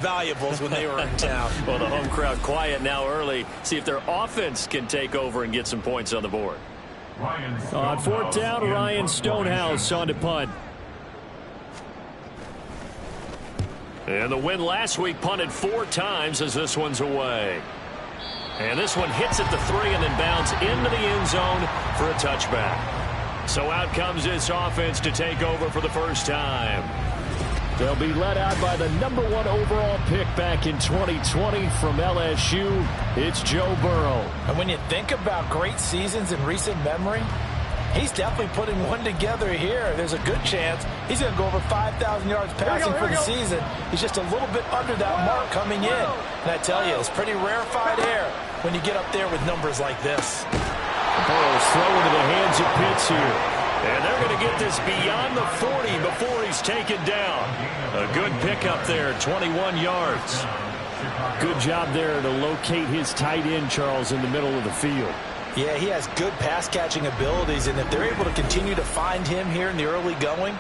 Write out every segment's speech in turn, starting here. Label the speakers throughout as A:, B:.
A: valuables when they were in town.
B: Well, the home crowd quiet now early. See if their offense can take over and get some points on the board.
C: On fourth down, Ryan Stonehouse on to punt.
B: And the win last week punted 4 times as this one's away. And this one hits at the 3 and then bounds into the end zone for a touchback. So out comes this offense to take over for the first time.
C: They'll be led out by the #1 overall pick back in 2020 from LSU. It's Joe Burrow.
A: And when you think about great seasons in recent memory, he's definitely putting one together here. There's a good chance he's going to go over 5,000 yards passing for the season. He's just a little bit under that mark coming in. And I tell you, it's pretty rarefied air when you get up there with numbers like this.
C: Burrow's throw into the hands of Pitts here.
B: And they're going to get this beyond the 40 before he's taken down. A good pickup there, 21 yards.
C: Good job there to locate his tight end, Charles, in the middle of the field.
A: Yeah, he has good pass-catching abilities, and if they're able to continue to find him here in the early going,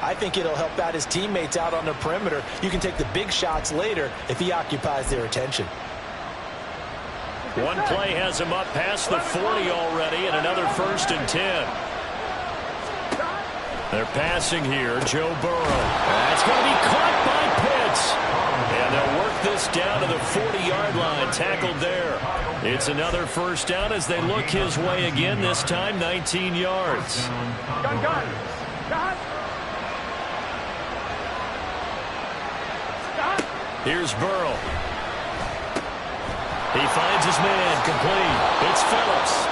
A: I think it'll help out his teammates out on the perimeter. You can take the big shots later if he occupies their attention.
B: One play has him up past the 40 already, and another 1st and 10. They're passing here, Joe Burrow.
C: That's going to be caught by Pitts.
B: And they'll work this down to the 40-yard line, tackled there. It's another 1st down as they look his way again, this time 19 yards.
D: Gun.
B: Here's Burrow. He finds his man, complete. It's Phillips.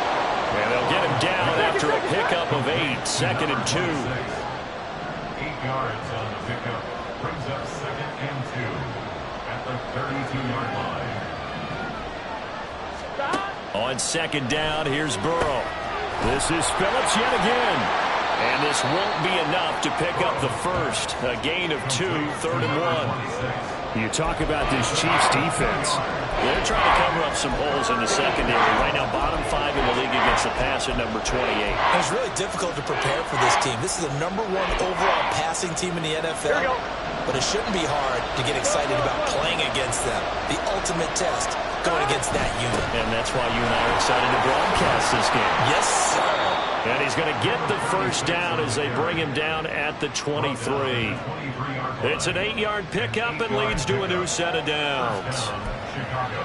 B: And they'll get him down after a pickup of 8, 2nd and 2.
E: 8 yards on the pickup. Brings up 2nd and 2 at the 32-yard line.
B: On 2nd down, here's Burrow.
C: This is Phillips yet again.
B: And this won't be enough to pick up the 1st. A gain of 2, 3rd and 1.
C: You talk about this Chiefs defense.
B: They're trying to cover up some holes in the secondary. Right now, bottom 5 in the league against the pass at number 28.
A: It's really difficult to prepare for this team. This is the #1 overall passing team in the NFL. But it shouldn't be hard to get excited about playing against them. The ultimate test going against that unit.
B: And that's why you and I are excited to broadcast this game.
A: Yes, sir.
B: And he's going to get the 1st down as they bring him down at the 23. It's an 8-yard pickup and leads to a new set of downs.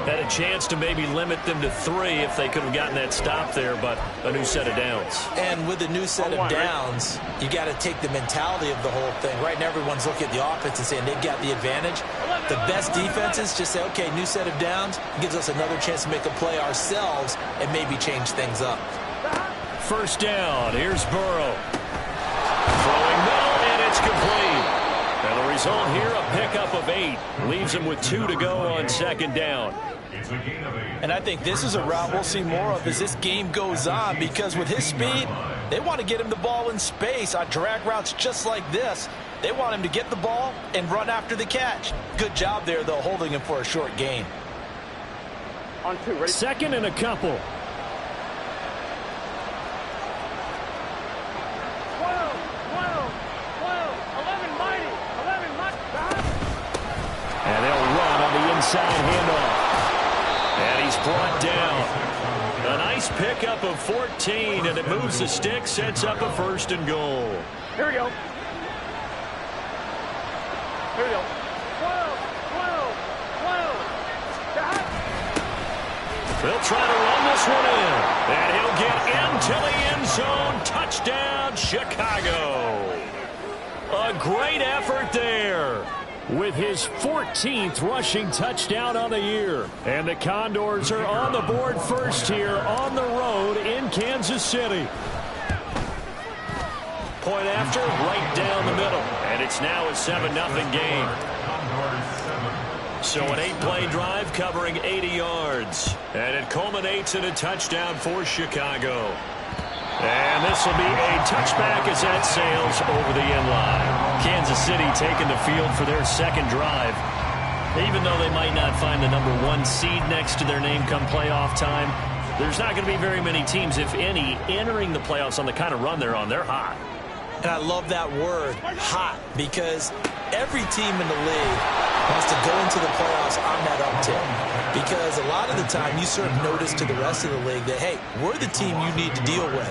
B: Had a chance to maybe limit them to 3 if they could have gotten that stop there, but a new set of downs.
A: And with a new set of downs, you got to take the mentality of the whole thing. Right now, everyone's looking at the offense and saying they've got the advantage. The best defenses just say, okay, new set of downs. Gives us another chance to make a play ourselves and maybe change things up.
B: 1st down. Here's Burrow. Throwing middle, and it's complete. And the result here, a pickup of 8. Leaves him with 2 to go on 2nd down.
A: And I think this is a route we'll see more of as this game goes on, because with his speed, they want to get him the ball in space on drag routes just like this. They want him to get the ball and run after the catch. Good job there, though, holding him for a short gain.
D: On 2, ready?
C: 2nd and a couple.
D: 11 mighty.
C: And they'll run on the inside handoff.
B: And he's brought down. A nice pickup of 14, and it moves the stick, sets up a 1st and goal.
D: Here we go. 12.
B: They'll try to run this one in. And he'll get into the end zone. Touchdown, Chicago. A great effort there.
C: With his 14th rushing touchdown on the year. And the Condors are on the board first here on the road in Kansas City.
B: Point after, right down the middle. And it's now a 7-0 game. So an 8-play drive covering 80 yards. And it culminates in a touchdown for Chicago. And this will be a touchback as that sails over the end line. Kansas City taking the field for their 2nd drive. Even though they might not find the #1 seed next to their name come playoff time, there's not going to be very many teams, if any, entering the playoffs on the kind of run they're on. They're hot.
A: And I love that word, hot, because every team in the league wants to go into the playoffs on that uptick. Because a lot of the time you serve notice to the rest of the league that, hey, we're the team you need to deal with.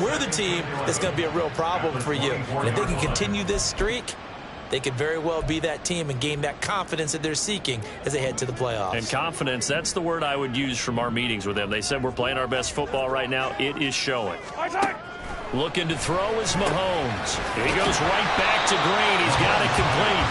A: We're the team that's going to be a real problem for you. And if they can continue this streak, they could very well be that team and gain that confidence that they're seeking as they head to the playoffs.
B: And confidence, that's the word I would use from our meetings with them. They said we're playing our best football right now. It is showing. Looking to throw is Mahomes. He goes right back to Green. He's got it complete.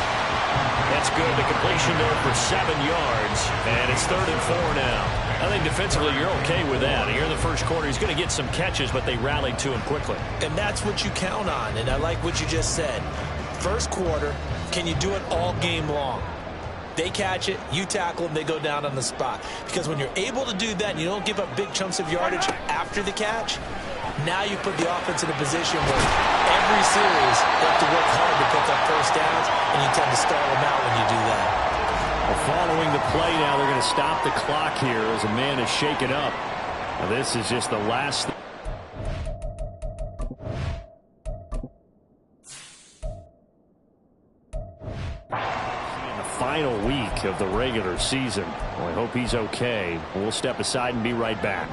B: That's good. The completion there for 7 yards. And it's 3rd and 4 now. I think defensively you're okay with that. Here in the first quarter, he's going to get some catches, but they rallied to him quickly.
A: And that's what you count on. And I like what you just said. First quarter, can you do it all game long? They catch it, you tackle them, they go down on the spot. Because when you're able to do that and you don't give up big chunks of yardage after the catch, now you put the offense in a position where every series they have to work hard to pick up first downs, and you tend to stall them out when you do that.
C: Well, following the play now, they're going to stop the clock here as a man is shaken up. Now, this is just the last. Final week of the regular season. Well, I hope he's okay. We'll step aside and be right back.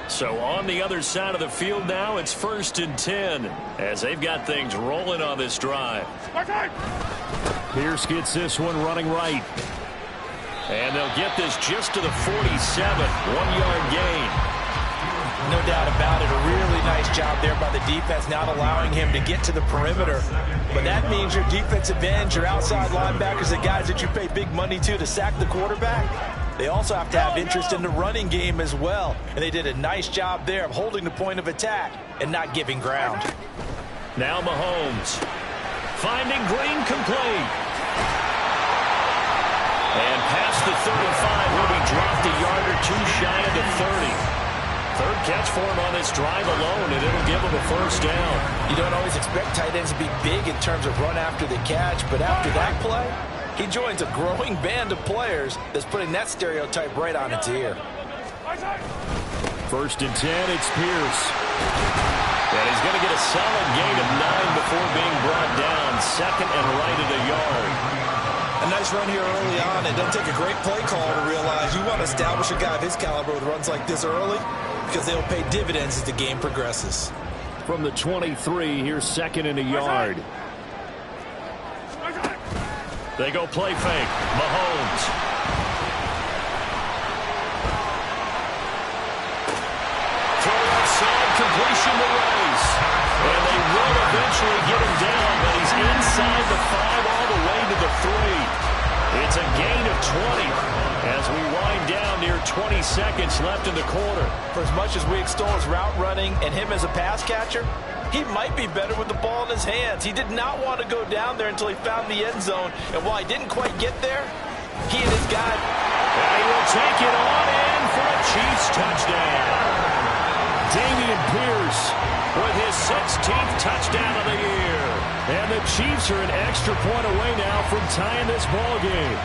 B: So on the other side of the field now, it's 1st and 10 as they've got things rolling on this drive.
C: Pierce gets this one running right.
B: And they'll get this just to the 47. 1-yard gain.
A: No doubt about it. A really nice job there by the defense, not allowing him to get to the perimeter. But that means your defensive ends, your outside linebackers, the guys that you pay big money to sack the quarterback, they also have to have interest in the running game as well. And they did a nice job there of holding the point of attack and not giving ground.
B: Now Mahomes finding Green complete. And past the 35, will be dropped a yard or two shy of the 30. 3rd catch for him on this drive alone, and it'll give him a first down.
A: You don't always expect tight ends to be big in terms of run after the catch, but after that play, he joins a growing band of players that's putting that stereotype right on its ear.
C: 1st and 10, it's Pierce.
B: And he's going to get a solid gain of 9 before being brought down. 2nd and right at a yard.
A: A nice run here early on. It doesn't take a great play call to realize you want to establish a guy of his caliber with runs like this early, because they'll pay dividends as the game progresses.
C: From the 23, here's 2nd and a yard.
B: They go play fake. Mahomes. Throw outside, completion to Rice. And they will eventually get him down, but he's inside the 5 all the way to the 3. It's a gain of 20 as we wind down near 20 seconds left in the quarter.
A: For as much as we extol his route running and him as a pass catcher, he might be better with the ball in his hands. He did not want to go down there until he found the end zone. And while he didn't quite get there, he and his guy.
B: And he will take it on in for a Chiefs touchdown.
C: Dameon Pierce
B: with his 16th touchdown of the year.
C: And the Chiefs are an extra point away now from tying this ball game.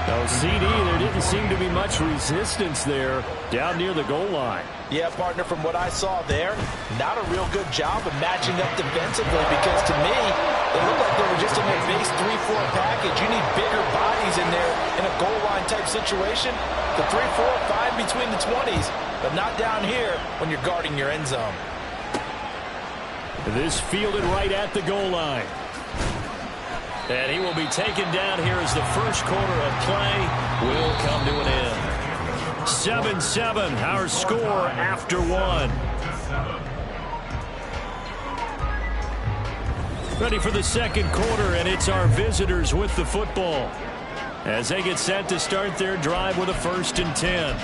C: Now, CD, there didn't seem to be much resistance there down near the goal line.
A: Yeah, partner, from what I saw there, not a real good job of matching up defensively, because to me, it looked like they were just in their base 3-4 package. You need bigger bodies in there in a goal line type situation. The 3-4, fine between the 20s, but not down here when you're guarding your end zone.
C: This fielded right at the goal line.
B: And he will be taken down here as the first quarter of play will come to an end. 7-7, our score after 1. Ready for the second quarter, and it's our visitors with the football as they get set to start their drive with a 1st and 10.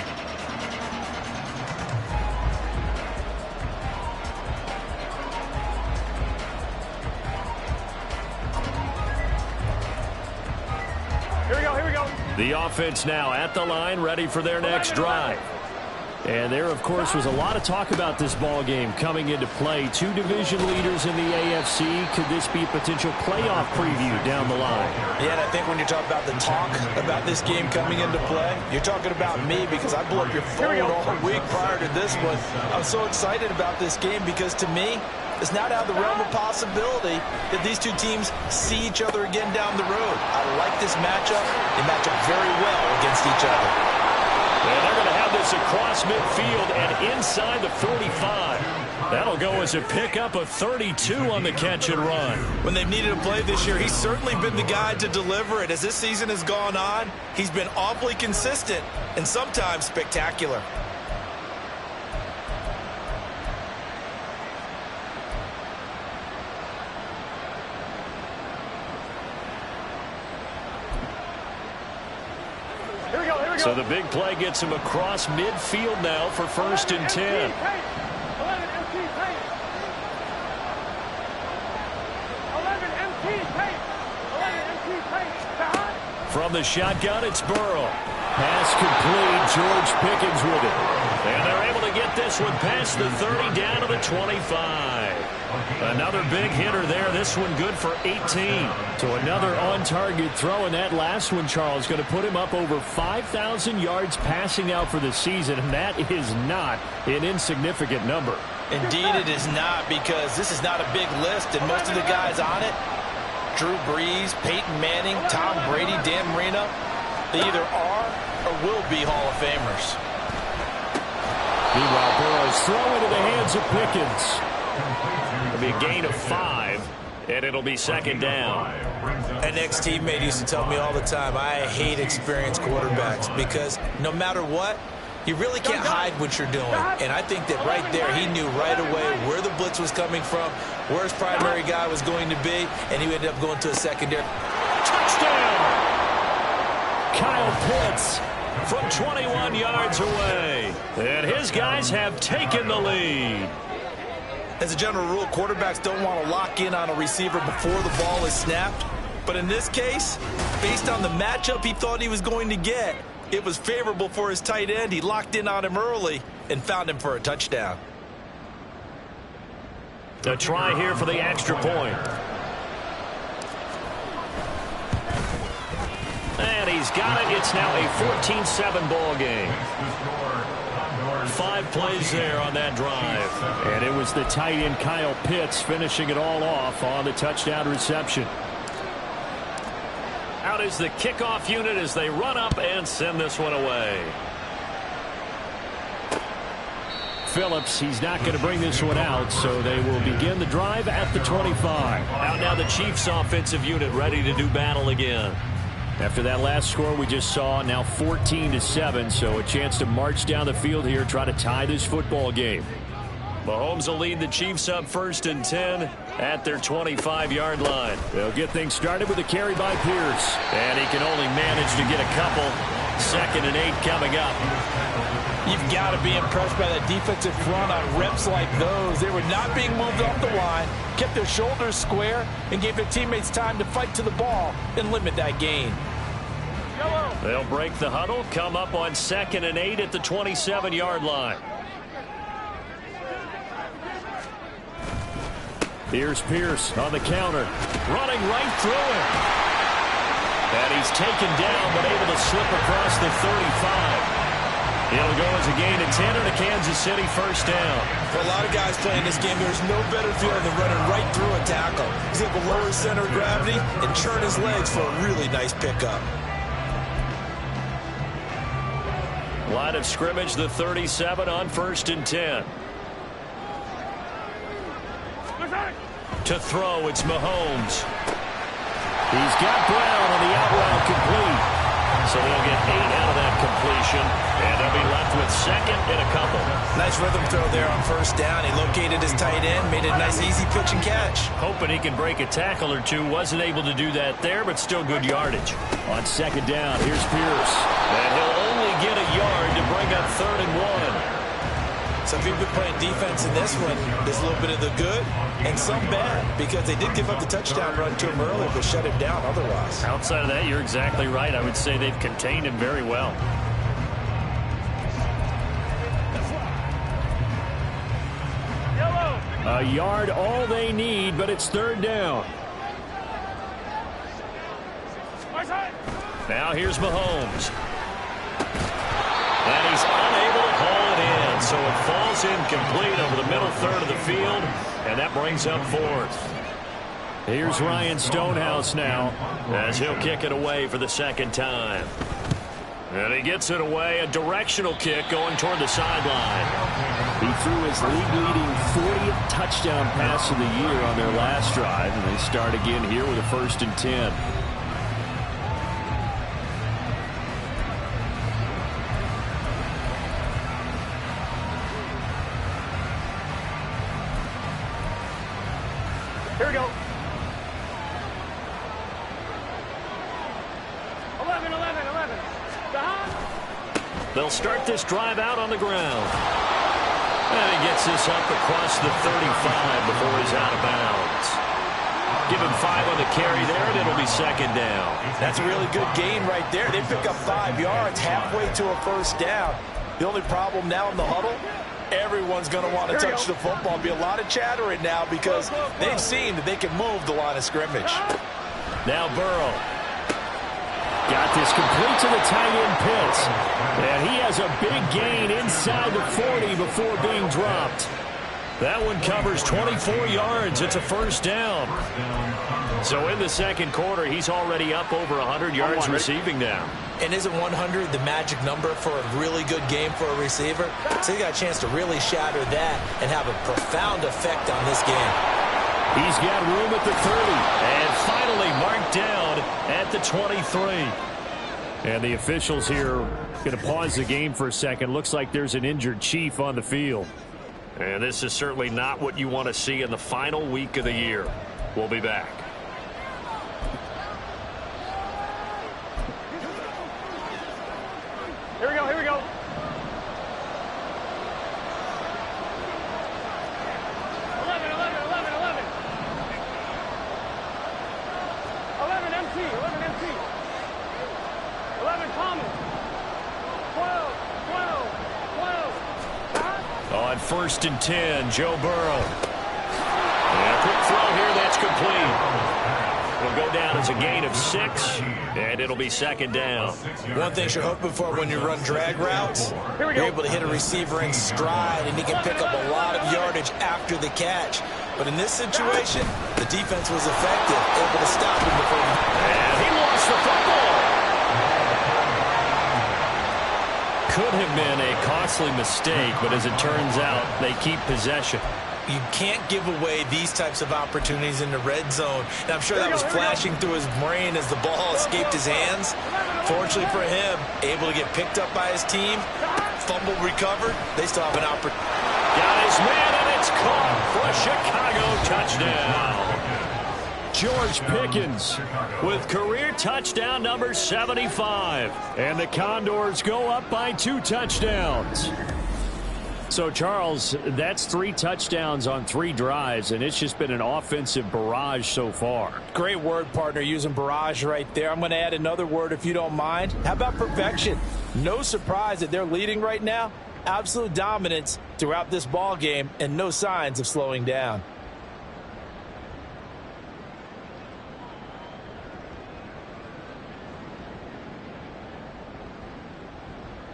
B: The offense now at the line, ready for their next drive.
C: And there, of course, was a lot of talk about this ball game coming into play. Two division leaders in the AFC. Could this be a potential playoff preview down the line?
A: Yeah, and I think when you talk about the talk about this game coming into play, you're talking about me because I blew up your phone all week prior to this one. I'm so excited about this game because to me, it's not out of the realm of possibility that these two teams see each other again down the road. I like this matchup. They match up very well against each other.
C: And they're going to have this across midfield and inside the 45. That'll go as a pickup of 32 on the catch and run.
A: When they've needed a play this year, he's certainly been the guy to deliver it. As this season has gone on, he's been awfully consistent and sometimes spectacular.
C: So the big play gets him across midfield now for 1st and 10. From the shotgun, it's Burrow. Pass complete. George Pickens with it. And they're able to get this one past the 30 down to the 25. Another big hitter there. This one good for 18. So another on-target throw, and that last one, Charles, going to put him up over 5,000 yards passing out for the season, and that is not an insignificant number.
A: Indeed it is not, because this is not a big list, and most of the guys on it, Drew Brees, Peyton Manning, Tom Brady, Dan Marino, they either are or will be Hall of Famers.
C: Meanwhile, Burrow's throw into the hands of Pickens. It'll be a gain of 5, and it'll be 2nd down.
A: An ex-teammate used to tell me all the time, I hate experienced quarterbacks because no matter what, you really can't hide what you're doing. And I think that right there, he knew right away where the blitz was coming from, where his primary guy was going to be, and he ended up going to a secondary.
C: Touchdown! Kyle Pitts from 21 yards away. And his guys have taken the lead.
A: As a general rule, quarterbacks don't want to lock in on a receiver before the ball is snapped. But in this case, based on the matchup he thought he was going to get, it was favorable for his tight end. He locked in on him early and found him for a touchdown.
C: A try here for the extra point. And he's got it. It's now a 14-7 ball game. 5 plays there on that drive. And it was the tight end Kyle Pitts finishing it all off on the touchdown reception. Out is the kickoff unit as they run up and send this one away. Phillips, he's not going to bring this one out, so they will begin the drive at the 25. Out now the Chiefs offensive unit ready to do battle again. After that last score we just saw, now 14-7, so a chance to march down the field here, try to tie this football game. Mahomes will lead the Chiefs up 1st and 10 at their 25-yard line. They'll get things started with a carry by Pierce. And he can only manage to get a couple. 2nd and 8 coming up.
A: You've got to be impressed by that defensive front on reps like those. They were not being moved off the line, kept their shoulders square, and gave their teammates time to fight to the ball and limit that gain.
C: They'll break the huddle, come up on 2nd and 8 at the 27-yard line. Here's Pierce on the counter, running right through him. And he's taken down, but able to slip across the 35. It'll go as a gain of 10 and a Kansas City 1st down.
A: For a lot of guys playing this game, there's no better feeling than running right through a tackle. He's able to lower his center of gravity and churn his legs for a really nice pickup.
C: Line of scrimmage, the 37 on 1st and 10. To throw, it's Mahomes. He's got Brown on the out route complete. So they'll get 8 out of that completion, and they'll be left with 2nd and a couple.
A: Nice rhythm throw there on 1st down. He located his tight end, made it a nice, easy pitch and catch.
C: Hoping he can break a tackle or two. Wasn't able to do that there, but still good yardage. On 2nd down, here's Pierce. And he'll only get a yard to bring up 3rd and 1.
A: So if you've been playing defense in this one, there's a little bit of the good and some bad, because they did give up the touchdown run to him earlier, but shut him down otherwise.
C: Outside of that, you're exactly right. I would say they've contained him very well. A yard all they need, but it's third down. Now here's Mahomes. And he's unable to haul it in, so it falls incomplete over the middle third of the field, and that brings up fourth. Here's Ryan Stonehouse now as he'll kick it away for the second time. And he gets it away, a directional kick going toward the sideline. He threw his league-leading 40th touchdown pass of the year on their last drive, and they start again here with a 1st and 10.
D: Here we go. 11.
C: They'll start this drive out on the ground. And he gets this up across the 35 before he's out of bounds. Give him 5 on the carry there, and it'll be second down.
A: That's a really good gain right there. They pick up 5 yards halfway to a first down. The only problem now in the huddle, everyone's going to want to touch the football. Be a lot of chatter right now because they've seen that they can move the line of scrimmage.
C: Now Burrow. Got this complete to the tight end Pitts. And he has a big gain inside the 40 before being dropped. That one covers 24 yards. It's a first down. So in the second quarter, he's already up over 100 yards receiving now.
A: And isn't 100 the magic number for a really good game for a receiver? So he got a chance to really shatter that and have a profound effect on this game.
C: He's got room at the 30 and finally marked down at the 23. And the officials here going to pause the game for a second. Looks like there's an injured Chief on the field. And this is certainly not what you want to see in the final week of the year. We'll be back.
D: Here we go. 11 MT. 11 Thomas. 12.
C: On 1st and 10, Joe Burrow. And a quick throw here, that's complete. It'll go down as a gain of 6, and it'll be second down.
A: One thing you're hoping for when you run drag routes, you're able to hit a receiver in stride, and he can pick up a lot of yardage after the catch. But in this situation, the defense was effective, able to stop him before he...
C: And he lost the football. Could have been a costly mistake, but as it turns out, they keep possession.
A: You can't give away these types of opportunities in the red zone. And I'm sure that was flashing through his brain as the ball escaped his hands. Fortunately for him, able to get picked up by his team, fumble recovered. They still have an opportunity.
C: Got his man, and it's caught for a Chicago touchdown. George Pickens with career touchdown number 75. And the Condors go up by 2 touchdowns. So, Charles, that's 3 touchdowns on 3 drives, and it's just been an offensive barrage so far.
A: Great word, partner, using barrage right there. I'm going to add another word if you don't mind. How about perfection? No surprise that they're leading right now. Absolute dominance throughout this ball game and no signs of slowing down.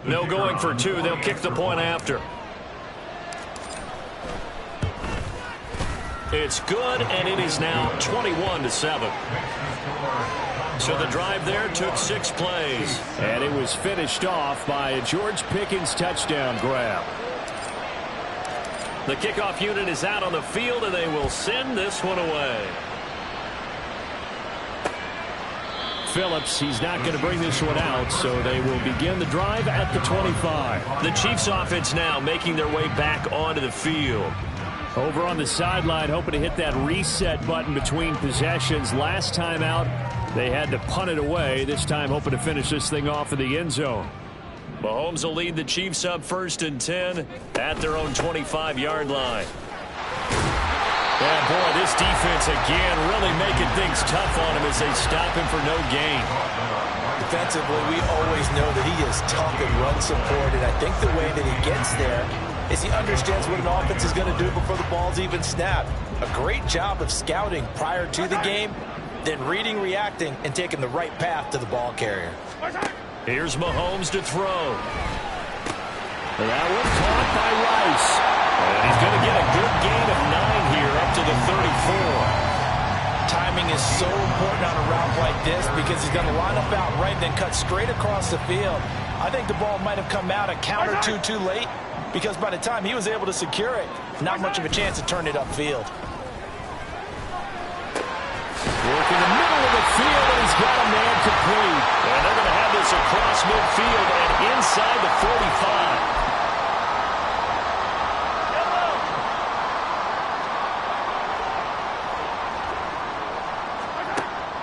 C: No going for 2. They'll kick the point after. It's good, and it is now 21-7. So the drive there took 6 plays. And it was finished off by a George Pickens touchdown grab. The kickoff unit is out on the field, and they will send this one away. Phillips, he's not going to bring this one out, so they will begin the drive at the 25. The Chiefs offense now making their way back onto the field. Over on the sideline, hoping to hit that reset button between possessions. Last time out, they had to punt it away. This time, hoping to finish this thing off in the end zone. Mahomes will lead the Chiefs up 1st and 10 at their own 25-yard line. Yeah, boy, this defense again really making things tough on him as they stop him for no gain.
A: Defensively, we always know that he is tough in run support, and I think the way that he gets there is he understands what an offense is going to do before the ball's even snapped. A great job of scouting prior to the game, then reading, reacting, and taking the right path to the ball carrier.
B: Here's Mahomes to throw. That was caught by Rice. And he's going to get a good gain of 9 here up to the 34.
A: Timing is so important on a route like this because he's going to line up out right and then cut straight across the field. I think the ball might have come out a count or two too late because by the time he was able to secure it, not much of a chance to turn it upfield.
C: Working the middle of the field, and he's got a man complete.
B: And they're going to have this across midfield and inside the 45.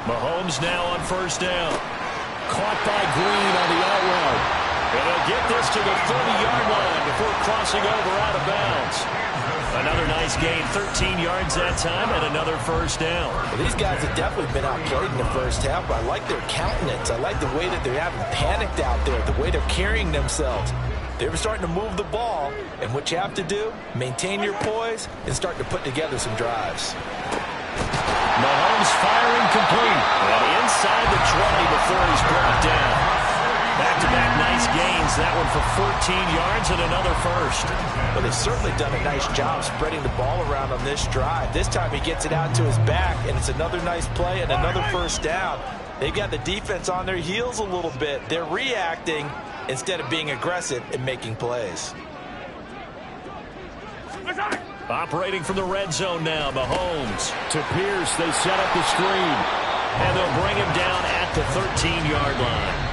B: Mahomes now on first down.
C: Caught by Green on the out route.
B: And he'll get this to the 30-yard line before crossing over out of bounds. Another nice gain, 13 yards that time, and another first down.
A: Well, these guys have definitely been outplayed in the first half, but I like their countenance. I like the way that they haven't panicked out there, the way they're carrying themselves. They're starting to move the ball, and what you have to do, maintain your poise and start to put together some drives.
B: Mahomes firing complete. And inside the 20 before he's brought down. Back-to-back nice gains. That one for 14 yards and another first.
A: Well, they've certainly done a nice job spreading the ball around on this drive. This time he gets it out to his back, and it's another nice play and another first down. They've got the defense on their heels a little bit. They're reacting instead of being aggressive and making plays.
B: Operating from the red zone now, Mahomes.
C: To Pierce, they set up the screen.
B: And they'll bring him down at the 13-yard line.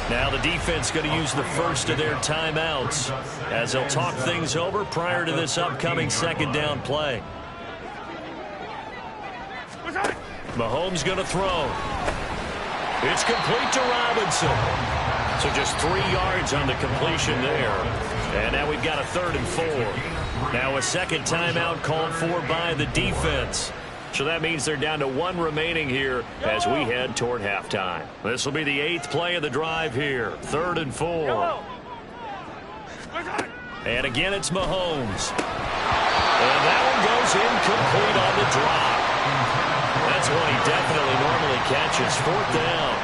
B: Now the defense going to use the first of their timeouts as they'll talk things over prior to this upcoming second down play. Mahomes going to throw. It's complete to Robinson. So just 3 yards on the completion there. And now we've got a 3rd and 4. Now a second timeout called for by the defense. So that means they're down to 1 remaining here as we head toward halftime. This will be the 8th play of the drive here. 3rd and 4. And again, it's Mahomes. And that one goes incomplete on the drop. That's one he definitely normally catches. 4th down.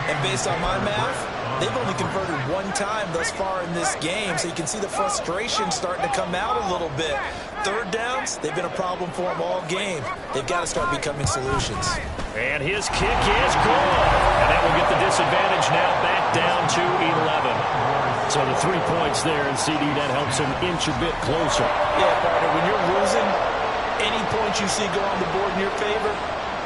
A: And based on my math, they've only converted 1 time thus far in this game, so you can see the frustration starting to come out a little bit. 3rd downs, they've been a problem for them all game. They've got to start becoming solutions.
B: And his kick is good. And that will get the disadvantage now back down to 11.
C: So the 3 points there, and CD, that helps them inch a bit closer.
A: Yeah, partner, when you're losing, any points you see go on the board in your favor,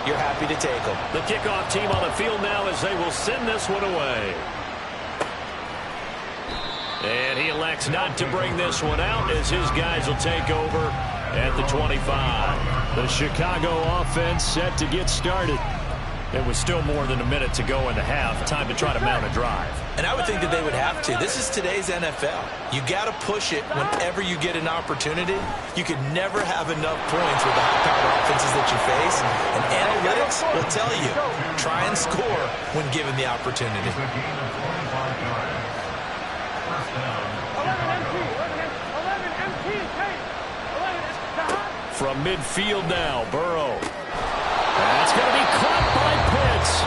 A: you're happy to take them.
B: The kickoff team on the field now as they will send this one away. And he elects not to bring this one out as his guys will take over at the 25.
C: The Chicago offense set to get started.
B: It was still more than a minute to go in the half. Time to try to mount a drive.
A: And I would think that they would have to. This is today's NFL. You got to push it whenever you get an opportunity. You could never have enough points with the high-powered offenses that you face. And analytics will tell you, try and score when given the opportunity.
B: From midfield now, Burrow. That's going to be caught by Pitts.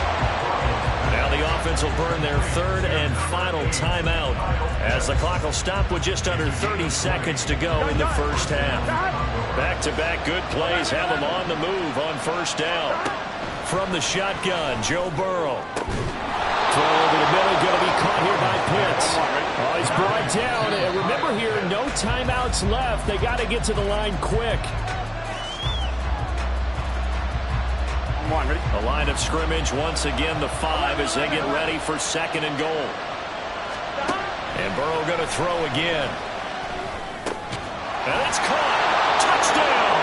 B: Now the offense will burn their 3rd and final timeout as the clock will stop with just under 30 seconds to go in the first half. Back-to-back good plays have them on the move on first down. From the shotgun, Joe Burrow.
C: Throw over the middle, going to be caught here by Pitts. Oh, he's brought down. And remember here, no timeouts left. They got to get to the line quick.
B: A line of scrimmage, once again the 5 as they get ready for 2nd and goal. And Burrow going to throw again. And it's caught. Touchdown.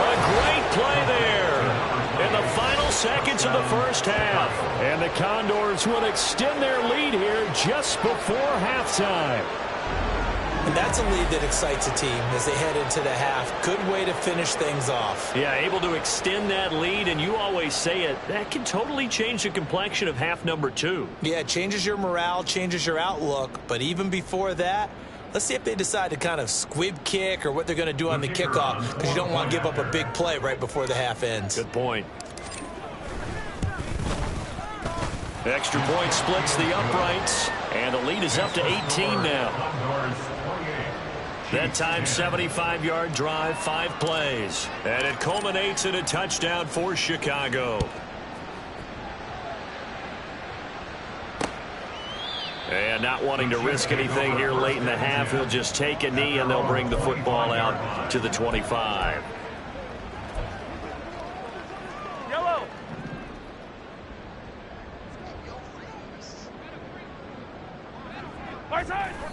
B: A great play there in the final seconds of the first half.
C: And the Condors will extend their lead here just before halftime.
A: And that's a lead that excites a team as they head into the half. Good way to finish things off.
B: Yeah, able to extend that lead, and you always say it, that can totally change the complexion of half number 2.
A: Yeah, it changes your morale, changes your outlook, but even before that, Let's see if they decide to kind of squib kick or what they're going to do on the kickoff, because you don't want to give up a big play right before the half ends.
C: Good point. Extra point splits the uprights, and the lead is up to 18 now. That time, 75-yard drive, 5 plays. And it culminates in a touchdown for Chicago. And not wanting to risk anything here late in the half, he'll just take a knee, and they'll bring the football out to the 25.
D: Yellow.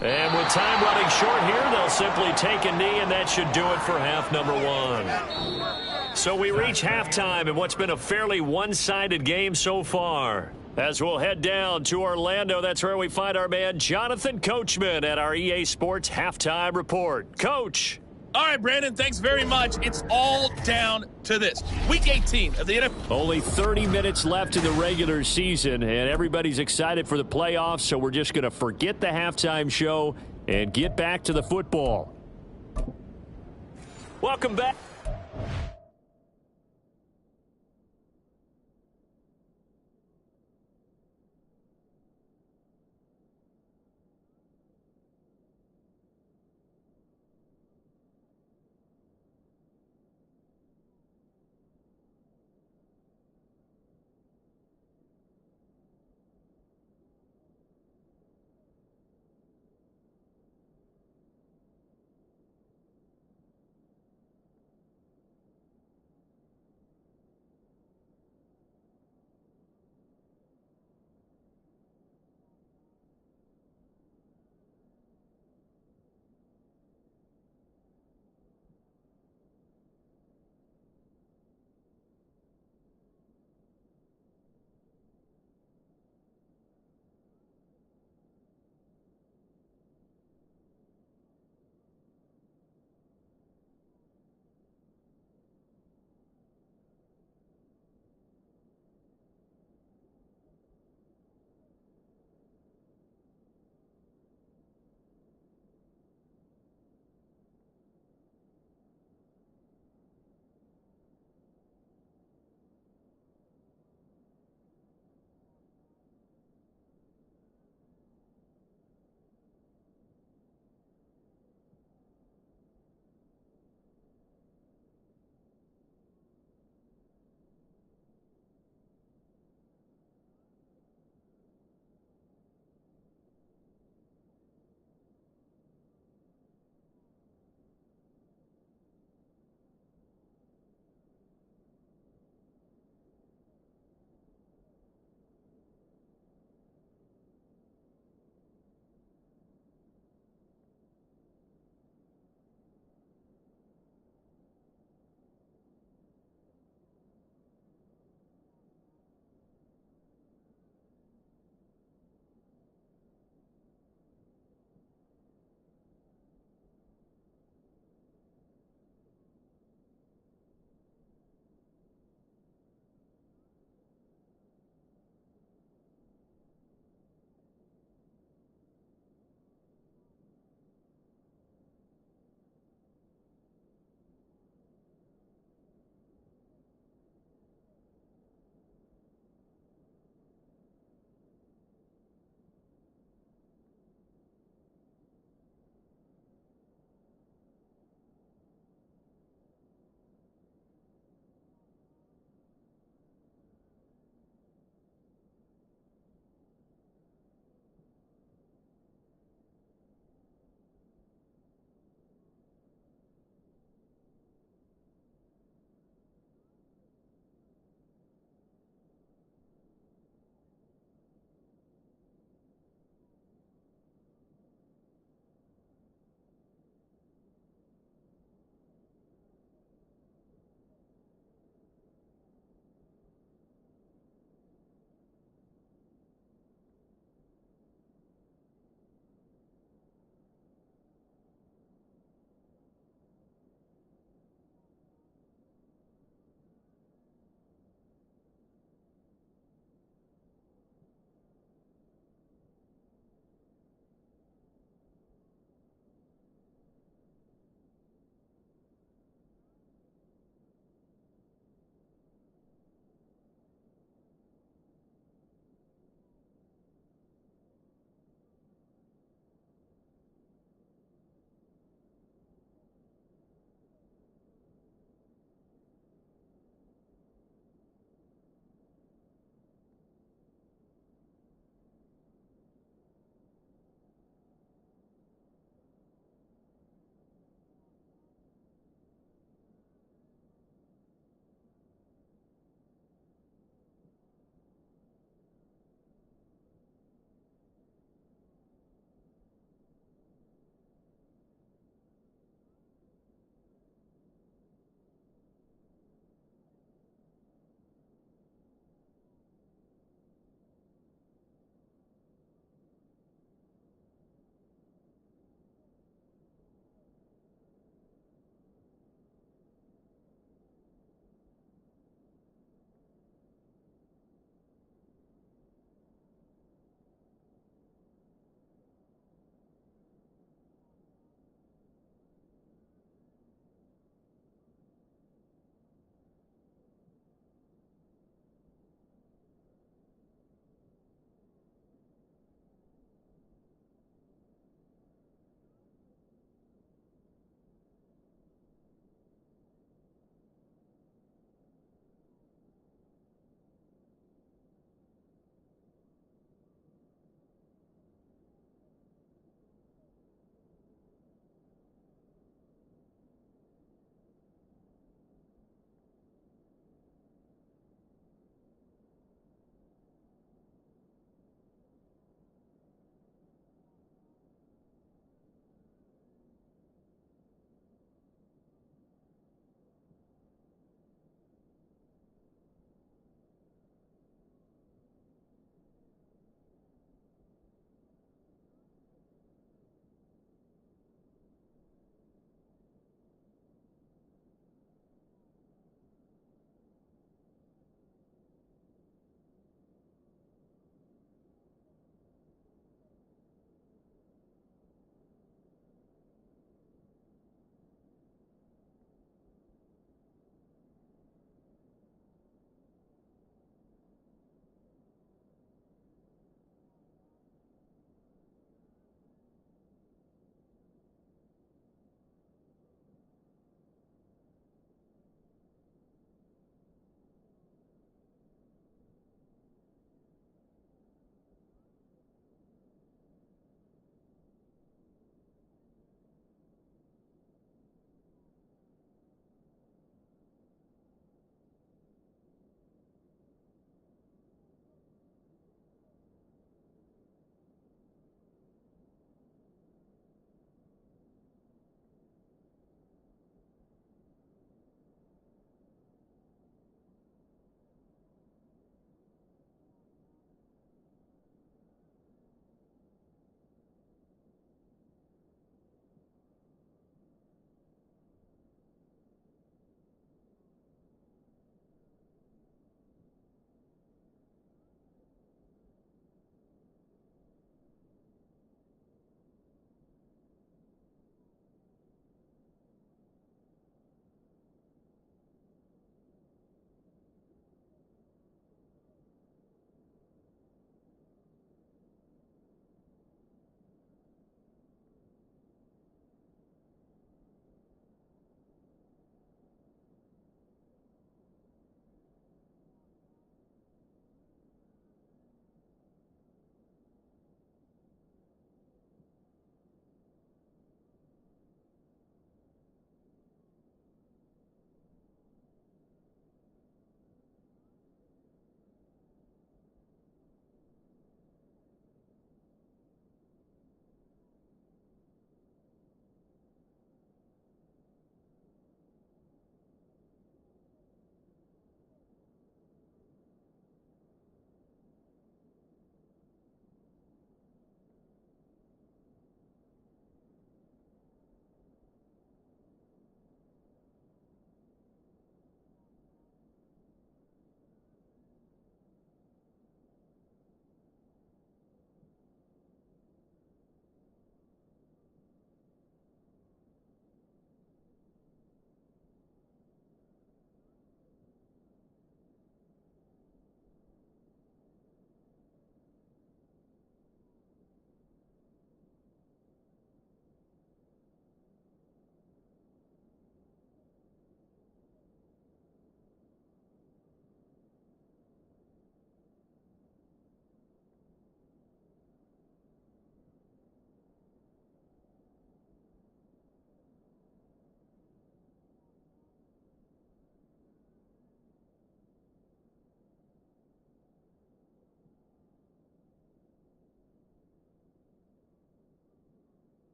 C: And with time running short here, they'll simply take a knee, and that should do it for half number 1. So we reach halftime in what's been a fairly one-sided game so far. As we'll head down to Orlando, that's where we find our man Jonathan Coachman at our EA Sports Halftime Report. Coach.
F: All right, Brandon, thanks very much. It's all down to this. Week 18 of the NFL.
C: Only 30 minutes left in the regular season, and everybody's excited for the playoffs, so we're just going to forget the halftime show and get back to the football. Welcome back.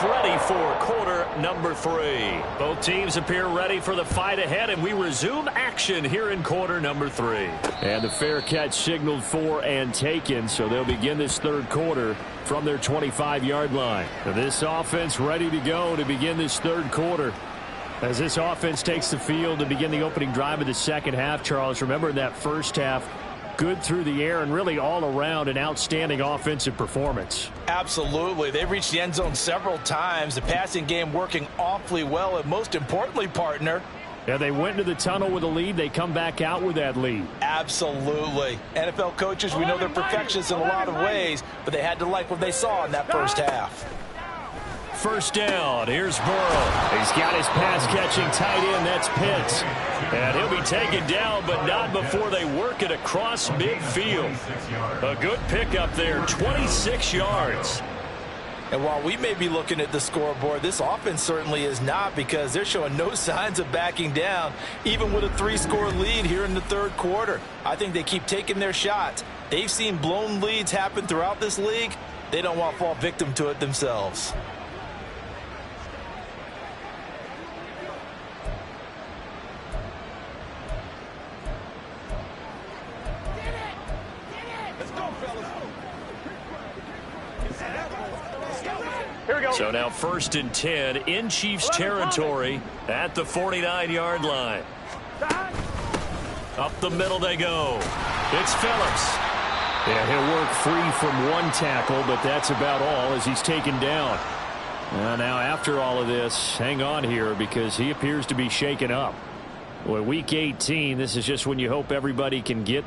B: both ready for quarter number 3. Both teams appear ready for the fight ahead, and we resume action here in quarter number 3.
C: And the fair catch signaled for and taken, so they'll begin this third quarter from their 25-yard line. This offense ready to go to begin this third quarter. As this offense takes the field to begin the opening drive of the second half, Charles, remember in that first half, good through the air and really all around an outstanding offensive performance.
A: Absolutely. They reached the end zone several times. The passing game working awfully well. And most importantly, partner,
C: yeah, they went into the tunnel with a lead. They come back out with that lead.
A: Absolutely. NFL coaches, we know they're perfectionists in a lot of ways, but they had to like what they saw in that first half.
B: First down. Here's Burrow.
C: He's got his pass-catching tight end. That's Pitts.
B: And he'll be taken down, but not before they work it across midfield. A good pickup there, 26 yards.
A: And while we may be looking at the scoreboard, this offense certainly is not, because they're showing no signs of backing down, even with a 3-score lead here in the third quarter. I think they keep taking their shots. They've seen blown leads happen throughout this league. They don't want to fall victim to it themselves.
B: So now 1st and 10 in Chiefs territory at the 49-yard line. Up the middle they go. It's Phillips.
C: Yeah, he'll work free from one tackle, but that's about all as he's taken down. Now after all of this, hang on here because he appears to be shaken up. Well, week 18, this is just when you hope everybody can get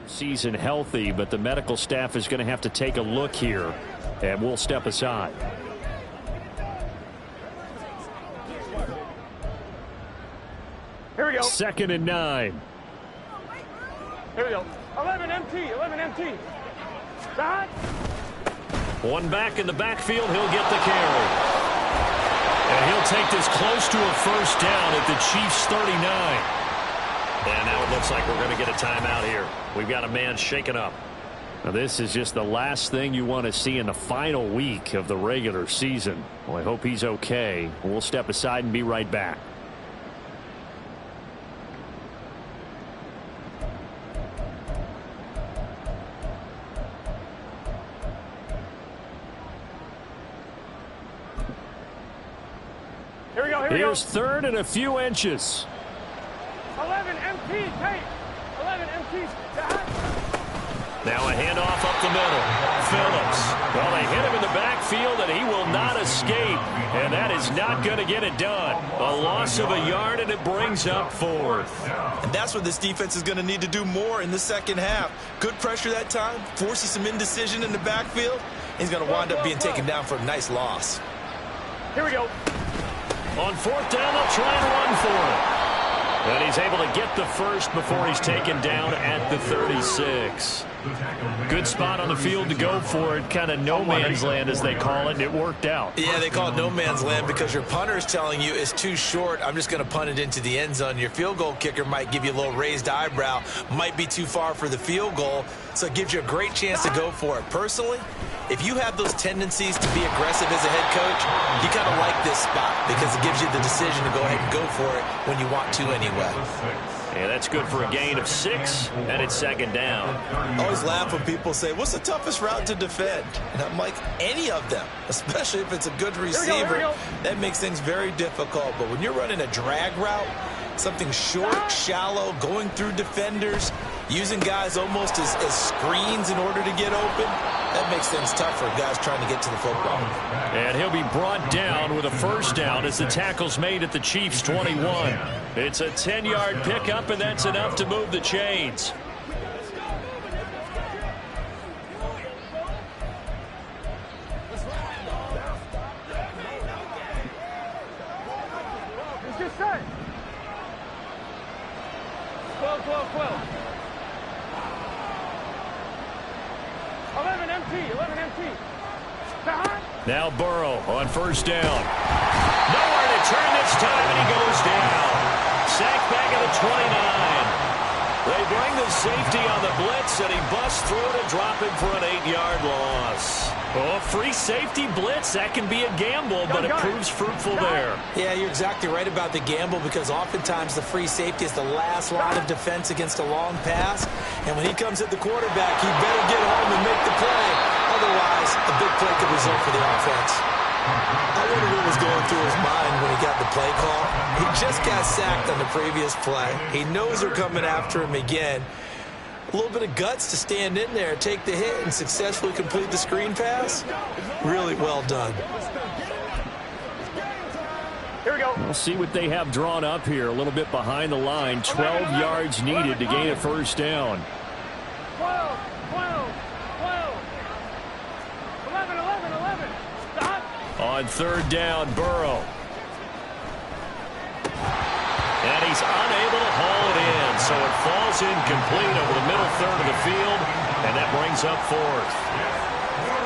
C: season healthy, but the medical staff is going to have to take a look here, and we'll step aside.
D: Here we go.
C: 2nd and 9.
D: Here we go. 11 MT. 11 MT. Side.
B: One back in the backfield. He'll get the carry. And he'll take this close to a first down at the Chiefs' 39. And now it looks like we're going to get a timeout here. We've got a man shaken up.
C: Now this is just the last thing you want to see in the final week of the regular season. Well, I hope he's okay. We'll step aside and be right back.
D: Here we go. Here we
C: Here's
D: go.
C: 3rd and a few inches.
D: 11 MT. Tape. 11 MT. Side.
B: Now a handoff up the middle. Phillips. Well, they hit him in the backfield, and he will not escape. And that is not going to get it done. A loss of a yard, and it brings up 4th.
A: And that's what this defense is going to need to do more in the second half. Good pressure that time, forcing some indecision in the backfield. He's going to wind up being taken down for a nice loss.
D: Here we go.
B: On 4th down, they'll try and run for it. And he's able to get the first before he's taken down at the 36. Good spot on the field to go for it. Kind of no man's land, as they call it, and it worked out.
A: Yeah, they call it no man's land because your punter is telling you it's too short. I'm just going to punt it into the end zone. Your field goal kicker might give you a little raised eyebrow, might be too far for the field goal, so it gives you a great chance to go for it. Personally, if you have those tendencies to be aggressive as a head coach, you kind of like this spot because it gives you the decision to go ahead and go for it when you want to anyway.
B: And that's good for a gain of 6, and it's 2nd down.
A: I always laugh when people say, what's the toughest route to defend? And I'm like, any of them, especially if it's a good receiver. That makes things very difficult. But when you're running a drag route, something short, shallow, going through defenders, using guys almost as screens in order to get open, that makes things tough for guys trying to get to the football.
B: And he'll be brought down with a first down as the tackle's made at the Chiefs' 21. It's a 10-yard pickup, and that's enough to move the chains.
D: It's just set. 12, 12, 12. 11 MT. 11 MT. Side.
B: Now Burrow on first down. Nowhere to return this time, and he goes down. Sacked back at the 29. They bring the safety on the blitz, and he busts through it and drop it for an 8-yard loss. Oh, free safety blitz, that can be a gamble, but it proves fruitful there.
A: Yeah, you're exactly right about the gamble, because oftentimes the free safety is the last line of defense against a long pass. And when he comes at the quarterback, he better get home and make the play. Otherwise, a big play could result for the offense. I wonder what was going through his mind when he got the play call. He just got sacked on the previous play. He knows they're coming after him again. A little bit of guts to stand in there, take the hit, and successfully complete the screen pass. Really well done.
D: Here we go.
C: We'll see what they have drawn up here. A little bit behind the line. 12 yards needed to gain a first down.
D: 12, 12, 12. 11, 11, 11. Stop.
C: On third down, Burrow.
B: And he's unable to haul it in, so it falls incomplete over the middle third of the field, and that brings up fourth.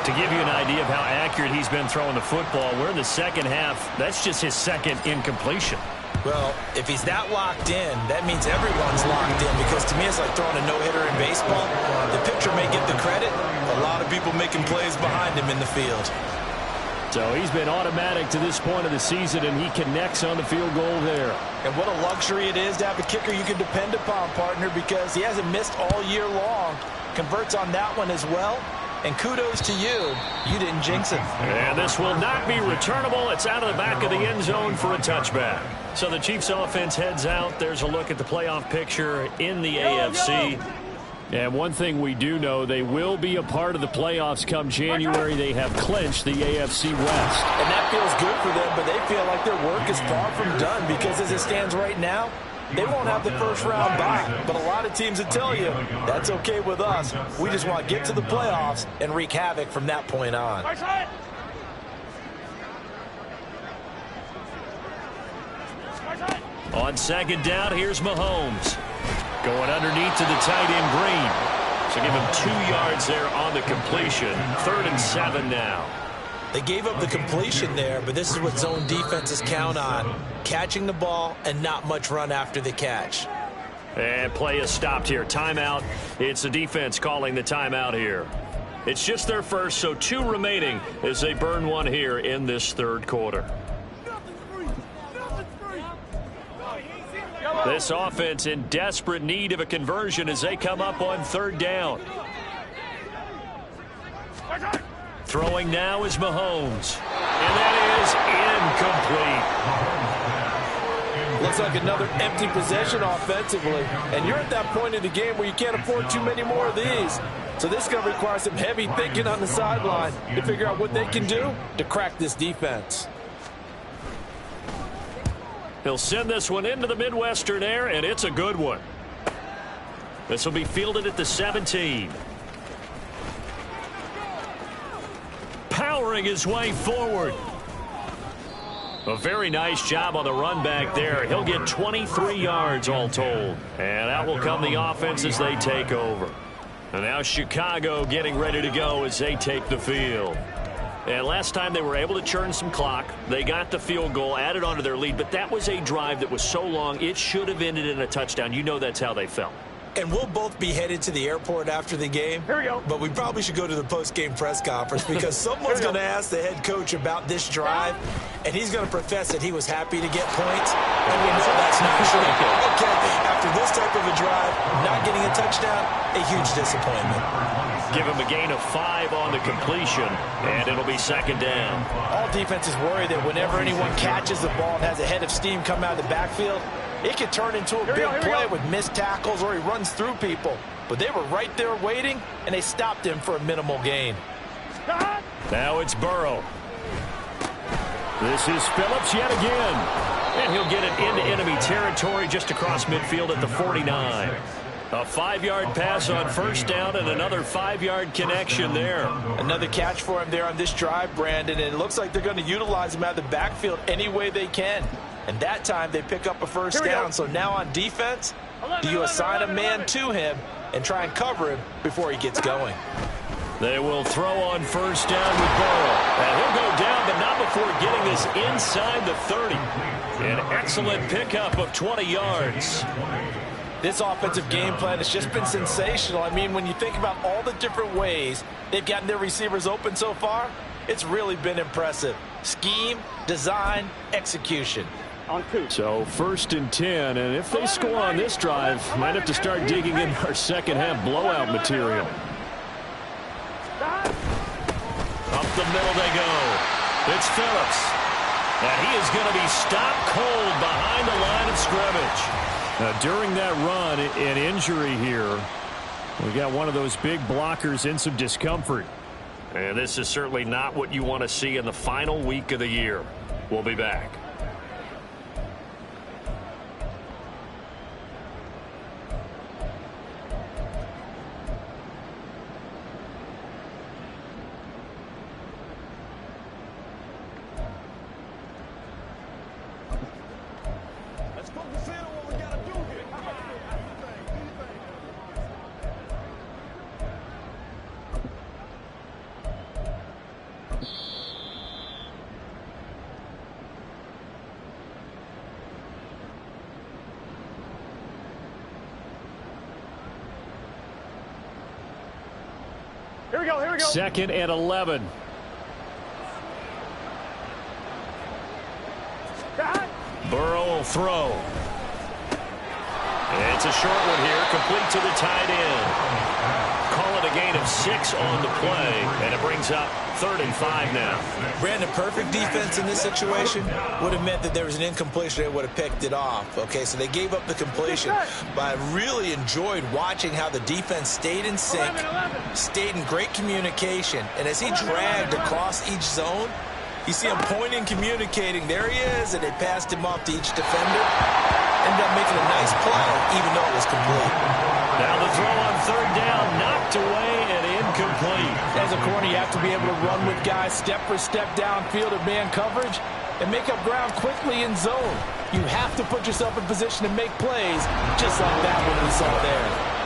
B: To give you an idea of how accurate he's been throwing the football, we're in the second half. That's just his second incompletion.
A: Well, if he's that locked in, that means everyone's locked in, because to me it's like throwing a no-hitter in baseball. The pitcher may get the credit, a lot of people making plays behind him in the field.
C: So he's been automatic to this point of the season, and he connects on the field goal there.
A: And what a luxury it is to have a kicker you can depend upon, partner, because he hasn't missed all year long. Converts on that one as well. And kudos to you. You didn't jinx it.
B: And this will not be returnable. It's out of the back of the end zone for a touchback. So the Chiefs offense heads out. There's a look at the playoff picture in the AFC.
C: And one thing we do know, they will be a part of the playoffs come January. They have clinched the AFC West.
A: And that feels good for them, but they feel like their work is far from done, because as it stands right now, they won't have the first round bye. But a lot of teams would tell you, that's okay with us. We just want to get to the playoffs and wreak havoc from that point on.
B: On second down, here's Mahomes. Going underneath to the tight end Green. So give him 2 yards there on the completion. 3rd and 7 now.
A: They gave up the completion there, but this is what zone defenses count on. Catching the ball and not much run after the catch.
B: And play is stopped here. Timeout. It's the defense calling the timeout here. It's just their first, so 2 remaining as they burn one here in this third quarter. This offense in desperate need of a conversion as they come up on third down. Throwing now is Mahomes. And that is incomplete.
A: Looks like another empty possession offensively. And you're at that point in the game where you can't afford too many more of these. So this is going to require some heavy thinking on the sideline to figure out what they can do to crack this defense.
B: He'll send this one into the Midwestern air, and it's a good one. This will be fielded at the 17. Powering his way forward. A very nice job on the run back there. He'll get 23 yards all told. And out will come the offense as they take over. And now Chicago getting ready to go as they take the field. And last time they were able to churn some clock. They got the field goal, added onto their lead. But that was a drive that was so long, it should have ended in a touchdown. You know that's how they felt.
A: And we'll both be headed to the airport after the game.
D: Here we go.
A: But we probably should go to the post-game press conference, because someone's going to ask the head coach about this drive, and he's going to profess that he was happy to get points. And we know that's not true. Okay, after this type of a drive, not getting a touchdown, a huge disappointment.
B: Give him a gain of 5 on the completion, and it'll be second down.
A: All defenses worry that whenever anyone catches the ball and has a head of steam come out of the backfield, it could turn into a big play with missed tackles, or he runs through people. But they were right there waiting, and they stopped him for a minimal gain.
B: Now it's Burrow. This is Phillips yet again. And he'll get it into enemy territory just across midfield at the 49. A 5-yard pass on first down and another 5-yard connection there.
A: Another catch for him there on this drive, Brandon, and it looks like they're going to utilize him out of the backfield any way they can. And that time they pick up a first down. So now on defense, do you assign a man to him and try and cover him before he gets going?
B: They will throw on first down with Burrow. And he'll go down, but not before getting this inside the 30. An excellent pickup of 20 yards.
A: This offensive game plan has just been sensational. I mean, when you think about all the different ways they've gotten their receivers open so far, it's really been impressive. Scheme, design, execution.
D: On 2.
C: So 1st and 10, and if they score on this drive, might have to start digging in our second half blowout material.
B: Up the middle they go. It's Phillips. And he is going to be stopped cold behind the line of scrimmage.
C: Now, during that run, an injury here. We got one of those big blockers in some discomfort.
B: And this is certainly not what you want to see in the final week of the year. We'll be back.
D: Here we go, here we go.
C: 2nd and 11.
B: Burrow will throw. It's a short one here, complete to the tight end. Call it a gain of 6 on the play, and it brings up 3rd and 5 now.
A: Brandon, perfect defense in this situation would have meant that there was an incompletion. They would have picked it off. Okay, so they gave up the completion. But I really enjoyed watching how the defense stayed in sync, stayed in great communication. And as he dragged across each zone, you see him pointing, communicating. There he is, and they passed him off to each defender. Ended up making a nice play, even though it was complete.
B: Now the throw on 3rd down, knocked away and incomplete.
A: As a corner, you have to be able to run with guys step for step downfield of man coverage and make up ground quickly in zone. You have to put yourself in position to make plays, just like that one we saw there.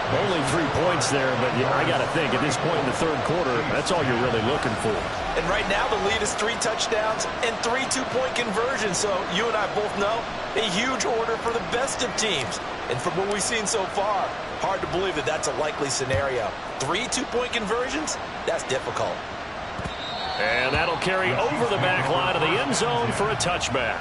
C: Only 3 points there, but I got to think, at this point in the 3rd quarter, that's all you're really looking for.
A: And right now, the lead is 3 touchdowns and 3 two-point conversions. So you and I both know a huge order for the best of teams. And from what we've seen so far, hard to believe that that's a likely scenario. 3 two-point conversions? That's difficult.
B: And that'll carry over the back line of the end zone for a touchback.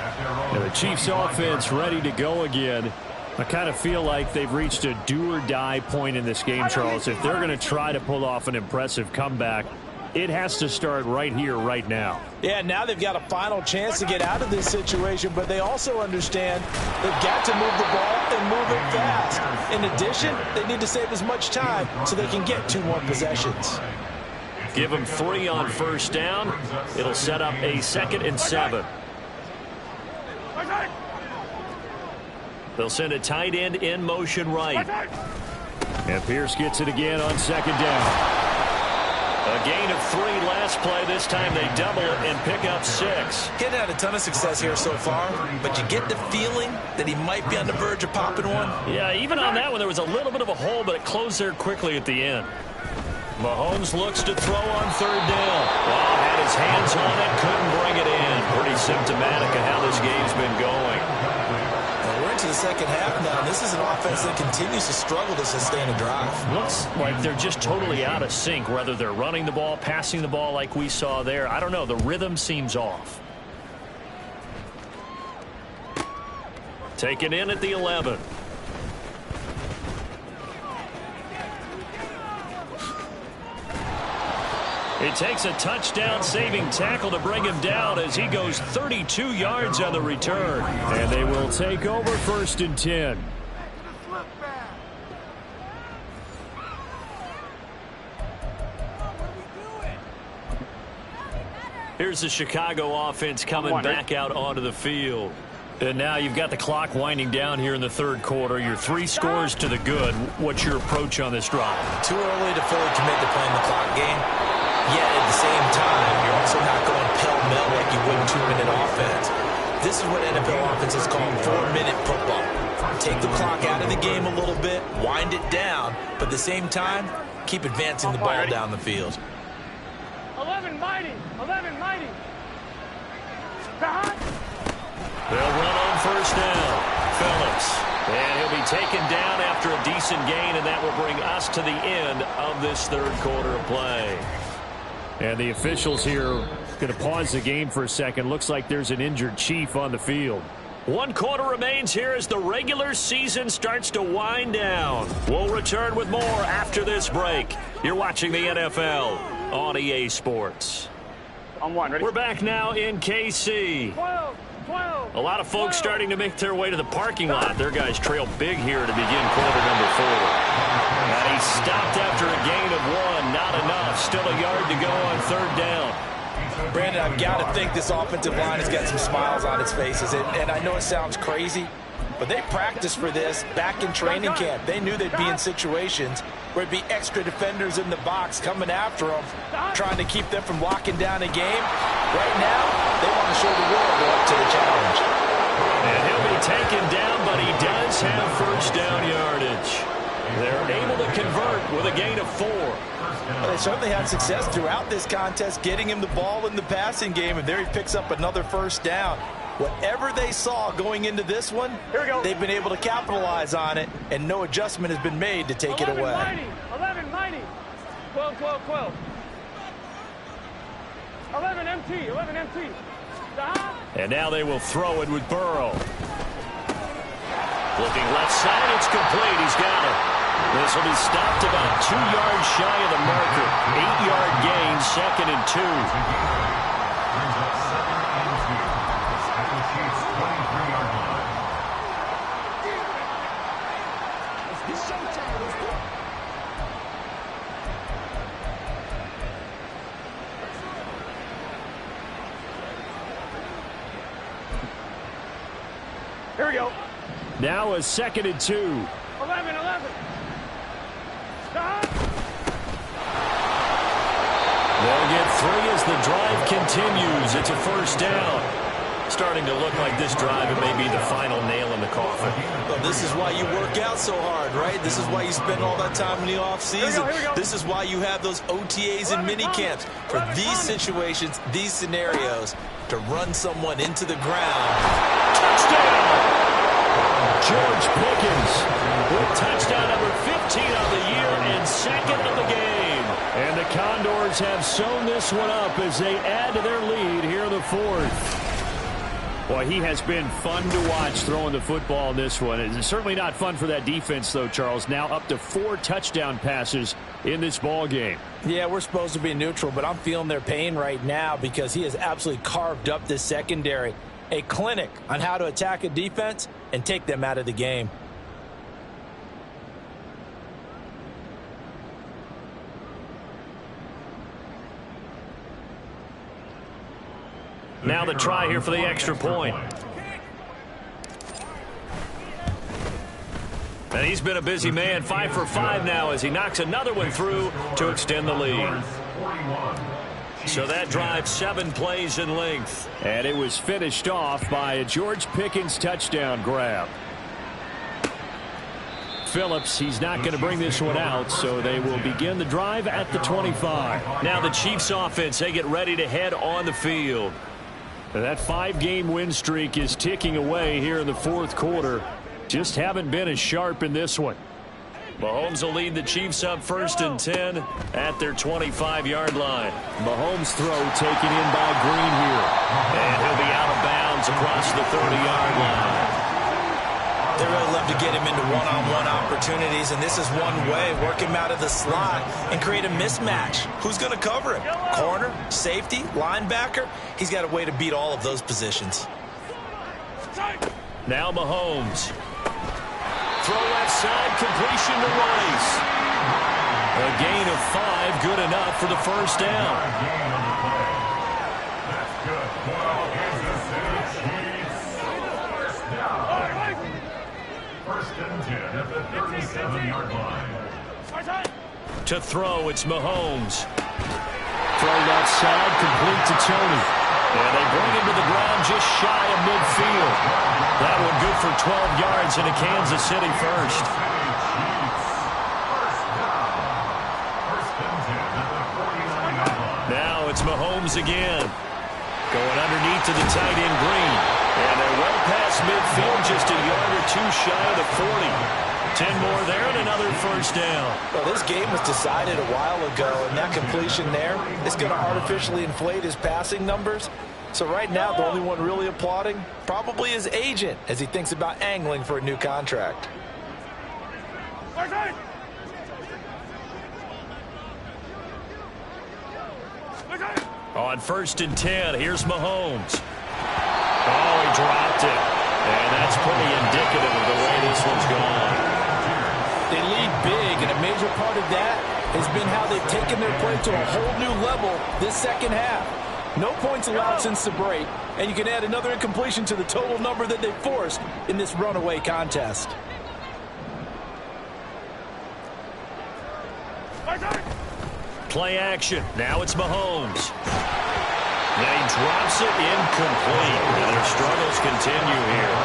C: And the Chiefs offense ready to go again. I kind of feel like they've reached a do-or-die point in this game, Charles. If they're going to try to pull off an impressive comeback, it has to start right here, right now.
A: Yeah, now they've got a final chance to get out of this situation, but they also understand they've got to move the ball and move it fast. In addition, they need to save as much time so they can get 2 more possessions.
B: Give them 3 on 1st down. It'll set up a 2nd and 7. They'll send a tight end in motion right.
C: And Pierce gets it again on 2nd down.
B: A gain of 3 last play. This time they double it and pick up 6.
A: Getting had a ton of success here so far, but you get the feeling that he might be on the verge of popping one.
B: Yeah, even on that one, there was a little bit of a hole, but it closed there quickly at the end. Mahomes looks to throw on 3rd down. Well, had his hands on it, couldn't bring it in. Pretty symptomatic of how this game's been going.
A: We're into the second half now, and this is an offense that continues to struggle to sustain a drive.
B: Looks like they're just totally out of sync, whether they're running the ball, passing the ball like we saw there. I don't know. The rhythm seems off. Taken in at the 11. It takes a touchdown-saving tackle to bring him down as he goes 32 yards on the return.
C: And they will take over 1st and 10.
B: Here's the Chicago offense coming back out onto the field. And now you've got the clock winding down here in the 3rd quarter. Your 3 scores to the good. What's your approach on this drive?
A: Too early to fully commit to playing the clock game. Yet at the same time, you're also not going pell-mell like you would in 2-minute offense. This is what NFL offenses call 4-minute football. Take the clock out of the game a little bit, wind it down, but at the same time, keep advancing the ball down the field.
D: 11 mighty. 11 mighty. Behind.
B: They'll run on first down. Phillips. And he'll be taken down after a decent gain, and that will bring us to the end of this third quarter of play.
C: And the officials here going to pause the game for a second. Looks like there's an injured Chief on the field.
B: 1 quarter remains here as the regular season starts to wind down. We'll return with more after this break. You're watching the NFL on EA Sports.
D: On one, ready?
B: We're back now in KC.
D: 12.
B: A lot of folks starting to make their way to the parking lot. Their guys trail big here to begin quarter number 4. And he stopped after a gain of 1. Not enough. Still a yard to go on third down.
A: Brandon, I've got to think this offensive line has got some smiles on its faces. And I know it sounds crazy, but they practiced for this back in training camp. They knew they'd be in situations where it'd be extra defenders in the box coming after them, trying to keep them from locking down a game. Right now, they want to show the world they're up to the challenge.
B: And he'll be taken down, but he does have first down yardage. They're able to convert with a gain of 4.
A: Well, they certainly had success throughout this contest, getting him the ball in the passing game, and there he picks up another first down. Whatever they saw going into this one, they've been able to capitalize on it, and no adjustment has been made to take it away.
D: 11 mighty. 12. 11 MT. 11 MT.
B: And now they will throw it with Burrow. Looking left side, it's complete. He's got it. This will be stopped about 2 yards shy of the marker. 8-yard gain, 2nd and 2.
E: Brings up 2nd and 2 at the Chiefs' 23-yard line.
D: Here we go.
C: Now a 2nd and 2.
D: 11.
B: They'll get 3 as the drive continues. It's a first down. Starting to look like this drive, it may be the final nail in the coffin.
A: Well, this is why you work out so hard, right? This is why you spend all that time in the offseason. This is why you have those OTAs and mini camps. For these situations, these scenarios, to run someone into the ground.
B: Touchdown! George Pickens with touchdown number 15 on the year and 2nd of the game.
C: And the Condors have sewn this one up as they add to their lead here in the 4th. Boy, he has been fun to watch throwing the football in this one. It's certainly not fun for that defense, though, Charles. Now up to 4 touchdown passes in this ball game.
A: Yeah, we're supposed to be neutral, but I'm feeling their pain right now because he has absolutely carved up this secondary. A clinic on how to attack a defense and take them out of the game.
B: Now the try here for the extra point. And he's been a busy man, 5 for 5 now as he knocks another one through to extend the lead. So that drive 7 plays in length.
C: And it was finished off by a George Pickens touchdown grab. Phillips, he's not going to bring this one out, so they will begin the drive at the 25.
B: Now the Chiefs offense, they get ready to head on the field.
C: That 5-game win streak is ticking away here in the 4th quarter. Just haven't been as sharp in this one.
B: Mahomes will lead the Chiefs up 1st and 10 at their 25-yard line.
C: Mahomes' throw taken in by Green here.
B: And he'll be out of bounds across the 30-yard line.
A: They really love to get him into one-on-one opportunities, and this is one way. Work him out of the slot and create a mismatch. Who's going to cover him? Corner, safety, linebacker? He's got a way to beat all of those positions.
B: Now Mahomes. Throw left side, completion to Rice. A gain of 5, good enough for the first down.
E: That's good. Kansas City Chiefs. First down. 1st and 10 at the 37-yard line.
B: To throw, it's Mahomes.
C: Throw left side, complete to Tony.
B: And they bring him to the ground just shy of midfield. That one good for 12 yards and a Kansas City first. Mahomes again. Going underneath to the tight end Green. And they're well past midfield, just a yard or two shy of the 40. 10 more there and another first down.
A: Well, this game was decided a while ago, and that completion there is going to artificially inflate his passing numbers. So right now, the only one really applauding probably his agent as he thinks about angling for a new contract.
B: On 1st and 10, here's Mahomes. Oh, he dropped it. And that's pretty indicative of the way this one's gone.
A: They lead big, and a major part of that has been how they've taken their play to a whole new level this second half. No points allowed since the break, and you can add another incompletion to the total number that they forced in this runaway contest.
B: Play action. Now it's Mahomes. And he drops it incomplete. And their struggles continue here.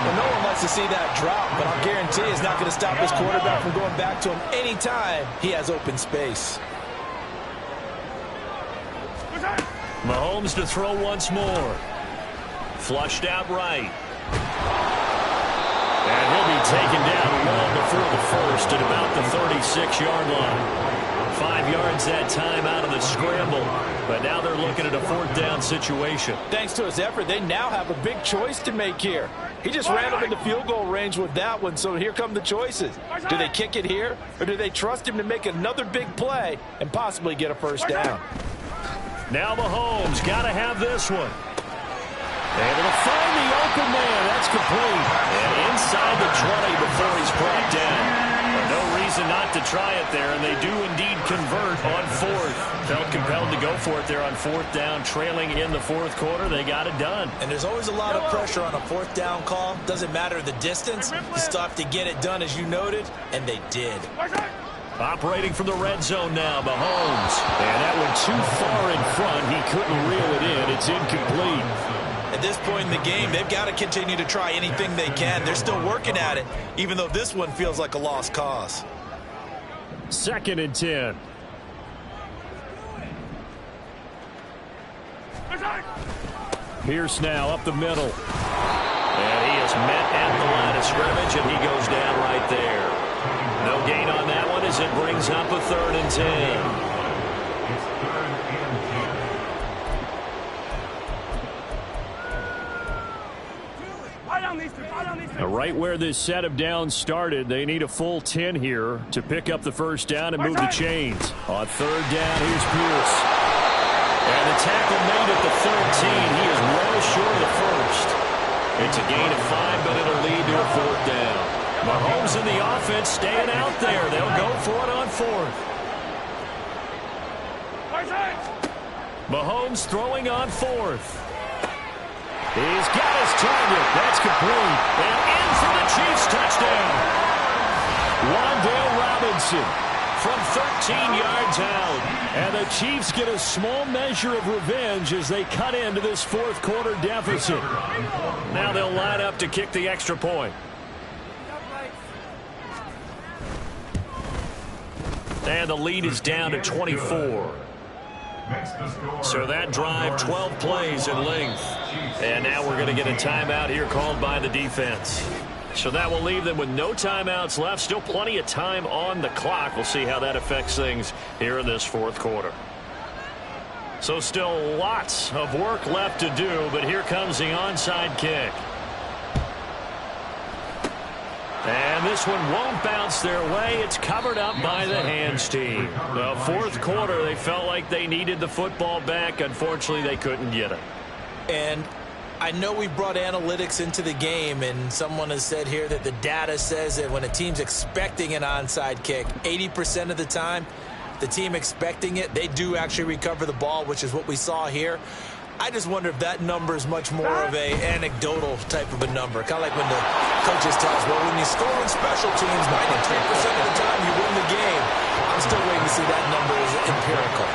A: Well, no one likes to see that drop, but I'll guarantee it's not going to stop his quarterback from going back to him anytime he has open space.
B: Mahomes to throw once more. Flushed out right. And he'll be taken down well before the first at about the 36-yard line. 5 yards that time out of the scramble. But now they're looking at a 4th down situation.
A: Thanks to his effort, they now have a big choice to make here. He just ran up into field goal range with that one, so here come the choices. Do they kick it here, or do they trust him to make another big play and possibly get a first down?
B: Now Mahomes got to have this one. Able to find the open man. That's complete. And inside the 20 before he's brought down. But no reason not to try it there, and they do indeed convert on 4th. Felt compelled to go for it there on 4th down, trailing in the 4th quarter. They got it done.
A: And there's always a lot of pressure on a 4th down call. Doesn't matter the distance. You still have to get it done, as you noted, and they did.
B: Operating from the red zone now, Mahomes. And that one too far in front. He couldn't reel it in. It's incomplete.
A: At this point in the game, they've got to continue to try anything they can. They're still working at it, even though this one feels like a lost cause.
B: 2nd and 10. Pierce now up the middle. And he is met at the line of scrimmage, and he goes down right there. No gain on that one as it brings up a 3rd and 10. Right where this set of downs started, they need a full 10 here to pick up the first down and move the chains. On 3rd down, here's Pierce. And the tackle made at the 13. He is well short of the first. It's a gain of 5, but it'll lead to a 4th down. Mahomes and the offense staying out there. They'll go for it on 4th. Mahomes throwing on 4th. He's got his target. That's complete. And in for the Chiefs touchdown. Wan'Dale Robinson from 13 yards out. And the Chiefs get a small measure of revenge as they cut into this 4th quarter deficit. Now they'll line up to kick the extra point. And the lead is down to 24. So that drive, 12 plays in length. And now we're going to get a timeout here called by the defense. So that will leave them with no timeouts left. Still plenty of time on the clock. We'll see how that affects things here in this 4th quarter. So still lots of work left to do, but here comes the onside kick. And this one won't bounce their way. It's covered up by the hands team. The 4th quarter, they felt like they needed the football back. Unfortunately, they couldn't get it.
A: And I know we brought analytics into the game, and someone has said here that the data says that when a team's expecting an onside kick, 80% of the time, the team expecting it, they do actually recover the ball, which is what we saw here. I just wonder if that number is much more of a anecdotal type of a number. Kind of like when the coaches tell us, well, when you score on special teams, 93% of the time you win the game. I'm still waiting to see that number is empirical.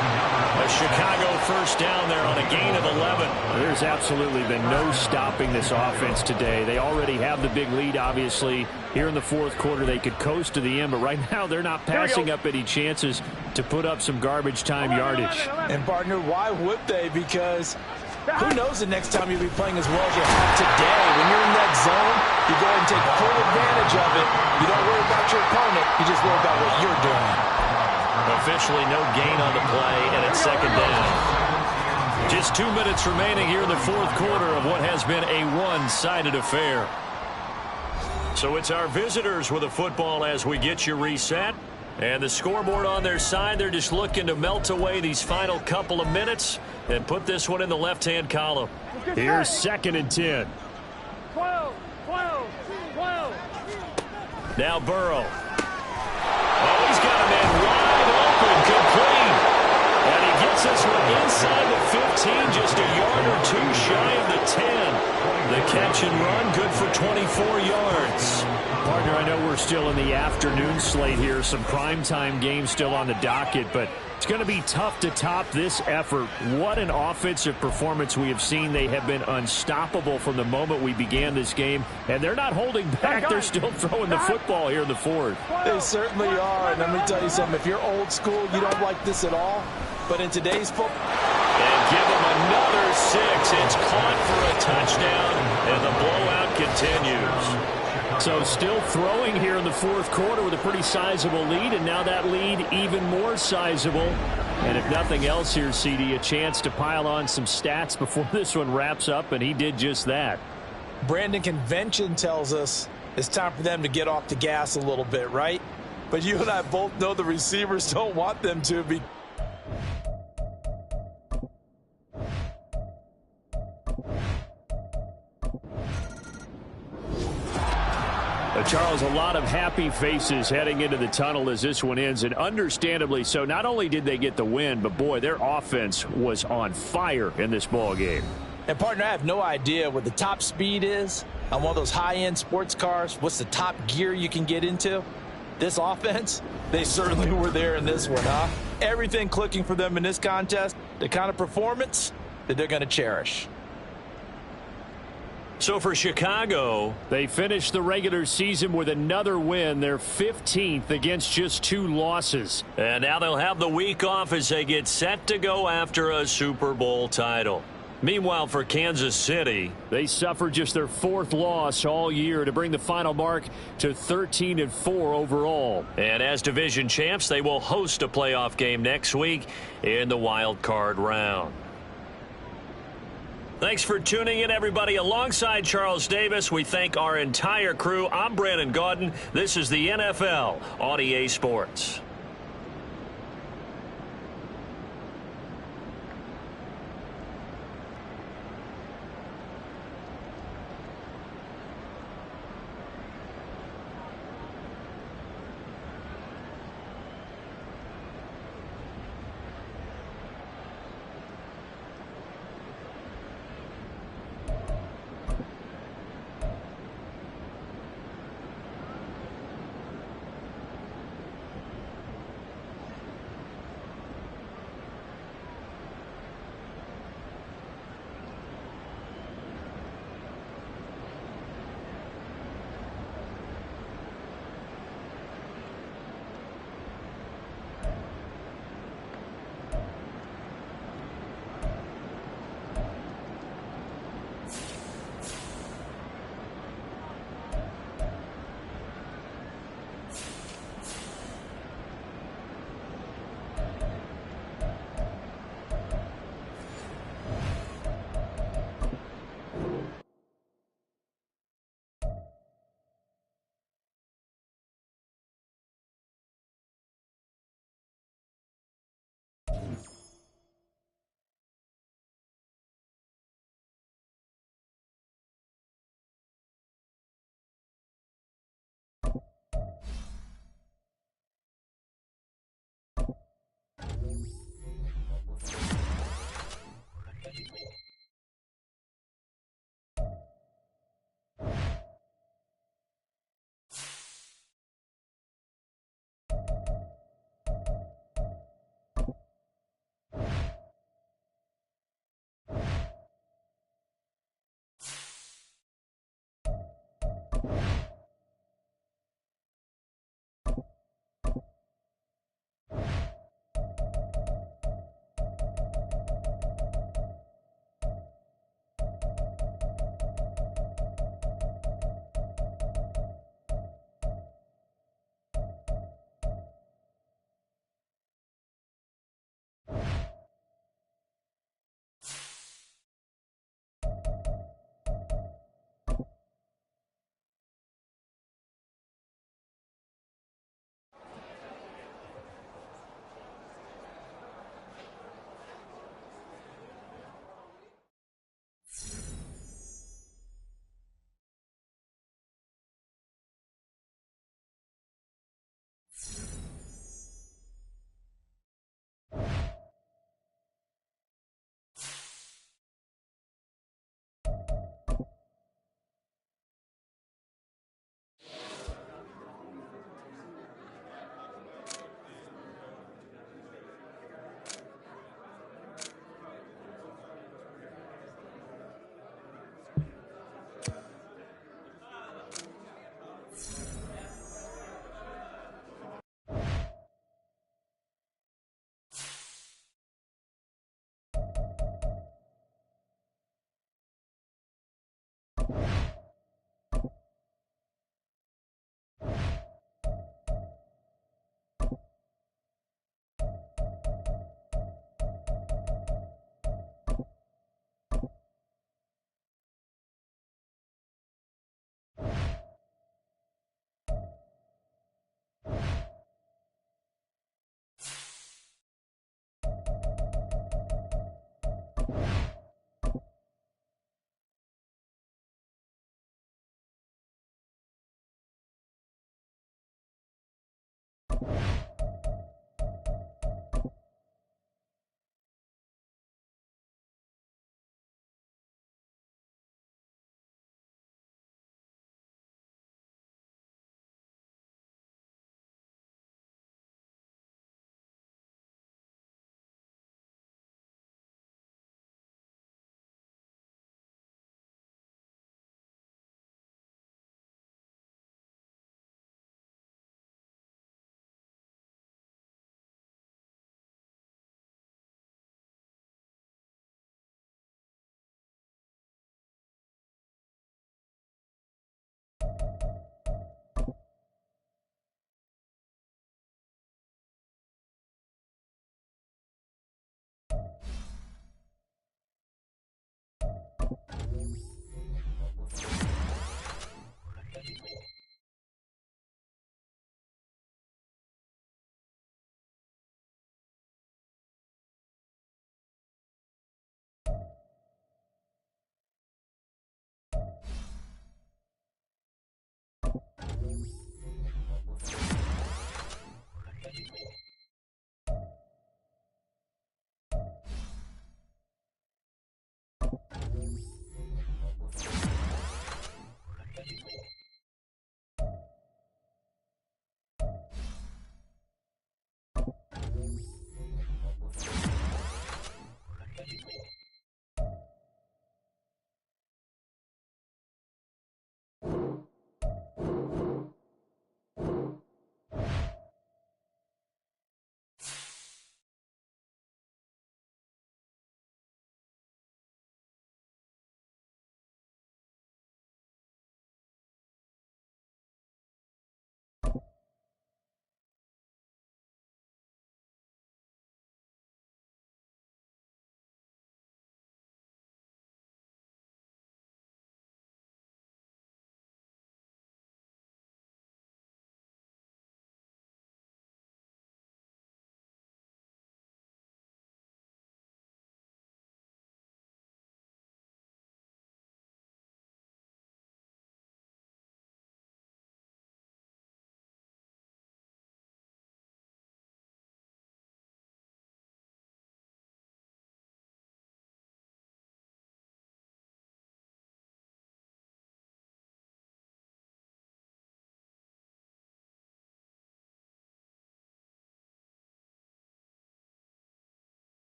B: A Chicago first down there on a gain of 11.
C: There's absolutely been no stopping this offense today. They already have the big lead, obviously. Here in the 4th quarter, they could coast to the end, but right now they're not passing up any chances. to put up some garbage time yardage.
A: And, partner, why would they? Because who knows the next time you'll be playing as well as you have today. When you're in that zone, you go ahead and take full advantage of it. You don't worry about your opponent. You just worry about what you're doing.
B: Officially no gain on the play, and it's second down. Just 2 minutes remaining here in the fourth quarter of what has been a one-sided affair. So it's our visitors with the football as we get you reset. And the scoreboard on their side, they're just looking to melt away these final couple of minutes and put this one in the left-hand column.
C: Here's 2nd and 10.
D: 12.
B: Now Burrow. Oh, he's got a man wide open, complete. And he gets this one inside the 15, just a yard or two shy of the 10. The catch and run, good for 24 yards.
C: Partner, I know we're still in the afternoon slate here. Some primetime games still on the docket, but it's going to be tough to top this effort. What an offensive performance we have seen. They have been unstoppable from the moment we began this game, and they're not holding back. They're still throwing the football here in the fourth.
A: They certainly are, and let me tell you something. If you're old school, you don't like this at all. But in today's football...
B: And give him another 6. It's caught for a touchdown, and the blowout continues.
C: So still throwing here in the fourth quarter with a pretty sizable lead, and now that lead even more sizable. And if nothing else here, CD, a chance to pile on some stats before this one wraps up, and he did just that.
A: Brandon, convention tells us it's time for them to get off the gas a little bit, right? But you and I both know the receivers don't want them to be.
C: Charles, a lot of happy faces heading into the tunnel as this one ends, and understandably so. Not only did they get the win, but boy, their offense was on fire in this ball game.
A: And partner, I have no idea what the top speed is on one of those high-end sports cars. What's the top gear you can get into? This offense, they certainly were there in this one, huh? Everything clicking for them in this contest, the kind of performance that they're going to cherish.
B: So for Chicago,
C: they finished the regular season with another win. They're 15th against just 2 losses.
B: And now they'll have the week off as they get set to go after a Super Bowl title. Meanwhile, for Kansas City,
C: they suffered just their 4th loss all year to bring the final mark to 13-4 overall.
B: And as division champs, they will host a playoff game next week in the wild card round. Thanks for tuning in, everybody. Alongside Charles Davis, we thank our entire crew. I'm Brandon Gaudin. This is the NFL on EA Sports.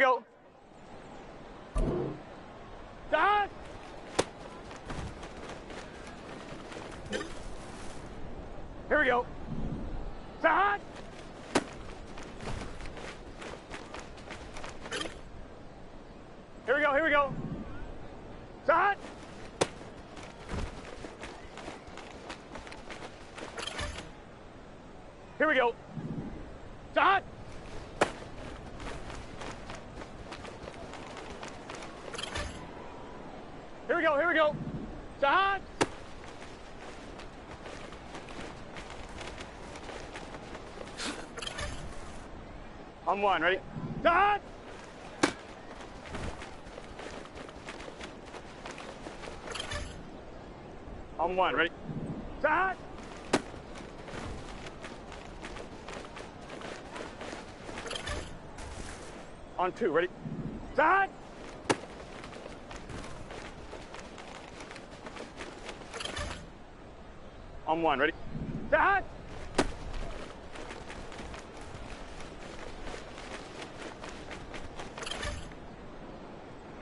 D: go. Done. Here we go. Done. Here we go, here we go. Done. Here we go. Done. Here we go, here we go. Done. On one, ready? Done. On one, ready? Done. On two, ready? Done. On one, ready? Done.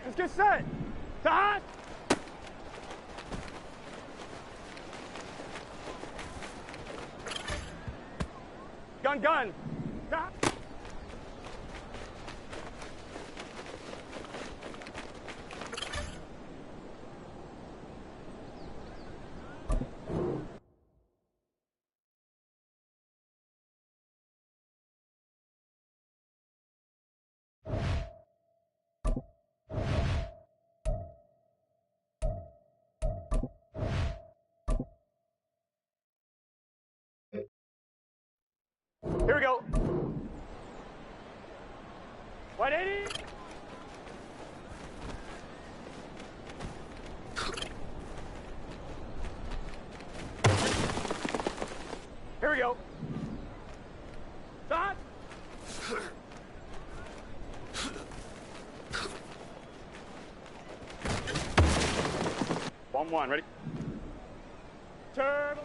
D: Let's get set. Done. Gun, gun. Done. Here we go. 180. Here we go. Stop. 1-1, ready? Turbo.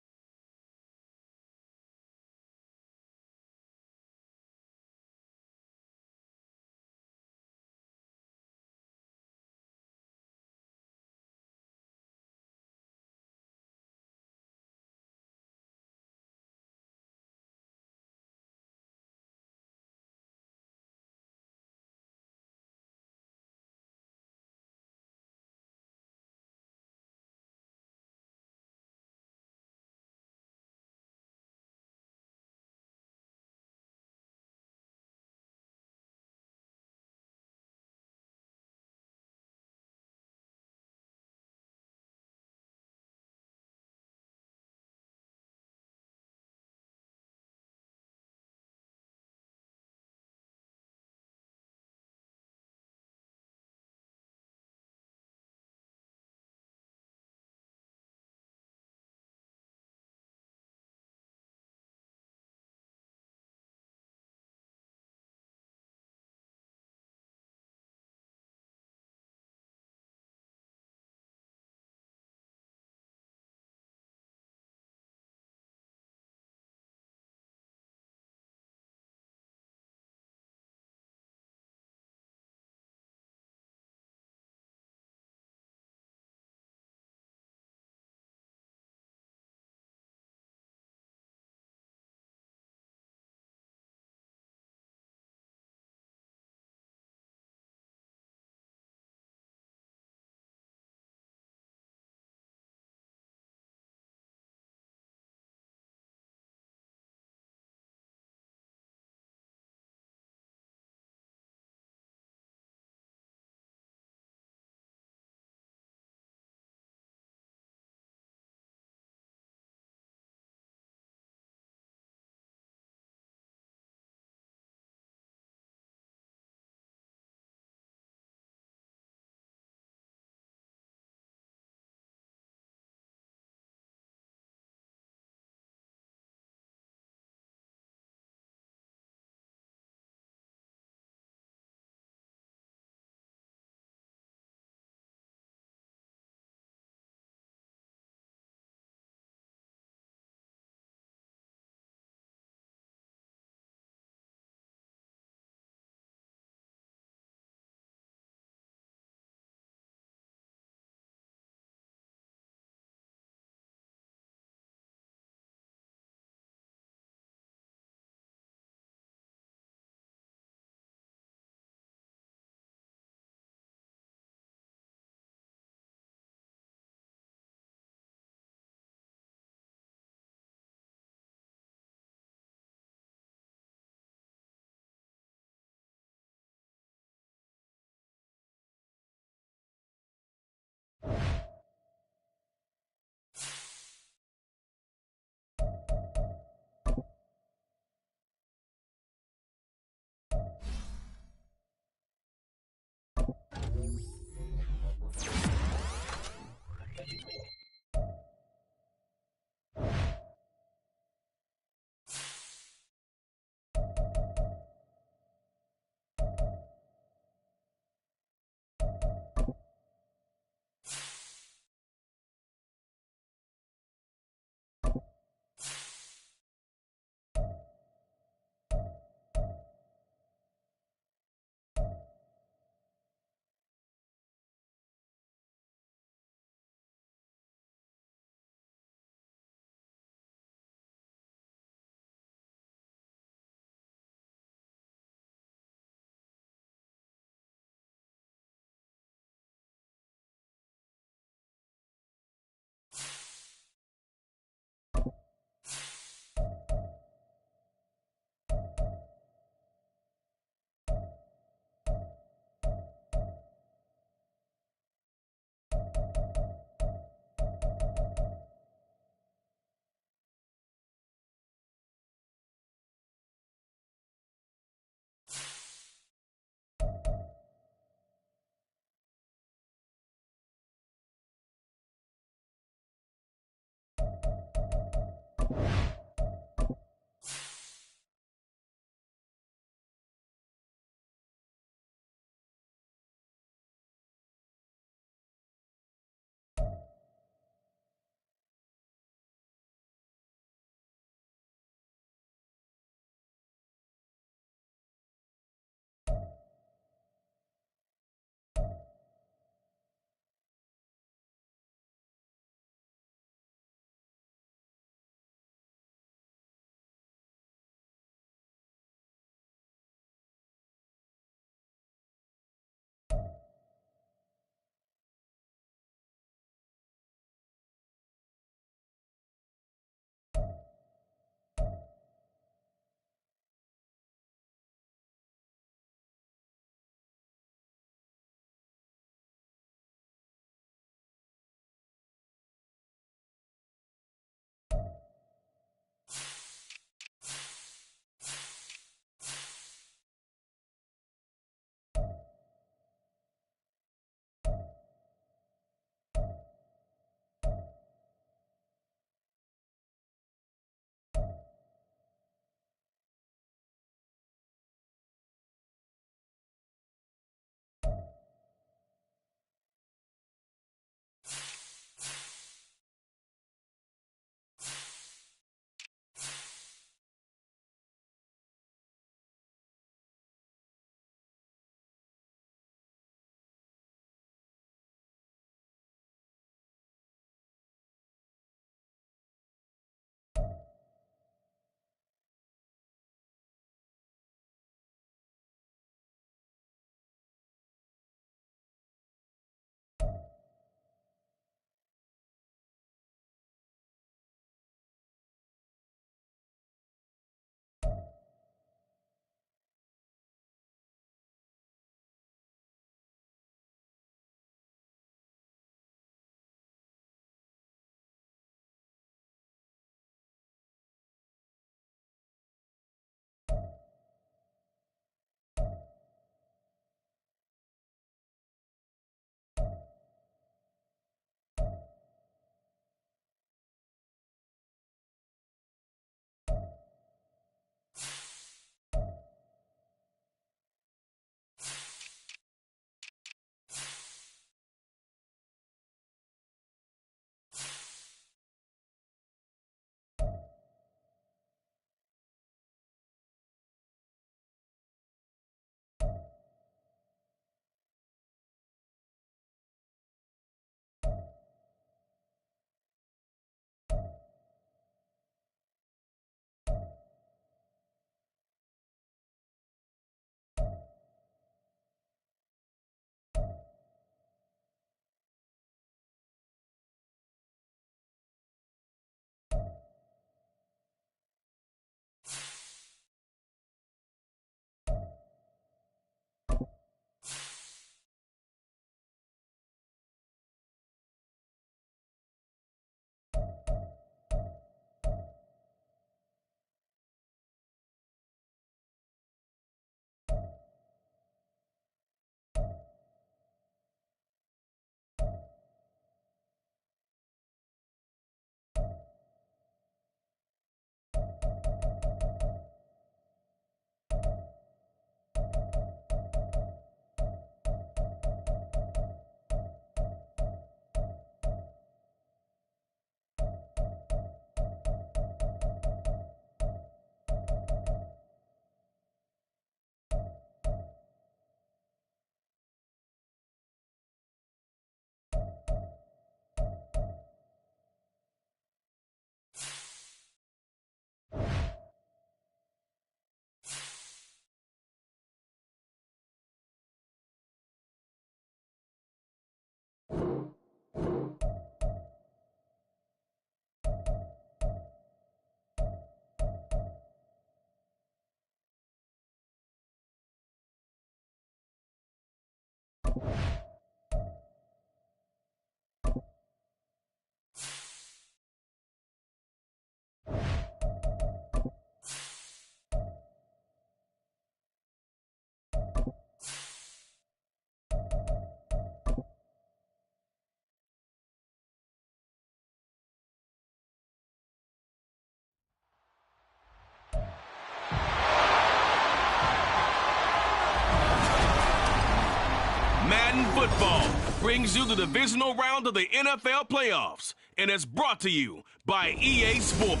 G: Madden Football brings you the divisional round of the NFL playoffs, and it's brought to you by EA Sports.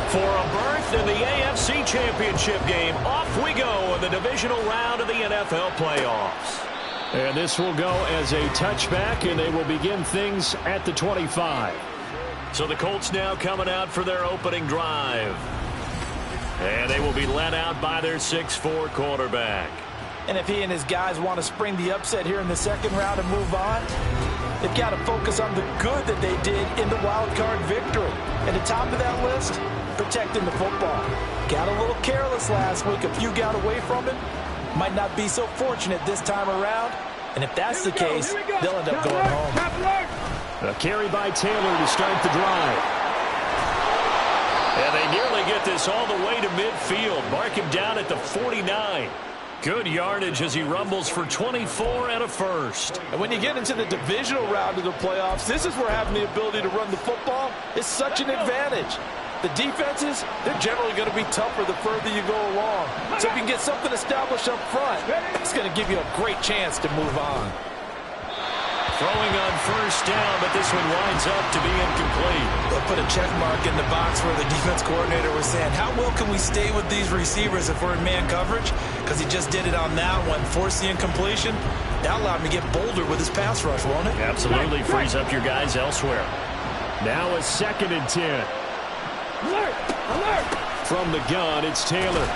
B: For a berth in the AFC Championship game, off we go in the divisional round of the NFL playoffs.
C: And this will go as a touchback, and they will begin things at the 25.
B: So the Colts now coming out for their opening drive. And they will be led out by their 6'4" quarterback.
A: And if he and his guys want to spring the upset here in the second round and move on, they've got to focus on the good that they did in the wild card victory. At the top of that list, protecting the football. Got a little careless last week. A few got away from him. Might not be so fortunate this time around. And if that's the case, they'll end up going home.
C: A carry by Taylor to start the drive.
B: And they nearly get this all the way to midfield. Mark him down at the 49. Good yardage as he rumbles for 24 and a first.
A: And when you get into the divisional round of the playoffs, this is where having the ability to run the football is such an advantage. The defenses, they're generally going to be tougher the further you go along. So if you can get something established up front, it's going to give you a great chance to move on.
B: Throwing on first down, but this one winds up to be incomplete.
A: They'll put a check mark in the box where the defense coordinator was saying, how well can we stay with these receivers if we're in man coverage? Because he just did it on that one, forced the incompletion. That allowed him to get bolder with his pass rush, won't it?
B: Absolutely frees up your guys elsewhere.
C: Now a 2nd and 10.
D: Alert! Alert!
C: From the gun, it's Taylor.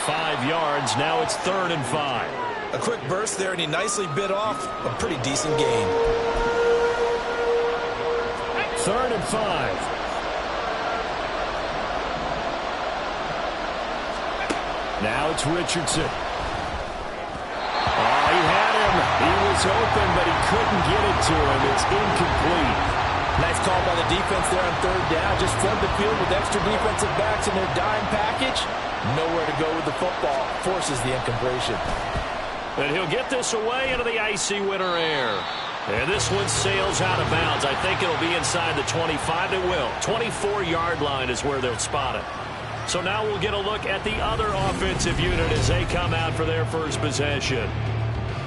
B: 5 yards, now it's 3rd and 5.
A: A quick burst there, and he nicely bit off a pretty decent gain.
C: 3rd and 5. Now it's Richardson. Oh, he had him. He was open, but he couldn't get it to him. It's incomplete.
A: Nice call by the defense there on 3rd down. Just flood the field with extra defensive backs in their dime package. Nowhere to go with the football. Forces the incompletion.
B: And he'll get this away into the icy winter air. And this one sails out of bounds. I think it'll be inside the 25. It will. 24-yard line is where they'll spot it. So now we'll get a look at the other offensive unit as they come out for their first possession.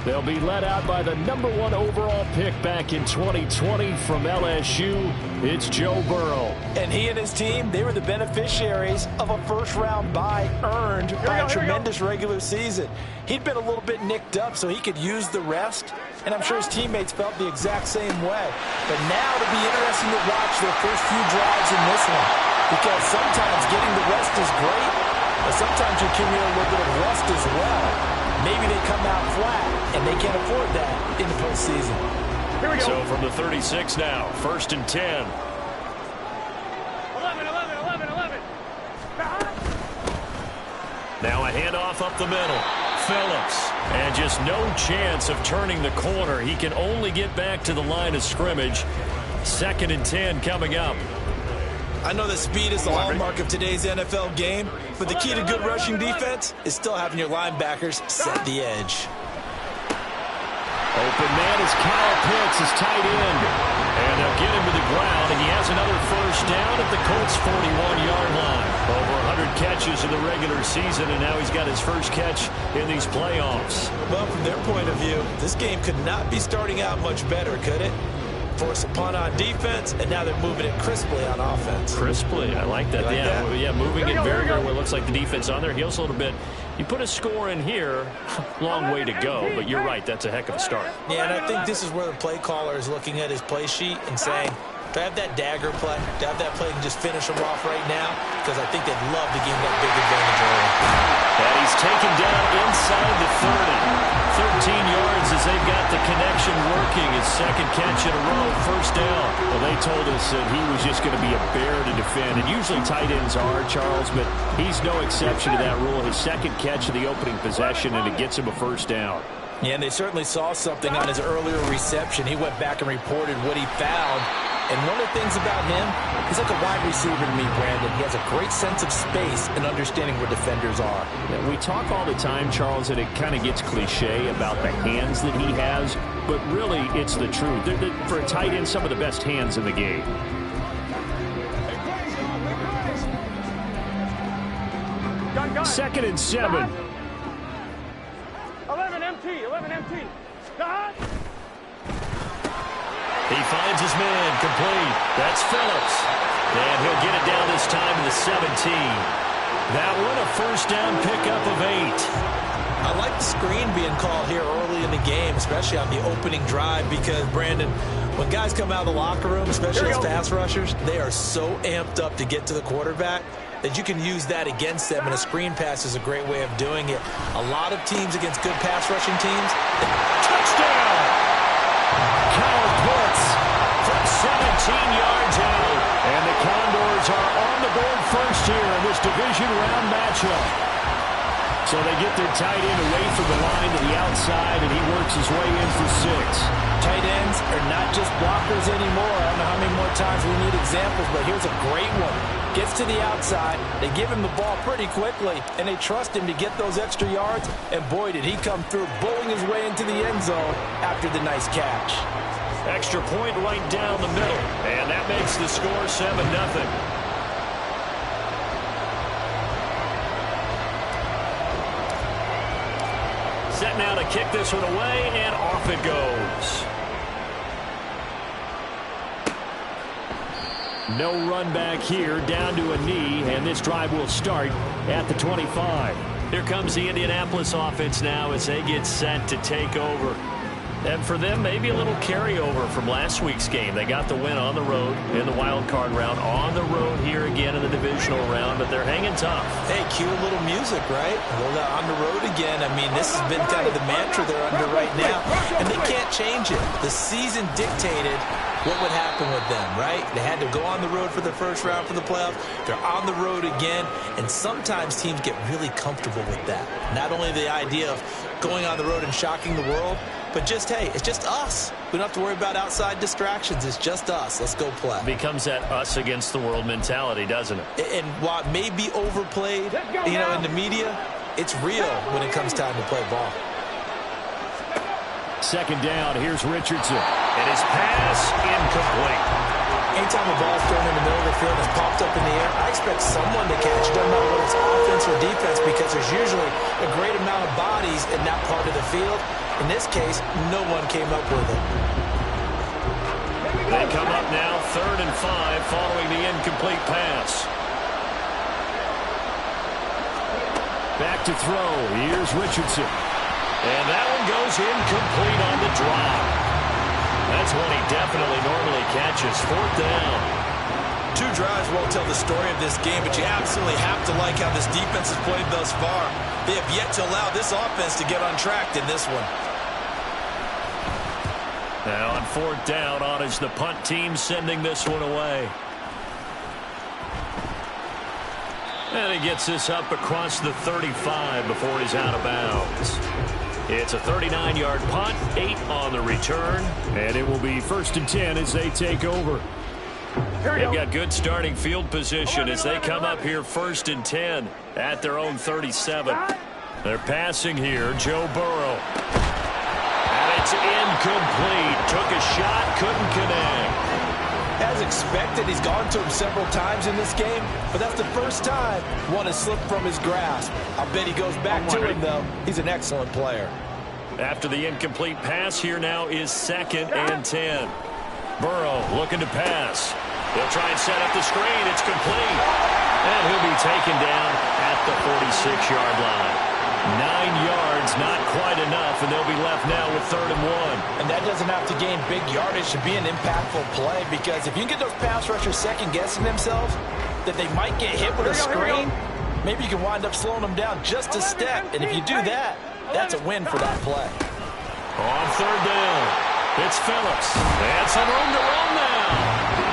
C: They'll be led out by the #1 overall pick back in 2020 from LSU. It's Joe Burrow.
A: And he and his team, they were the beneficiaries of a first-round bye earned by a tremendous regular season. He'd been a little bit nicked up, so he could use the rest. And I'm sure his teammates felt the exact same way. But now it'll be interesting to watch their first few drives in this one. Because sometimes getting the rest is great, but sometimes you accumulate a little bit of rust as well. Maybe they come out flat, and they can't afford that in the postseason.
D: Here we go.
B: So from the 36 now, 1st and 10.
D: 11.
B: Now a handoff up the middle. Phillips. And just no chance of turning the corner. He can only get back to the line of scrimmage. 2nd and 10 coming up.
A: I know that speed is the hallmark of today's NFL game, but the key to good rushing defense is still having your linebackers set the edge.
C: Open man is Kyle Pitts, his tight end.
B: And they'll get him to the ground, and he has another first down at the Colts' 41-yard line. Over 100 catches in the regular season, and now he's got his first catch in these playoffs.
A: Well, from their point of view, this game could not be starting out much better, could it? Force a punt on defense, and now they're moving it crisply on offense.
B: Crisply, I like that. Yeah, moving it very well. It looks like the defense on their heels a little bit. You put a score in here, long way to go, but you're right, that's a heck of a start.
A: Yeah, and I think this is where the play caller is looking at his play sheet and saying, to have that dagger play, to have that play and just finish them off right now, because I think they'd love to gain that big advantage early.
B: And he's taken down inside the 30. 13 yards as they've got the connection working. His 2nd catch in a row, first down.
C: Well, they told us that he was just going to be a bear to defend, and usually tight ends are, Charles, but he's no exception to that rule. His 2nd catch of the opening possession, and it gets him a first down.
A: Yeah, and they certainly saw something on his earlier reception. He went back and reported what he found. And one of the things about him, he's like a wide receiver to me, Brandon. He has a great sense of space and understanding where defenders are.
C: Yeah, we talk all the time, Charles, and it kind of gets cliche about the hands that he has, but really it's the truth. For a tight end, some of the best hands in the game. Second and 7.
D: 11 MT, 11 MT. Got.
B: He finds his man, complete. That's Phillips. And he'll get it down this time to the 17. That one a first down pickup of 8.
A: I like the screen being called here early in the game, especially on the opening drive, because, Brandon, when guys come out of the locker room, especially as pass rushers, they are so amped up to get to the quarterback that you can use that against them, and a screen pass is a great way of doing it. A lot of teams against good pass rushing teams.
B: Touchdown! Kyle Pitts from 17 yards out. And the Condors are on the board first here in this division round matchup. So they get their tight end away from the line to the outside, and he works his way in for 6.
A: Tight ends are not just blockers anymore. I don't know how many more times we need examples, but here's a great one. Gets to the outside, they give him the ball pretty quickly, and they trust him to get those extra yards, and boy, did he come through, bowling his way into the end zone after the nice catch.
B: Extra point right down the middle, and that makes the score 7-0. Set now to kick this one away, and off it goes. No run back here, down to a knee, and this drive will start at the 25. Here comes the Indianapolis offense now as they get set to take over. And for them, maybe a little carryover from last week's game. They got the win on the road in the wild card round, on the road here again in the divisional round, but they're hanging tough.
A: Hey, cue a little music, right? On the road again. I mean, this has been kind of the mantra they're under right now, and they can't change it. The season dictated what would happen with them, right? They had to go on the road for the first round for the playoffs. They're on the road again, and sometimes teams get really comfortable with that. Not only the idea of going on the road and shocking the world, but just, hey, it's just us. We don't have to worry about outside distractions. It's just us. Let's go play.
B: Becomes that us against the world mentality, doesn't it?
A: And while it may be overplayed, in the media, it's real when it comes time to play ball.
C: Second down, here's Richardson.
B: And his pass incomplete.
A: Anytime a ball's thrown in the middle of the field and it's popped up in the air, I expect someone to catch it. Doesn't matter whether it's offense or defense, because there's usually a great amount of bodies in that part of the field. In this case, no one came up with it.
B: They come up now 3rd and 5 following the incomplete pass.
C: Back to throw. Here's Richardson.
B: And that one goes incomplete on the drop. That's one he definitely normally catches. 4th down.
A: 2 drives won't tell the story of this game, but you absolutely have to like how this defense has played thus far. They have yet to allow this offense to get on track in this one.
B: Now on 4th down, on is the punt team sending this one away. And he gets this up across the 35 before he's out of bounds. It's a 39-yard punt, 8 on the return.
C: And it will be 1st and 10 as they take over.
B: They've got good starting field position as they come up here 1st and 10 at their own 37. They're passing here, Joe Burrow. And it's incomplete. Took a shot, couldn't connect.
A: As expected, he's gone to him several times in this game, but that's the first time one has slipped from his grasp. I'll bet he goes back to him, though. He's an excellent player.
B: After the incomplete pass, here now is 2nd and 10. Burrow looking to pass. He'll try and set up the screen. It's complete. And he'll be taken down at the 46-yard line. 9 yards, not quite enough, and they'll be left now with 3rd and 1.
A: And that doesn't have to gain big yardage to be an impactful play, because if you can get those pass rushers second-guessing themselves, that they might get hit with a screen, maybe you can wind up slowing them down just a step. And if you do that, that's a win for that play.
B: On 3rd down, it's Phillips. And some room to run now.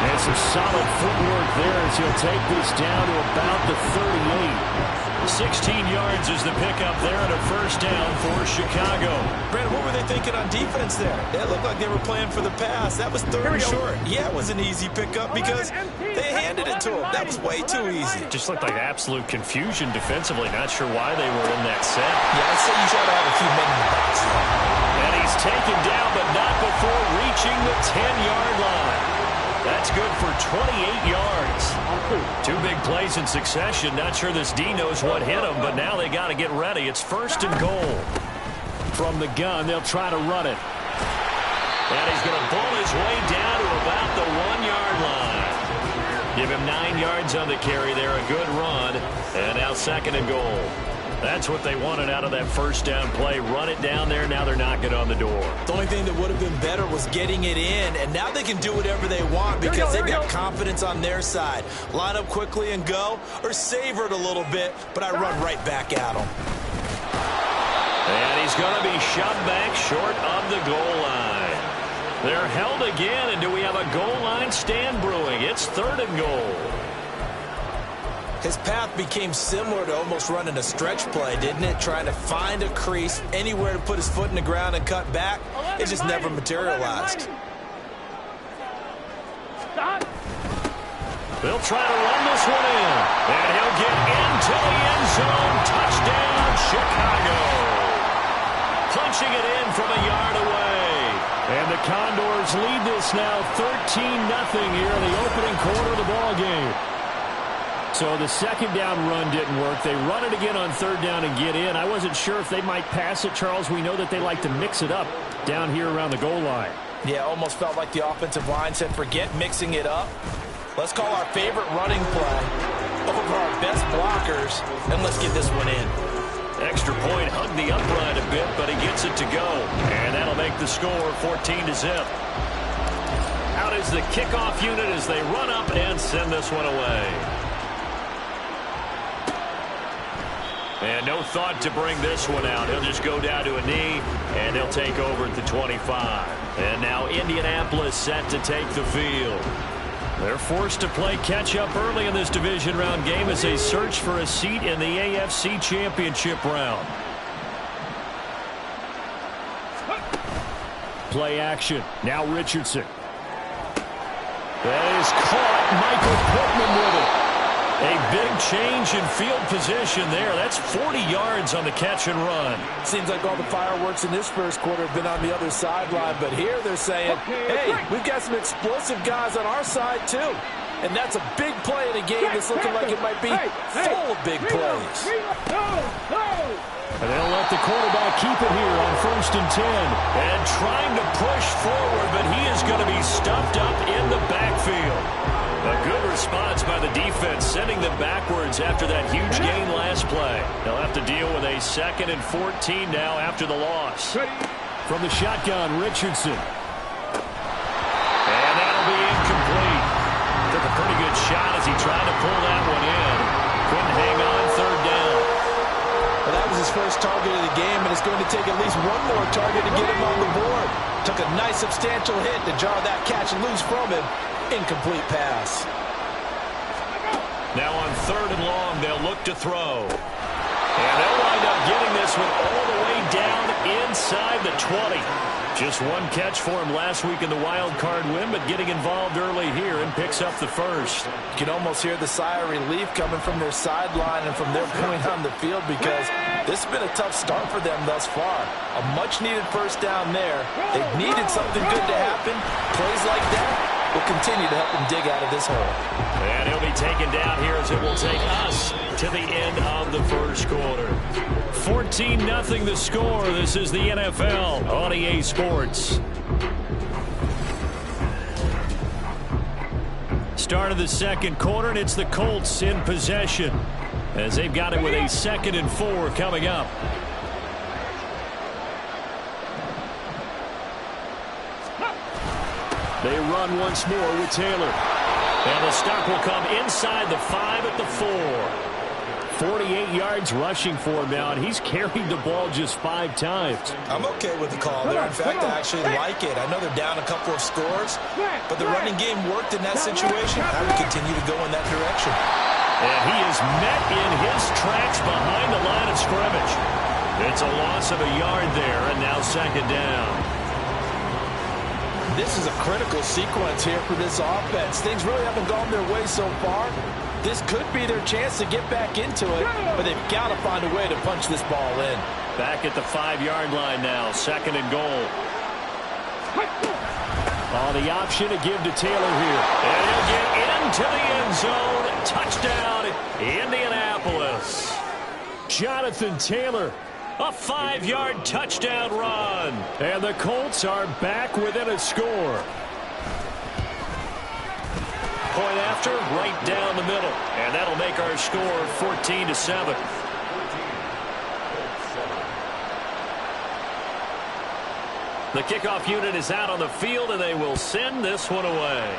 C: And some solid footwork there as he'll take this down to about the 38. 16 yards is the pickup there and a first down for Chicago.
A: Brandon, what were they thinking on defense there? It looked like they were playing for the pass. That was third and short. Yeah, it was an easy pickup because they handed it to him. That was way too easy.
C: Just looked like absolute confusion defensively. Not sure why they were in that set.
A: Yeah, I'd say you try to have a few men in the box.
C: And he's taken down, but not before reaching the 10-yard line. That's good for 28 yards. Two big plays in succession. Not sure this D knows what hit him, but now they got to get ready. It's first and goal. From the gun, they'll try to run it. And he's going to pull his way down to about the 1-yard line. Give him 9 yards on the carry there. A good run. And now second and goal. That's what they wanted out of that first down play. Run it down there. Now they're knocking on the door.
A: The only thing that would have been better was getting it in, and now they can do whatever they want because they've got confidence on their side. Line up quickly and go, or savor it a little bit, but I run right back at them.
C: And he's going to be shoved back short of the goal line. They're held again, and do we have a goal line stand brewing? It's third and goal.
A: His path became similar to almost running a stretch play, didn't it? Trying to find a crease, anywhere to put his foot in the ground and cut back. It just never materialized.
C: They'll try to run this one in. And he'll get into the end zone. Touchdown, Chicago. Punching it in from a yard away. And the Condors lead this now 13-0 here in the opening quarter of the ball game. So the second down run didn't work. They run it again on third down and get in. I wasn't sure if they might pass it, Charles. We know that they like to mix it up down here around the goal line.
A: Yeah, almost felt like the offensive line said, forget mixing it up. Let's call our favorite running play over our best blockers, and let's get this one in.
C: Extra point, hugged the upright a bit, but he gets it to go. And that'll make the score 14-0. Out is the kickoff unit as they run up and send this one away. And no thought to bring this one out. He'll just go down to a knee, and they'll take over at the 25. And now Indianapolis set to take the field. They're forced to play catch-up early in this division round game as they search for a seat in the AFC Championship round. Play action. Now Richardson. That is caught. Michael Pittman with it. A big change in field position there. That's 40 yards on the catch and run.
A: Seems like all the fireworks in this first quarter have been on the other sideline, but here they're saying, hey, we've got some explosive guys on our side too. And that's a big play in a game that's looking like it might be full of big plays.
C: And they'll let the quarterback keep it here on 1st and 10. And trying to push forward, but he is going to be stuffed up in the backfield. A good response by the defense, sending them backwards after that huge gain last play. They'll have to deal with a 2nd and 14 now after the loss. From the shotgun, Richardson. And that'll be incomplete. Took a pretty good shot as he tried to pull that one in. Couldn't hang on third down.
A: Well, that was his first target of the game, and it's going to take at least one more target to get him on the board. Took a nice substantial hit to jar that catch loose from him. Incomplete pass.
C: Now on 3rd and long, they'll look to throw. And they'll wind up getting this one all the way down inside the 20. Just one catch for him last week in the wild card win, but getting involved early here and picks up the first.
A: You can almost hear the sigh of relief coming from their sideline and from their point on the field because this has been a tough start for them thus far. A much-needed first down there. They've needed something good to happen. Plays like that will continue to help them dig out of this hole.
C: And he'll be taken down here as it will take us to the end of the first quarter. 14-0 the score. This is the NFL on EA Sports. Start of the second quarter, and it's the Colts in possession as they've got it with a 2nd and 4 coming up. They run once more with Taylor. And the stop will come inside the 5 at the 4. 48 yards rushing for him now, and he's carried the ball just 5 times.
A: I'm okay with the call there. In fact, I actually like it. I know they're down a couple of scores, but the running game worked in that situation. I would continue to go in that direction.
C: And he is met in his tracks behind the line of scrimmage. It's a loss of a yard there, and now second down.
A: This is a critical sequence here for this offense. Things really haven't gone their way so far. This could be their chance to get back into it, but they've got to find a way to punch this ball in.
C: Back at the 5-yard line now, second and goal. Oh, the option to give to Taylor here. And he'll get into the end zone. Touchdown, Indianapolis. Jonathan Taylor, a 5-yard touchdown run. And the Colts are back within a score. Point after, right down the middle. And that'll make our score 14-7. The kickoff unit is out on the field, and they will send this one away.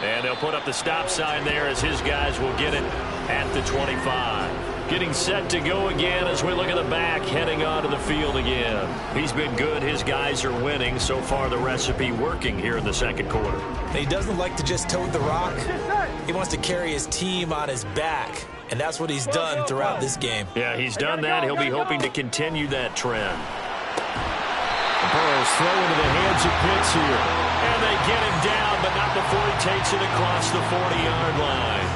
C: And they'll put up the stop sign there as his guys will get it at the 25. Getting set to go again as we look at the back, heading onto the field again. He's been good. His guys are winning. So far, the recipe working here in the second quarter.
A: He doesn't like to just tote the rock. He wants to carry his team on his back. And that's what he's done throughout this game.
C: Yeah, he's done that. He'll be hoping to continue that trend.
B: Burrow's throw into the hands of Pitts here.
C: And they get him down, but not before he takes it across the 40-yard line.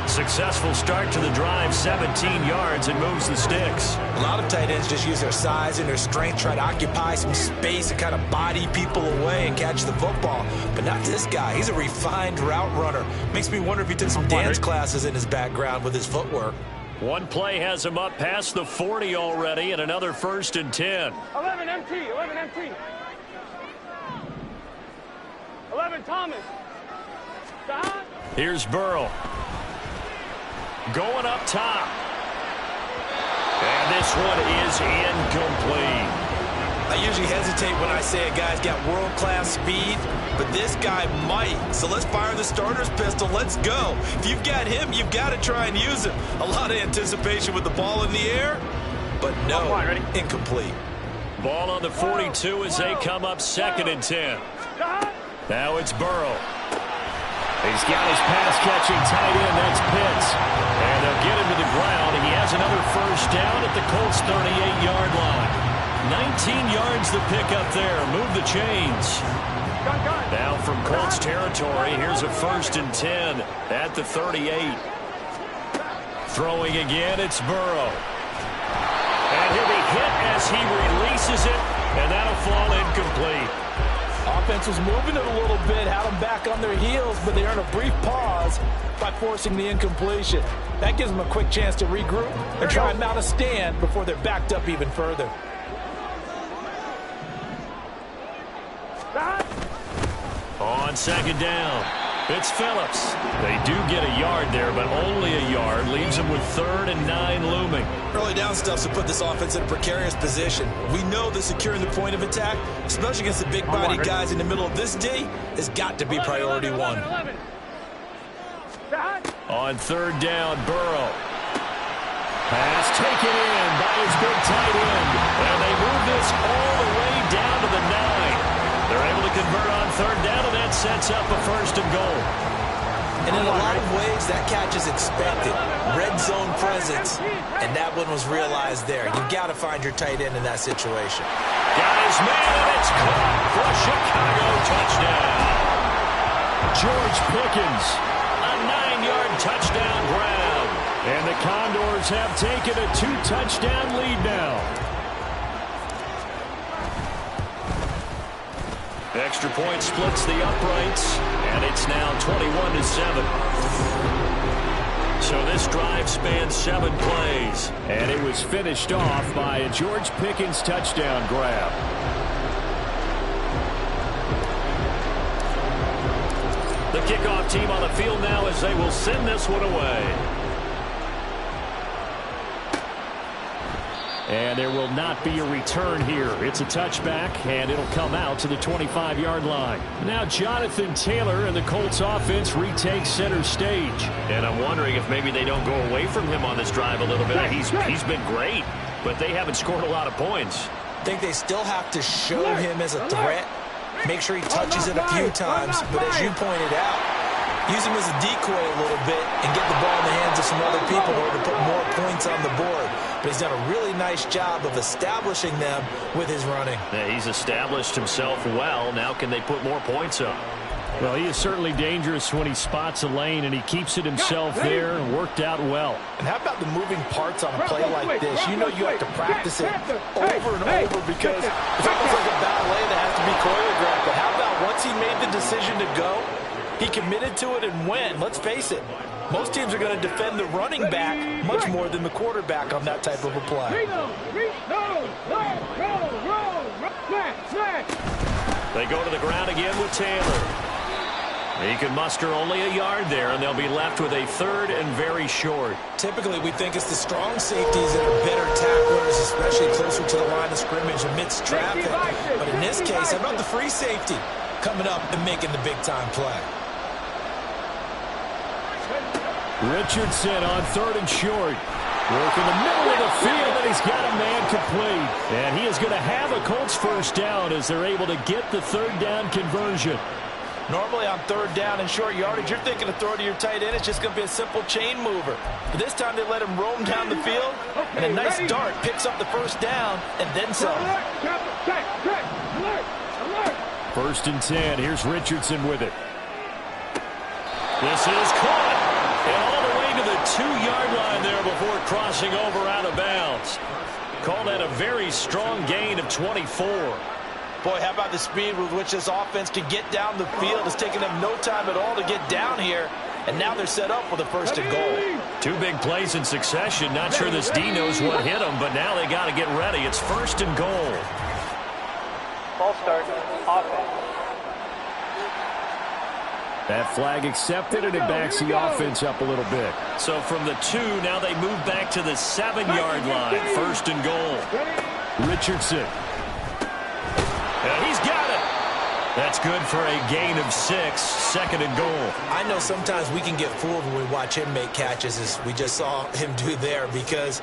C: Successful start to the drive, 17 yards, and moves the sticks.
A: A lot of tight ends just use their size and their strength, try to occupy some space and kind of body people away and catch the football. But not this guy. He's a refined route runner. Makes me wonder if he took some dance classes in his background with his footwork.
C: One play has him up past the 40 already, and another 1st and 10.
D: 11 MT, 11 MT. 11 Thomas.
C: Here's Burrow. Going up top. And this one is incomplete.
A: I usually hesitate when I say a guy's got world-class speed, but this guy might. So let's fire the starter's pistol. Let's go. If you've got him, you've got to try and use him. A lot of anticipation with the ball in the air, but no, incomplete.
C: Ball on the 42 as they come up 2nd and 10. Now it's Burrow. He's got his pass-catching tight end. That's Pitts. And they'll get him to the ground. He has another 1st down at the Colts' 38-yard line. 19 yards the pickup there. Move the chains. Now from Colts territory, here's a 1st and 10 at the 38. Throwing again, it's Burrow. And he'll be hit as he releases it, and that'll fall incomplete.
A: Offense was moving it a little bit, had them back on their heels, but they earned a brief pause by forcing the incompletion. That gives them a quick chance to regroup and try and mount a stand before they're backed up even further.
C: On 2nd down, it's Phillips. They do get a yard there, but only a yard. Leaves them with 3rd and 9 looming.
A: Early down stuff's to put this offense in a precarious position. We know that securing the point of attack, especially against the big body guys in the middle of this D, has got to be priority 1.
C: On 3rd down, Burrow. Pass taken in by his big tight end. And they move this all the way down to the 9. They're able to convert on 3rd down, and that sets up a 1st and goal.
A: And in a lot of ways, that catch is expected. Red zone presence, and that one was realized there. You've got to find your tight end in that situation.
C: Got his man, and it's caught for a Chicago touchdown. George Pickens, a 9-yard touchdown grab. And the Condors have taken a 2-touchdown lead now. Extra point splits the uprights, and it's now 21-7. So this drive spans 7 plays, and it was finished off by a George Pickens touchdown grab. The kickoff team on the field now as they will send this one away. And there will not be a return here. It's a touchback, and it'll come out to the 25-yard line. Now Jonathan Taylor and the Colts offense retake center stage. And I'm wondering if maybe they don't go away from him on this drive a little bit. He's been great, but they haven't scored a lot of points.
A: I think they still have to show him as a threat, make sure he touches it a few times, but as you pointed out, use him as a decoy a little bit and get the ball in the hands of some other people in order to put more points on the board. But he's done a really nice job of establishing them with his running.
C: Yeah, he's established himself well. Now can they put more points up? Well, he is certainly dangerous when he spots a lane, and he keeps it himself there and worked out well.
A: And how about the moving parts on a play like this? You know you have to practice it over and over because it's almost like a ballet that has to be choreographed. But how about once he made the decision to go, he committed to it and went. Let's face it, most teams are going to defend the running back much more than the quarterback on that type of a play.
C: They go to the ground again with Taylor. He can muster only a yard there, and they'll be left with a third and very short.
A: Typically, we think it's the strong safeties that are better tacklers, especially closer to the line of scrimmage amidst traffic. But in this case, how about the free safety coming up and making the big-time play?
C: Richardson on third and short. Work in the middle of the field, and he's got a man complete. And he is going to have a Colts first down as they're able to get the third down conversion.
A: Normally on third down and short yardage, you're thinking of throw to your tight end. It's just going to be a simple chain mover. But this time they let him roam down the field, and a nice dart picks up the first down and then some.
C: First and 10. Here's Richardson with it. This is caught. And all the way to the 2-yard line there before crossing over out of bounds. Called that a very strong gain of 24.
A: Boy, how about the speed with which this offense can get down the field? It's taken them no time at all to get down here. And now they're set up with a first and goal.
C: 2 big plays in succession. Not sure this D knows what hit them, but now they got to get ready. It's first and goal.
D: Ball start. Offense.
C: That flag accepted, and it backs the offense up a little bit. So from the 2, now they move back to the 7-yard line. First and goal. Richardson. And he's got it. That's good for a gain of 6. Second and goal.
A: I know sometimes we can get fooled when we watch him make catches, as we just saw him do there, because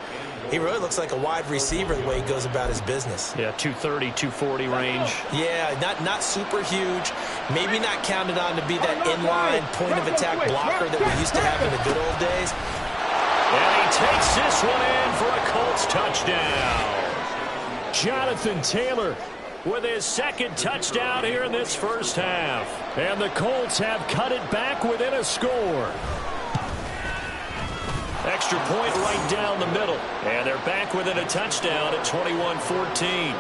A: he really looks like a wide receiver the way he goes about his business.
C: Yeah, 230, 240 range.
A: Yeah, not super huge. Maybe not counted on to be that inline point-of-attack blocker that we used to have in the good old days.
C: And he takes this one in for a Colts touchdown. Jonathan Taylor with his second touchdown here in this first half. And the Colts have cut it back within a score. Extra point right down the middle. And they're back within a touchdown at 21-14.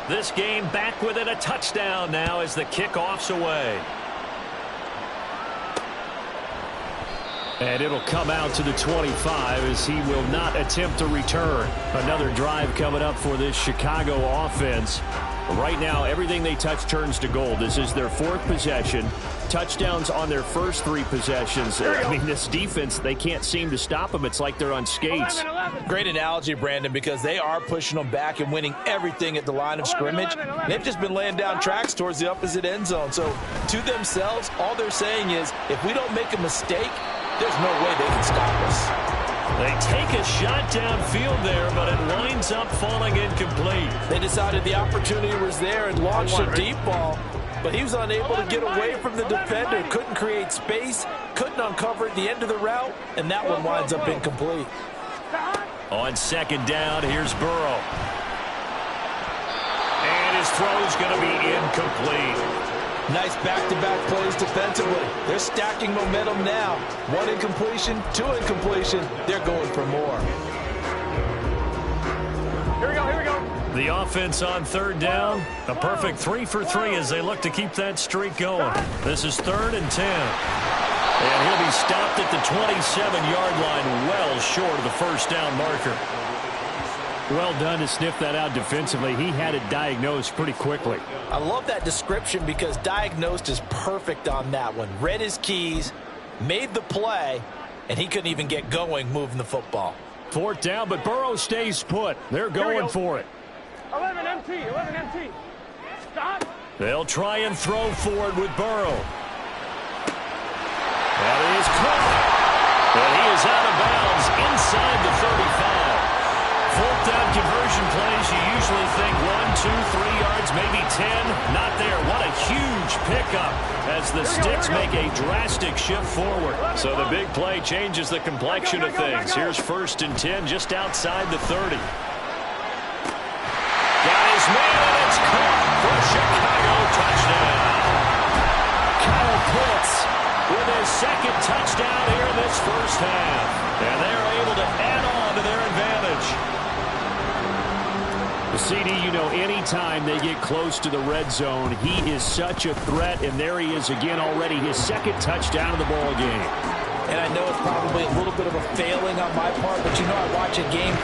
C: This game back within a touchdown now as the kickoff's away. And it'll come out to the 25 as he will not attempt to return. Another drive coming up for this Chicago offense. Right now, everything they touch turns to gold. This is their 4th possession. Touchdowns on their first 3 possessions. I mean, this defense, they can't seem to stop them. It's like they're on skates.
A: Great analogy, Brandon, because they are pushing them back and winning everything at the line of scrimmage. They've just been laying down tracks towards the opposite end zone. So to themselves, all they're saying is, if we don't make a mistake, there's no way they can stop us.
C: They take a shot downfield there, but it winds up falling incomplete.
A: They decided the opportunity was there and launched a deep ball, but he was unable to get away from the defender, couldn't create space, couldn't uncover at the end of the route, and that one winds up incomplete.
C: On second down, here's Burrow. And his throw's going to be incomplete.
A: Nice back-to-back plays defensively. They're stacking momentum now. 1 incompletion, 2 incompletion. They're going for more.
D: Here we go, here we go.
C: The offense on third down. A perfect 3 for 3 as they look to keep that streak going. This is 3rd and 10. And he'll be stopped at the 27-yard line, well short of the first down marker. Well done to sniff that out defensively. He had it diagnosed pretty quickly.
A: I love that description because diagnosed is perfect on that one. Read his keys, made the play, and he couldn't even get going moving the football.
C: 4th down, but Burrow stays put. They're going for it.
D: 11 MT, 11 MT. Stop.
C: They'll try and throw forward with Burrow. That is caught. And he is out of bounds inside the 35. 4th down conversion plays, you usually think 1, 2, 3 yards, maybe 10. Not there. What a huge pickup as the Sticks make a drastic shift forward. So the big play changes the complexion of things. Here's 1st and 10 just outside the 30. Got his man, and it's caught for Chicago touchdown. Kyle Pitts with his 2nd touchdown here in this first half. And they're able to add on to their advantage. CD, you know, anytime they get close to the red zone, he is such a threat, and there he is again already, his 2nd touchdown of the ball game.
A: And I know it's probably a little bit of a failing on my part, but you know, I watch a game.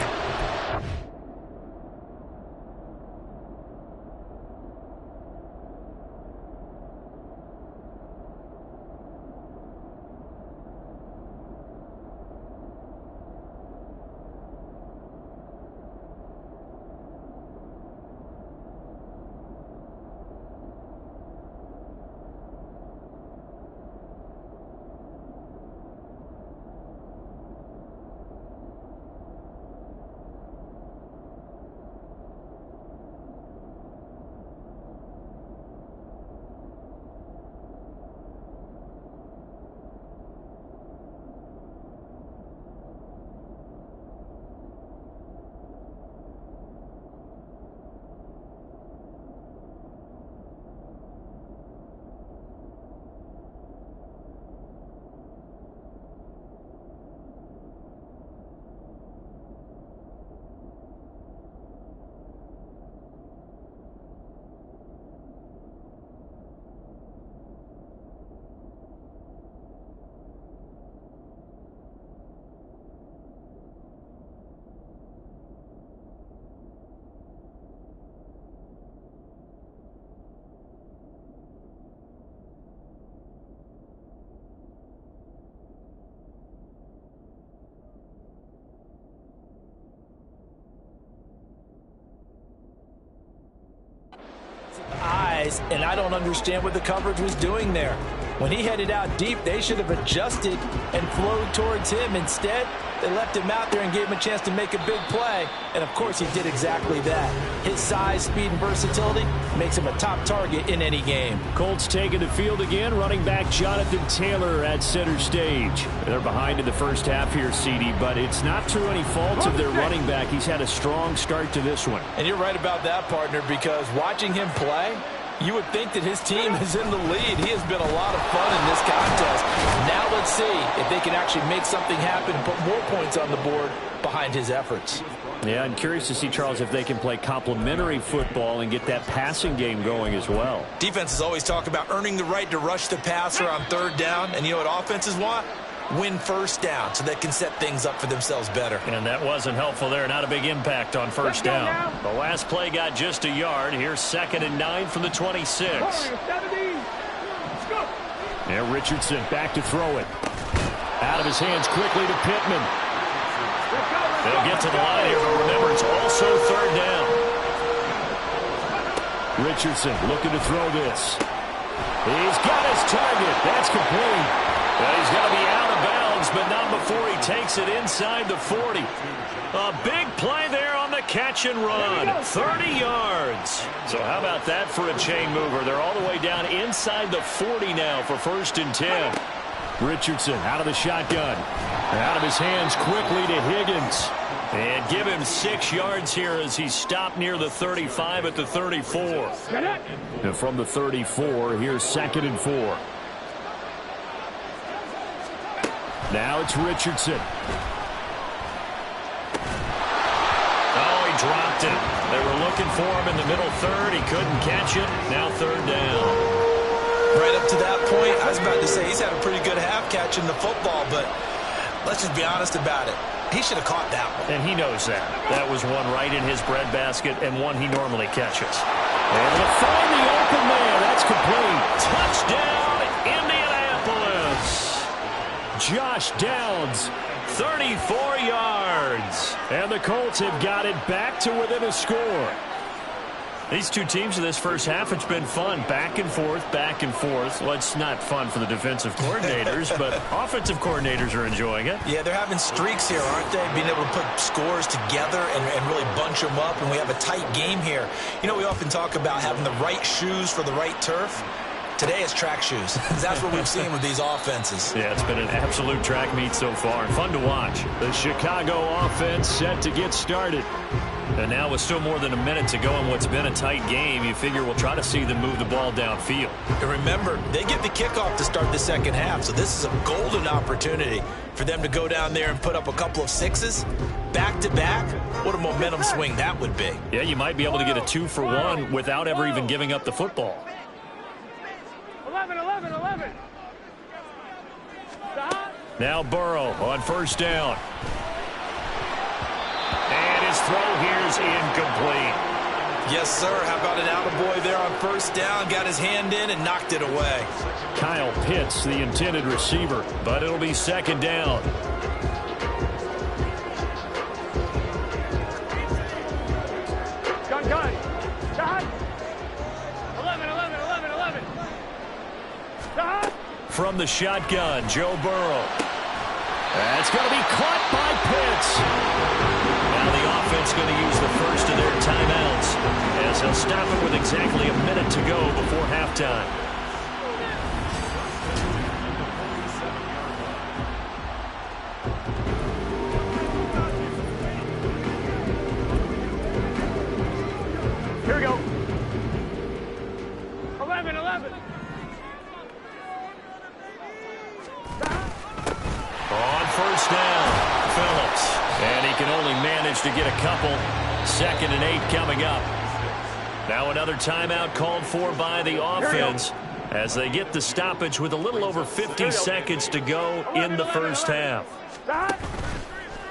A: And I don't understand what the coverage was doing there. When he headed out deep, they should have adjusted and flowed towards him. Instead, they left him out there and gave him a chance to make a big play. And, of course, he did exactly that. His size, speed, and versatility makes him a top target in any game.
C: Colts taking the field again. Running back Jonathan Taylor at center stage. They're behind in the first half here, CD, but it's not through any fault of their running back. He's had a strong start to this one.
A: And you're right about that, partner, because watching him play, you would think that his team is in the lead. He has been a lot of fun in this contest. Now let's see if they can actually make something happen and put more points on the board behind his efforts.
C: Yeah, I'm curious to see, Charles, if they can play complementary football and get that passing game going as well.
A: Defenses always talk about earning the right to rush the passer on 3rd down. And you know what offenses want? Win 1st down so they can set things up for themselves better.
C: And that wasn't helpful there. Not a big impact on 1st down. The last play got just a yard. Here's 2nd and 9 from the 26. And Richardson back to throw it. Out of his hands quickly to Pittman. They'll get to the line here, but remember, it's also 3rd down. Richardson looking to throw this. He's got his target. That's complete. Well, he's going to be out of bounds, but not before he takes it inside the 40. A big play there on the catch and run. 30 yards. So how about that for a chain mover? They're all the way down inside the 40 now for 1st and 10. Richardson out of the shotgun. Out of his hands quickly to Higgins. And give him 6 yards here as he stopped near the 35 at the 34. And from the 34, here's 2nd and 4. Now it's Richardson. Oh, he dropped it. They were looking for him in the middle 3rd. He couldn't catch it. Now 3rd down.
A: Right up to that point, I was about to say he's had a pretty good half catching the football, but let's just be honest about it. He should have caught that one.
C: And he knows that. That was one right in his breadbasket and one he normally catches. Able to find the open man. That's complete. Touchdown, Indianapolis. Josh Downs, 34 yards. And the Colts have got it back to within a score. These two teams in this first half, it's been fun. Back and forth, back and forth. Well, it's not fun for the defensive coordinators, but offensive coordinators are enjoying it.
A: Yeah, they're having streaks here, aren't they? Being able to put scores together and really bunch them up, and we have a tight game here. You know, we often talk about having the right shoes for the right turf. Today it's track shoes. That's what we've seen with these offenses.
C: Yeah, it's been an absolute track meet so far. Fun to watch. The Chicago offense set to get started. And now with still more than a minute to go in what's been a tight game, you figure we'll try to see them move the ball downfield.
A: And remember, they get the kickoff to start the second half, so this is a golden opportunity for them to go down there and put up a couple of sixes back-to-back. What a momentum swing that would be.
C: Yeah, you might be able to get a 2-for-1 without ever even giving up the football.
D: 11.
C: Now Burrow on first down. And his throw here's incomplete.
A: Yes, sir. How about an attaboy there on first down? Got his hand in and knocked it away.
C: Kyle Pitts, the intended receiver, but it'll be second down.
D: Gun. 11.
C: From the shotgun, Joe Burrow. That's going to be caught by Pitts. Now the offense going to use the first of their timeouts as they'll stop it with exactly a minute to go before halftime.
D: Here we go. 11.
C: On first down, Phillips. And he can only manage to get a couple. 2nd and 8 coming up. Now another timeout called for by the offense as they get the stoppage with a little over 50 seconds to go in the first half.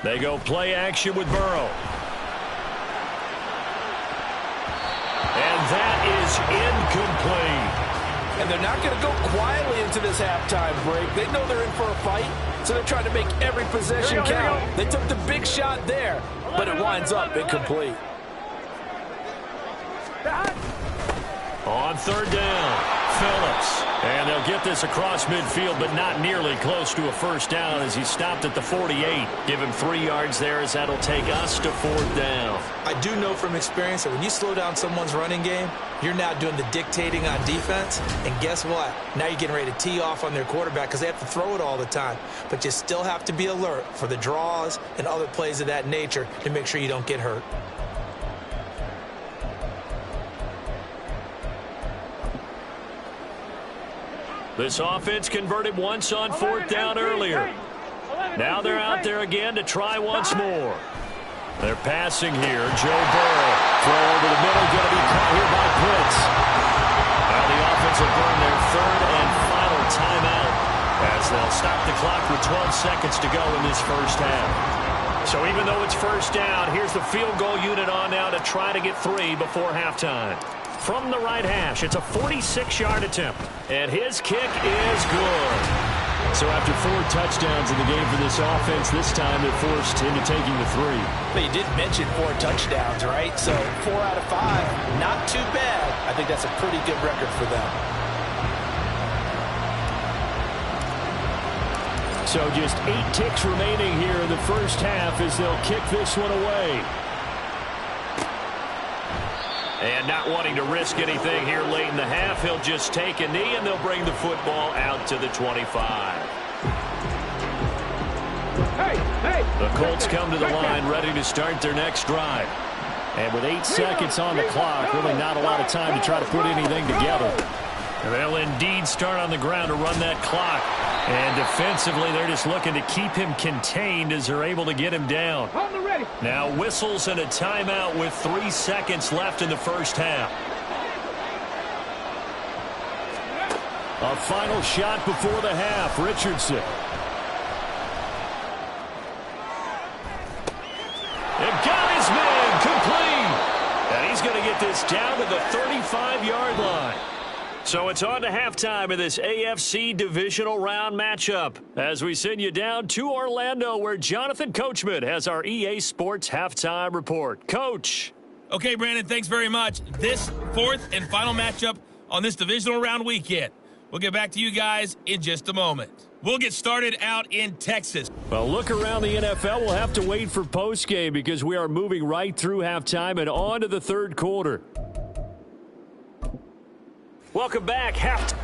C: They go play action with Burrow. And that is incomplete.
A: And they're not going to go quietly into this halftime break. They know they're in for a fight, so they're trying to make every possession count. They took the big shot there, but it winds up incomplete.
C: On third down, Phillips. And they'll get this across midfield, but not nearly close to a first down as he stopped at the 48. Give him 3 yards there as that'll take us to 4th down.
A: I do know from experience that when you slow down someone's running game, you're now doing the dictating on defense. And guess what? Now you're getting ready to tee off on their quarterback because they have to throw it all the time. But you still have to be alert for the draws and other plays of that nature to make sure you don't get hurt.
C: This offense converted once on 4th down earlier. Now they're out there again to try once more. They're passing here. Joe Burrow. Throw over the middle. Going to be caught here by Pitts. Now the offense will burn their 3rd and final timeout as they'll stop the clock with 12 seconds to go in this first half. So even though it's first down, here's the field goal unit on now to try to get 3 before halftime. From the right hash, it's a 46-yard attempt, and his kick is good. So after 4 touchdowns in the game for this offense, this time they're forced into taking the 3.
A: But you did mention 4 touchdowns, right? So 4 out of 5, not too bad. I think that's a pretty good record for them.
C: So just 8 ticks remaining here in the first half as they'll kick this one away. And not wanting to risk anything here late in the half, he'll just take a knee, and they'll bring the football out to the 25. The Colts come to the line ready to start their next drive. And with 8 seconds on the clock, really not a lot of time to try to put anything together. They'll indeed start on the ground to run that clock. And defensively, they're just looking to keep him contained as they're able to get him down. Now whistles and a timeout with 3 seconds left in the first half. A final shot before the half. Richardson. And got his man complete. And he's going to get this down to the 35-yard line. So it's on to halftime of this AFC divisional round matchup as we send you down to Orlando where Jonathan Coachman has our EA Sports halftime report. Coach.
F: Okay, Brandon, thanks very much. This fourth and final matchup on this divisional round weekend. We'll get back to you guys in just a moment. We'll get started out in Texas.
C: Well, look around the NFL. We'll have to wait for postgame because we are moving right through halftime and on to the third quarter. Welcome back. Halftime.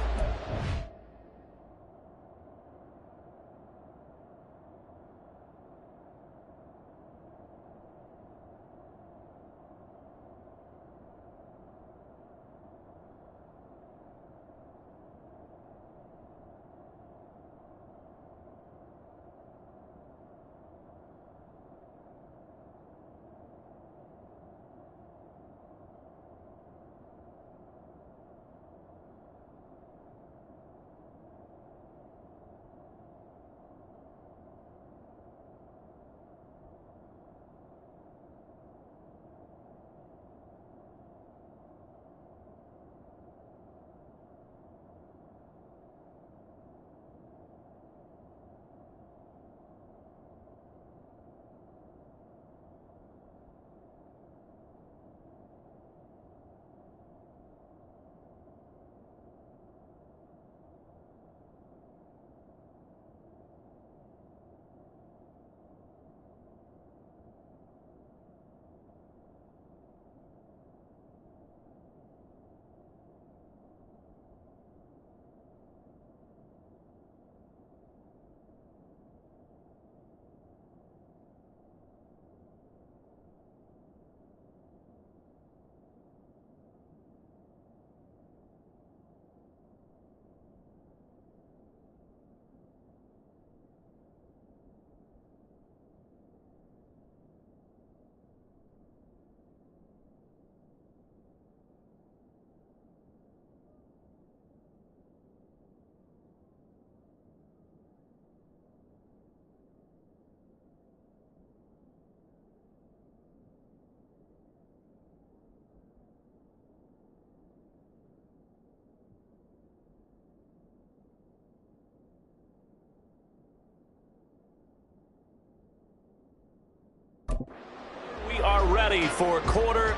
C: We are ready for quarter.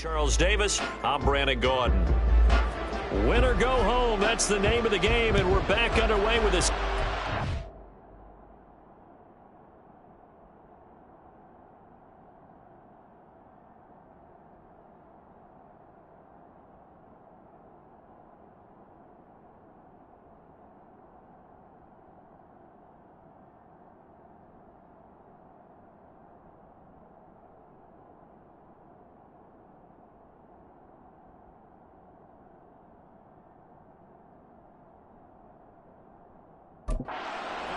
B: Charles Davis, I'm Brandon Gordon. Win or go home, that's the name of the game, and we're back underway with this.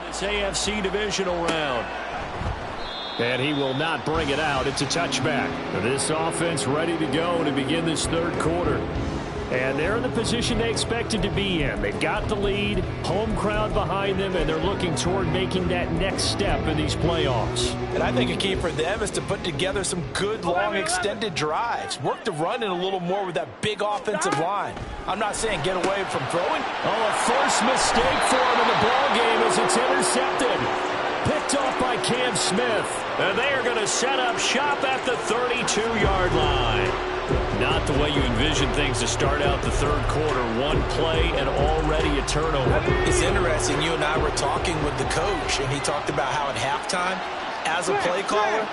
B: This AFC divisional round. And he will not bring it out. It's a touchback. This offense ready to go to begin this third quarter. And they're in the position they expected to be in. They've got the lead, home crowd behind them, and they're looking toward making that next step in these playoffs.
A: And I think a key for them is to put together some good, long, extended drives. Work the run in a little more with that big offensive line. I'm not saying get away from throwing.
C: Oh, a first mistake for him in the ball game as it's intercepted. Picked off by Cam Smith.
B: And they are going to set up shop at the 32-yard line. Not the way you envision things to start out the third quarter. One play and already a turnover.
A: It's interesting. You and I were talking with the coach, and he talked about how at halftime, as a play caller,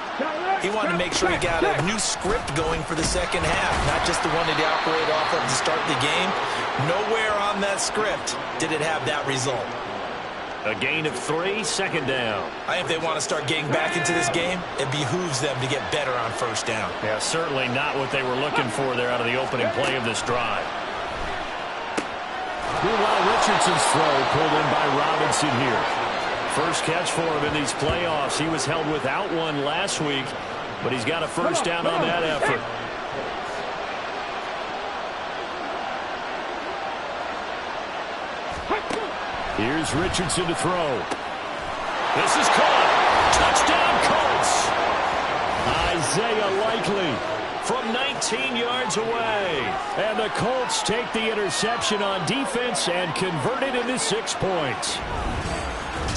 A: he wanted to make sure he got a new script going for the second half, not just the one that he operated off of to start the game. Nowhere on that script did it have that result.
B: A gain of 3, second down.
A: I think if they want to start getting back into this game, it behooves them to get better on first down.
B: Yeah, certainly not what they were looking for there out of the opening play of this drive.
C: Meanwhile, Richardson's throw pulled in by Robinson here.
B: First catch for him in these playoffs. He was held without one last week, but he's got a first down on that effort.
C: Here's Richardson to throw.
B: This is caught. Touchdown,
C: Isaiah
B: Colts.
C: Likely
B: From 19 yards away.
C: And the Colts take the interception on defense and convert it into 6 points.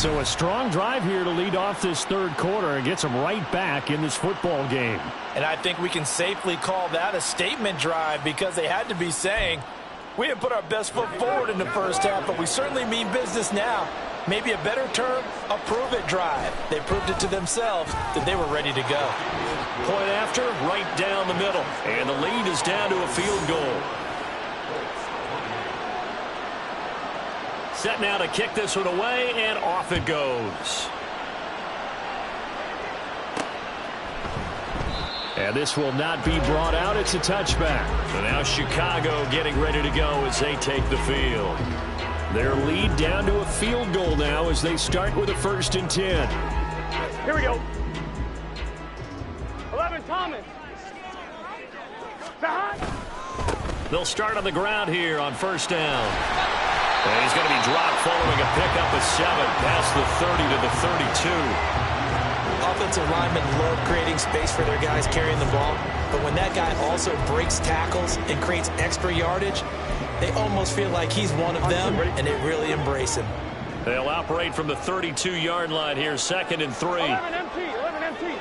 C: So a strong drive here to lead off this third quarter and gets them right back in this football game.
A: And I think we can safely call that a statement drive because they had to be saying, we didn't put our best foot forward in the first half, but we certainly mean business now. Maybe a better term, a prove-it drive. They proved it to themselves that they were ready to go.
B: Point after, right down the middle. And the lead is down to a field goal. Set now to kick this one away, and off it goes.
C: And this will not be brought out. It's a touchback.
B: So now Chicago getting ready to go as they take the field.
C: Their lead down to a field goal now as they start with a 1st and 10.
D: Here we go. 11, Thomas.
B: They'll start on the ground here on first down. And he's going to be dropped following a pickup of 7 past the 30 to the 32.
A: Offensive linemen love creating space for their guys carrying the ball, but when that guy also breaks tackles and creates extra yardage, they almost feel like he's one of them, and they really embrace him.
B: They'll operate from the 32-yard line here, 2nd and 3.
D: 11 empty.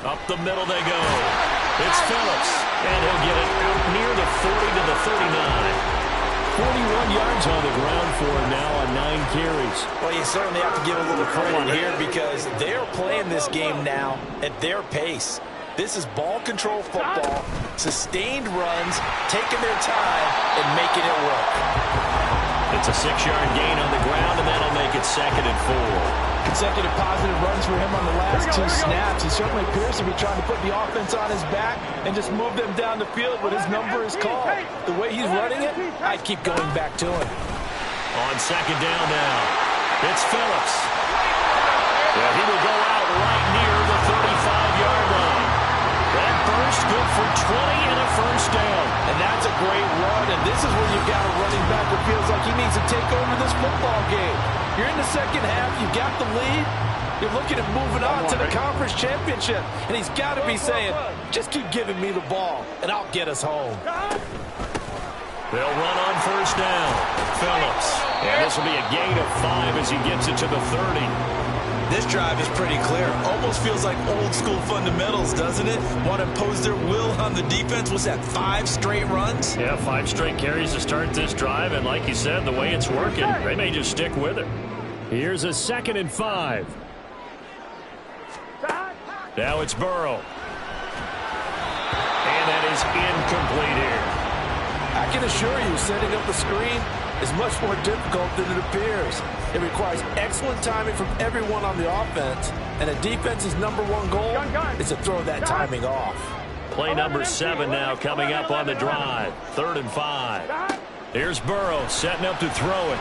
B: Up the middle they go. It's Phillips, and he'll get it out near the 40 to the 39.
C: 41 yards on the ground for him now on 9 carries.
A: Well, you certainly have to give a little credit here because they're playing this game now at their pace. This is ball control football, sustained runs, taking their time, and making it work.
B: It's a 6-yard gain on the ground, and that'll make it 2nd and 4.
A: Consecutive positive runs for him on the last 2 snaps. He certainly appears to be trying to put the offense on his back and just move them down the field when his number is called. The way he's running it, I keep going back to him.
B: On 2nd down now, it's Phillips. Yeah, he will go out right near the 35-yard line. That burst good for 20 and a first down.
A: And that's a great run, and this is where you've got a running back who feels like he needs to take over this football game. You're in the second half, you've got the lead, you're looking at moving on to the conference championship, and he's got to be saying, just keep giving me the ball, and I'll get us home.
B: They'll run on first down. Phillips. And this will be a gain of 5 as he gets it to the 30.
A: This drive is pretty clear. Almost feels like old school fundamentals, doesn't it? Want to impose their will on the defense. What's that, 5 straight runs?
C: Yeah, 5 straight carries to start this drive, and like you said, the way it's working, they may just stick with it. Here's a 2nd and 5. Now it's Burrow. And that is incomplete here.
A: I can assure you, setting up the screen is much more difficult than it appears. It requires excellent timing from everyone on the offense, and a defense's #1 goal is to throw that timing off.
C: Play number 7 now coming up on the drive. 3rd and 5. Here's Burrow setting up to throw it.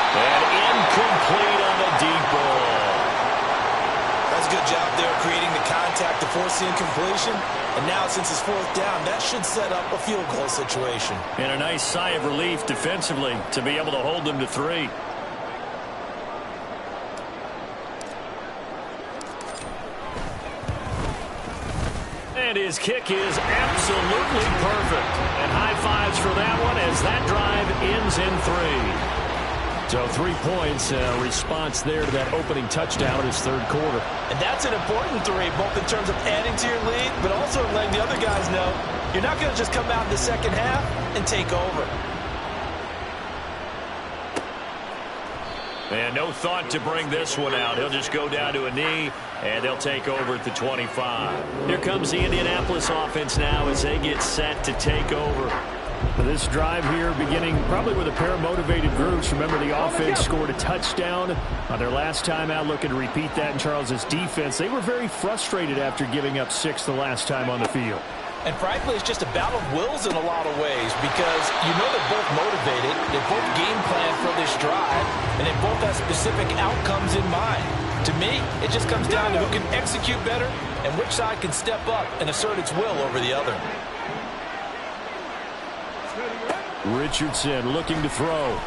C: And incomplete on the deep ball.
A: That's a good job there creating the contact to force the incompletion. And now, since it's 4th down, that should set up a field goal situation.
C: And a nice sigh of relief defensively to be able to hold them to 3. And his kick is absolutely perfect. And high fives for that one as that drive ends in 3. So 3 points, response there to that opening touchdown in his 3rd quarter.
A: And that's an important 3, both in terms of adding to your lead, but also letting the other guys know you're not going to just come out in the second half and take over.
C: And no thought to bring this one out. He'll just go down to a knee, and they'll take over at the 25. Here comes the Indianapolis offense now as they get set to take over. This drive here beginning probably with a pair of motivated groups. Remember, the offense scored a touchdown on their last time out. Looking to repeat that in Charles's defense. They were very frustrated after giving up 6 the last time on the field.
A: And frankly, it's just a battle of wills in a lot of ways because you know they're both motivated, they both game plan for this drive, and they both have specific outcomes in mind. To me, it just comes down to who can execute better and which side can step up and assert its will over the other.
C: Richardson looking to throw.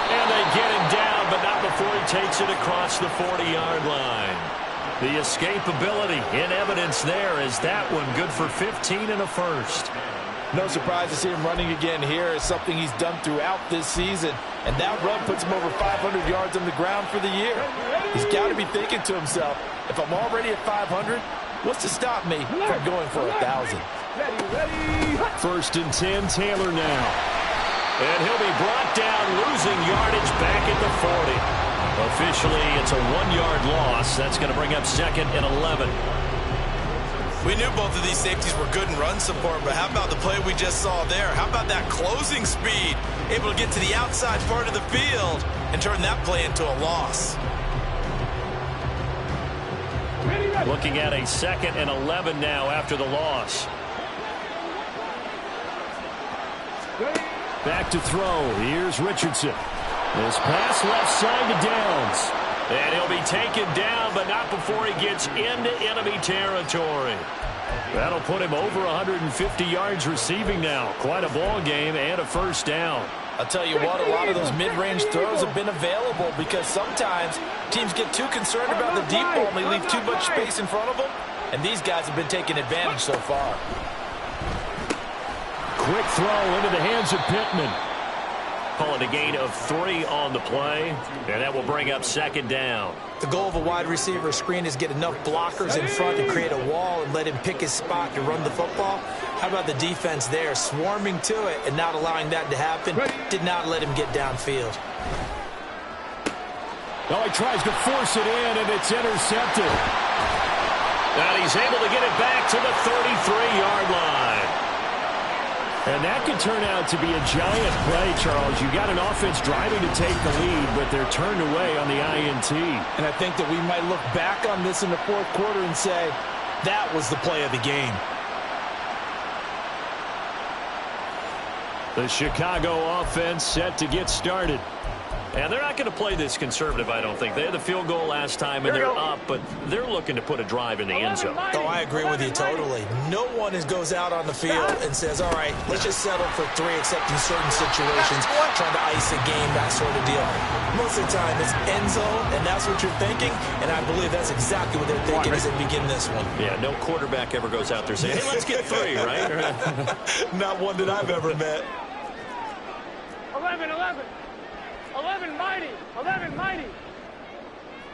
C: And they get him down, but not before he takes it across the 40-yard line. The escapability in evidence there as that one good for 15 and a first.
A: No surprise to see him running again here. It's something he's done throughout this season. And that run puts him over 500 yards on the ground for the year. He's got to be thinking to himself, if I'm already at 500, what's to stop me from going for 1,000?
C: 1st and 10, Taylor now. And he'll be brought down, losing yardage back at the 40. Officially, it's a 1-yard loss. That's going to bring up 2nd and 11.
A: We knew both of these safeties were good in run support, but how about the play we just saw there? How about that closing speed? Able to get to the outside part of the field and turn that play into a loss.
C: Looking at a 2nd and 11 now after the loss. Back to throw. Here's Richardson. This pass left side to Downs. And he'll be taken down, but not before he gets into enemy territory. That'll put him over 150 yards receiving now. Quite a ball game and a 1st down.
A: I'll tell you what, a lot of those mid-range throws have been available because sometimes teams get too concerned about the deep ball and they leave too much space in front of them. And these guys have been taking advantage so far.
C: Quick throw into the hands of Pittman. Call it a gain of 3 on the play, and that will bring up 2nd down.
A: The goal of a wide receiver screen is get enough blockers in front to create a wall and let him pick his spot to run the football. How about the defense there, swarming to it and not allowing that to happen? Did not let him get downfield.
C: Oh, he tries to force it in, and it's intercepted. Now he's able to get it back to the 33-yard line. And that could turn out to be a giant play, Charles. You got an offense driving to take the lead, but they're turned away on the INT.
A: And I think that we might look back on this in the 4th quarter and say, that was the play of the game.
C: The Chicago offense set to get started. And they're not going to play this conservative, I don't think. They had the field goal last time, and they're up, but they're looking to put a drive in the end zone.
A: Oh, I agree with you totally. No one goes out on the field and says, all right, let's just settle for 3, except in certain situations, trying to ice a game, that sort of deal. Most of the time, it's end zone, and that's what you're thinking, and I believe that's exactly what they're thinking as they begin this one.
C: Yeah, no quarterback ever goes out there saying, hey, let's get 3, right?
A: Not one that I've ever met.
D: 11. 11, mighty. 11, mighty.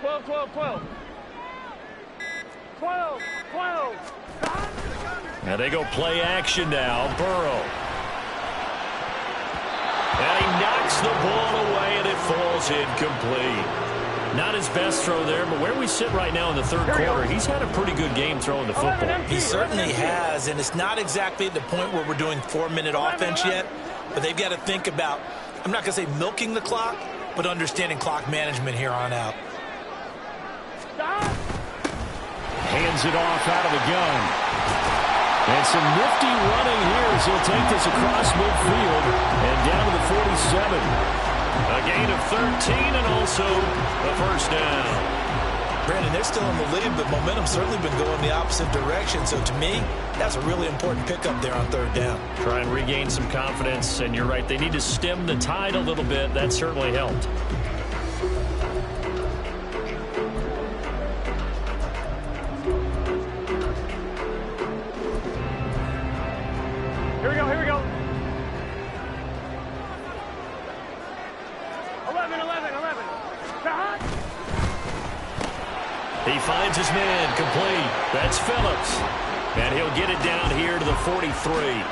D: 12, 12, 12. 12, 12.
C: Now they go play action now. Burrow. And he knocks the ball away, and it falls incomplete. Not his best throw there, but where we sit right now in the third quarter, he's had a pretty good game throwing the football.
A: He certainly has, and it's not exactly at the point where we're doing 4-minute offense yet, but they've got to think about, I'm not going to say milking the clock, but understanding clock management here on out.
C: Hands it off out of the gun. And some nifty running here as he'll take this across midfield and down to the 47. A gain of 13 and also a first down.
A: Brandon, they're still in the lead, but momentum's certainly been going the opposite direction. So to me, that's a really important pickup there on third down.
C: Try and regain some confidence, and you're right, they need to stem the tide a little bit. That certainly helped.
D: Here we go, here we go. 11, 11, 11.
C: He finds his man complete. That's Phillips. And he'll get it down here to the 43.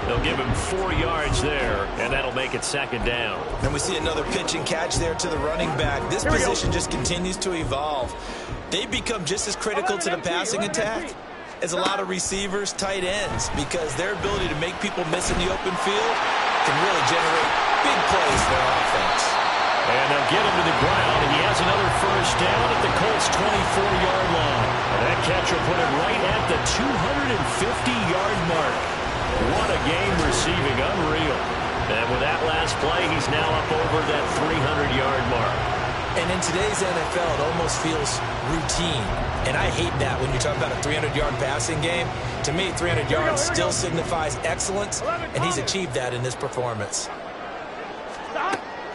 C: They'll give him 4 yards there, and that'll make it second down.
A: And we see another pitch and catch there to the running back. This position just continues to evolve. They become just as critical to the passing attack as a lot of receivers, tight ends, because their ability to make people miss in the open field can really generate big plays for their offense.
C: And they'll get him to the ground, and he has another first down at the Colts' 24-yard line. And that catch will put him right at the 250-yard mark. What a game receiving, unreal. And with that last play, he's now up over that 300-yard mark.
A: And in today's NFL, it almost feels routine. And I hate that when you talk about a 300-yard passing game. To me, 300 yards still signifies excellence, and he's achieved that in this performance.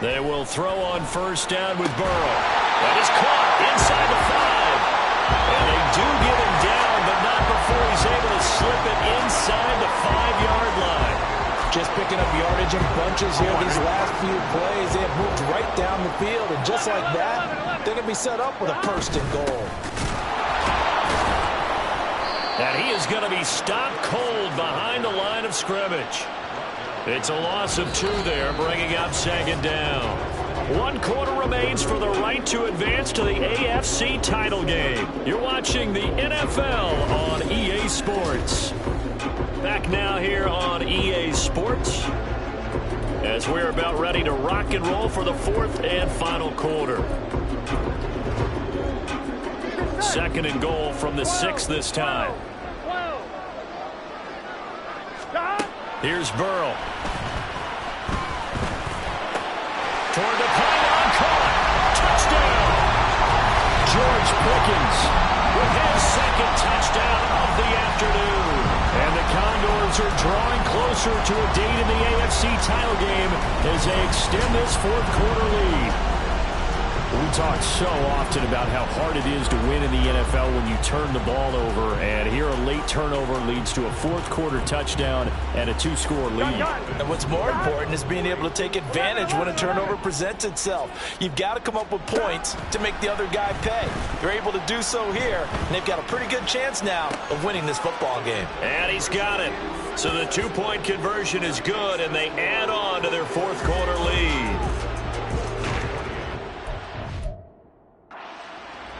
C: They will throw on first down with Burrow. That is caught inside the 5. And they do get him down, but not before he's able to slip it inside the 5-yard line.
A: Just picking up yardage in bunches here these last few plays. They have moved right down the field, and just like that, they're going to be set up with a first and goal.
C: And he is going to be stopped cold behind the line of scrimmage. It's a loss of 2 there, bringing up second down. 1 quarter remains for the right to advance to the AFC title game. You're watching the NFL on EA Sports. Back now here on EA Sports as we're about ready to rock and roll for the 4th and final quarter. Second and goal from the 6 this time. Here's Burrow. Toward the pylon, caught. Touchdown. George Pickens with his second touchdown of the afternoon. And the Condors are drawing closer to a date in the AFC title game as they extend this 4th quarter lead. We talk so often about how hard it is to win in the NFL when you turn the ball over, and here a late turnover leads to a 4th quarter touchdown and a 2-score lead.
A: And what's more important is being able to take advantage when a turnover presents itself. You've got to come up with points to make the other guy pay. They're able to do so here, and they've got a pretty good chance now of winning this football game.
C: And he's got it. So the 2-point conversion is good, and they add on to their 4th quarter lead.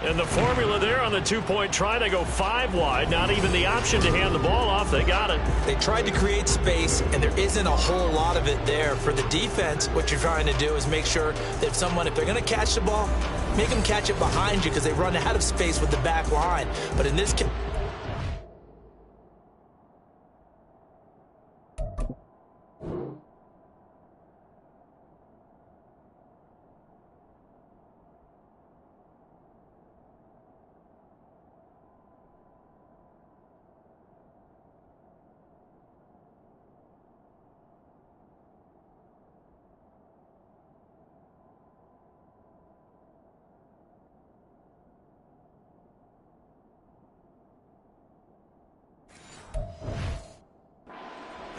C: And the formula there on the 2-point try, they go 5 wide. Not even the option to hand the ball off. They got it.
A: They tried to create space, and there isn't a whole lot of it there. For the defense, what you're trying to do is make sure that if they're going to catch the ball, make them catch it behind you because they run out of space with the back line. But in this case,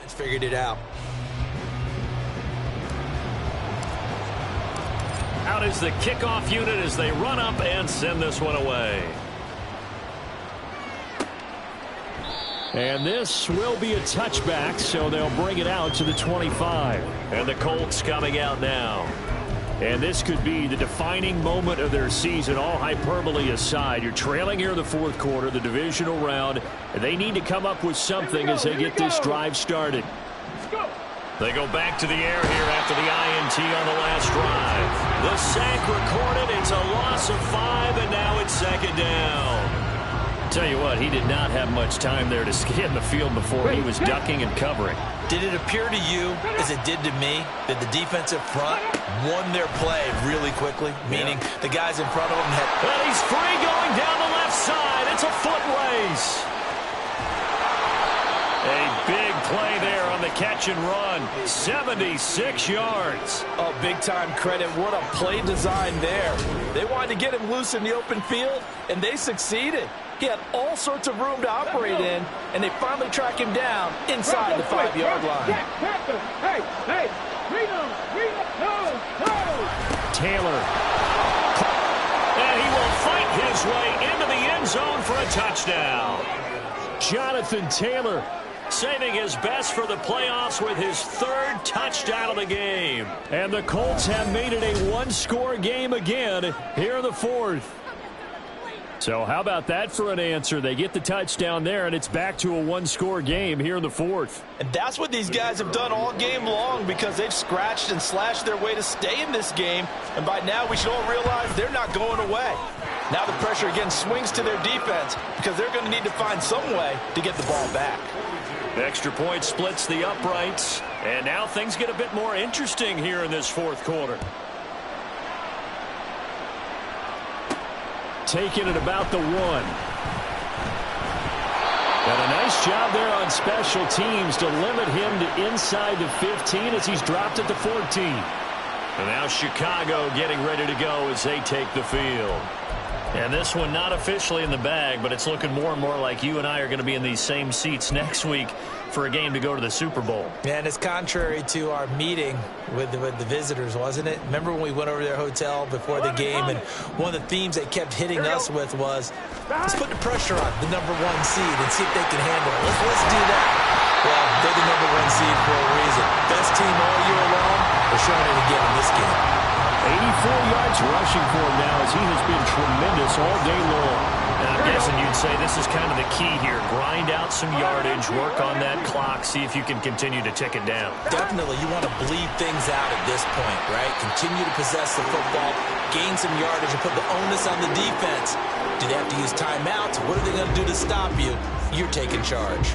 A: figured it out.
C: Out is the kickoff unit as they run up and send this one away. And this will be a touchback, so they'll bring it out to the 25. And the Colts coming out now. And this could be the defining moment of their season, all hyperbole aside. You're trailing here in the fourth quarter, the divisional round. And they need to come up with something as they get this drive started.
B: They go back to the air here after the INT on the last drive. The sack recorded. It's a loss of 5, and now it's second down.
C: Tell you what, he did not have much time there to scan the field before he was ducking and covering.
A: Did it appear to you, as it did to me, that the defensive front won their play really quickly? Meaning the guys in front of them had...
C: And he's free going down the left side. It's a foot race. A big play there on the catch and run. 76 yards.
A: Oh, big-time credit. What a play design there. They wanted to get him loose in the open field, and they succeeded. He had all sorts of room to operate in, and they finally track him down inside the 5-yard line.
D: Hey, read him.
C: Taylor. And he will fight his way into the end zone for a touchdown. Jonathan Taylor saving his best for the playoffs with his 3rd touchdown of the game. And the Colts have made it a one-score game again here in the 4th. So how about that for an answer? They get the touchdown there, and it's back to a one-score game here in the 4th.
A: And that's what these guys have done all game long because they've scratched and slashed their way to stay in this game. And by now, we should all realize they're not going away. Now the pressure again swings to their defense because they're going to need to find some way to get the ball back.
C: Extra point splits the uprights, and now things get a bit more interesting here in this 4th quarter. Taking it about the 1. And a nice job there on special teams to limit him to inside the 15 as he's dropped at the 14. And now Chicago getting ready to go as they take the field. And this one not officially in the bag, but it's looking more and more like you and I are going to be in these same seats next week for a game to go to the Super Bowl.
A: And it's contrary to our meeting with the visitors, wasn't it? Remember when we went over to their hotel before the game, and one of the themes they kept hitting us with was, let's put the pressure on the number 1 seed and see if they can handle it. Let's do that. Well, they're the number 1 seed for a reason. Best team all year long. They're showing it again in this game.
C: 84 yards rushing for him now as he has been tremendous all day long.
B: And I'm guessing you'd say this is kind of the key here. Grind out some yardage, work on that clock, see if you can continue to tick it down.
A: Definitely, you want to bleed things out at this point, right? Continue to possess the football, gain some yardage, and put the onus on the defense. Do they have to use timeouts? What are they going to do to stop you? You're taking charge.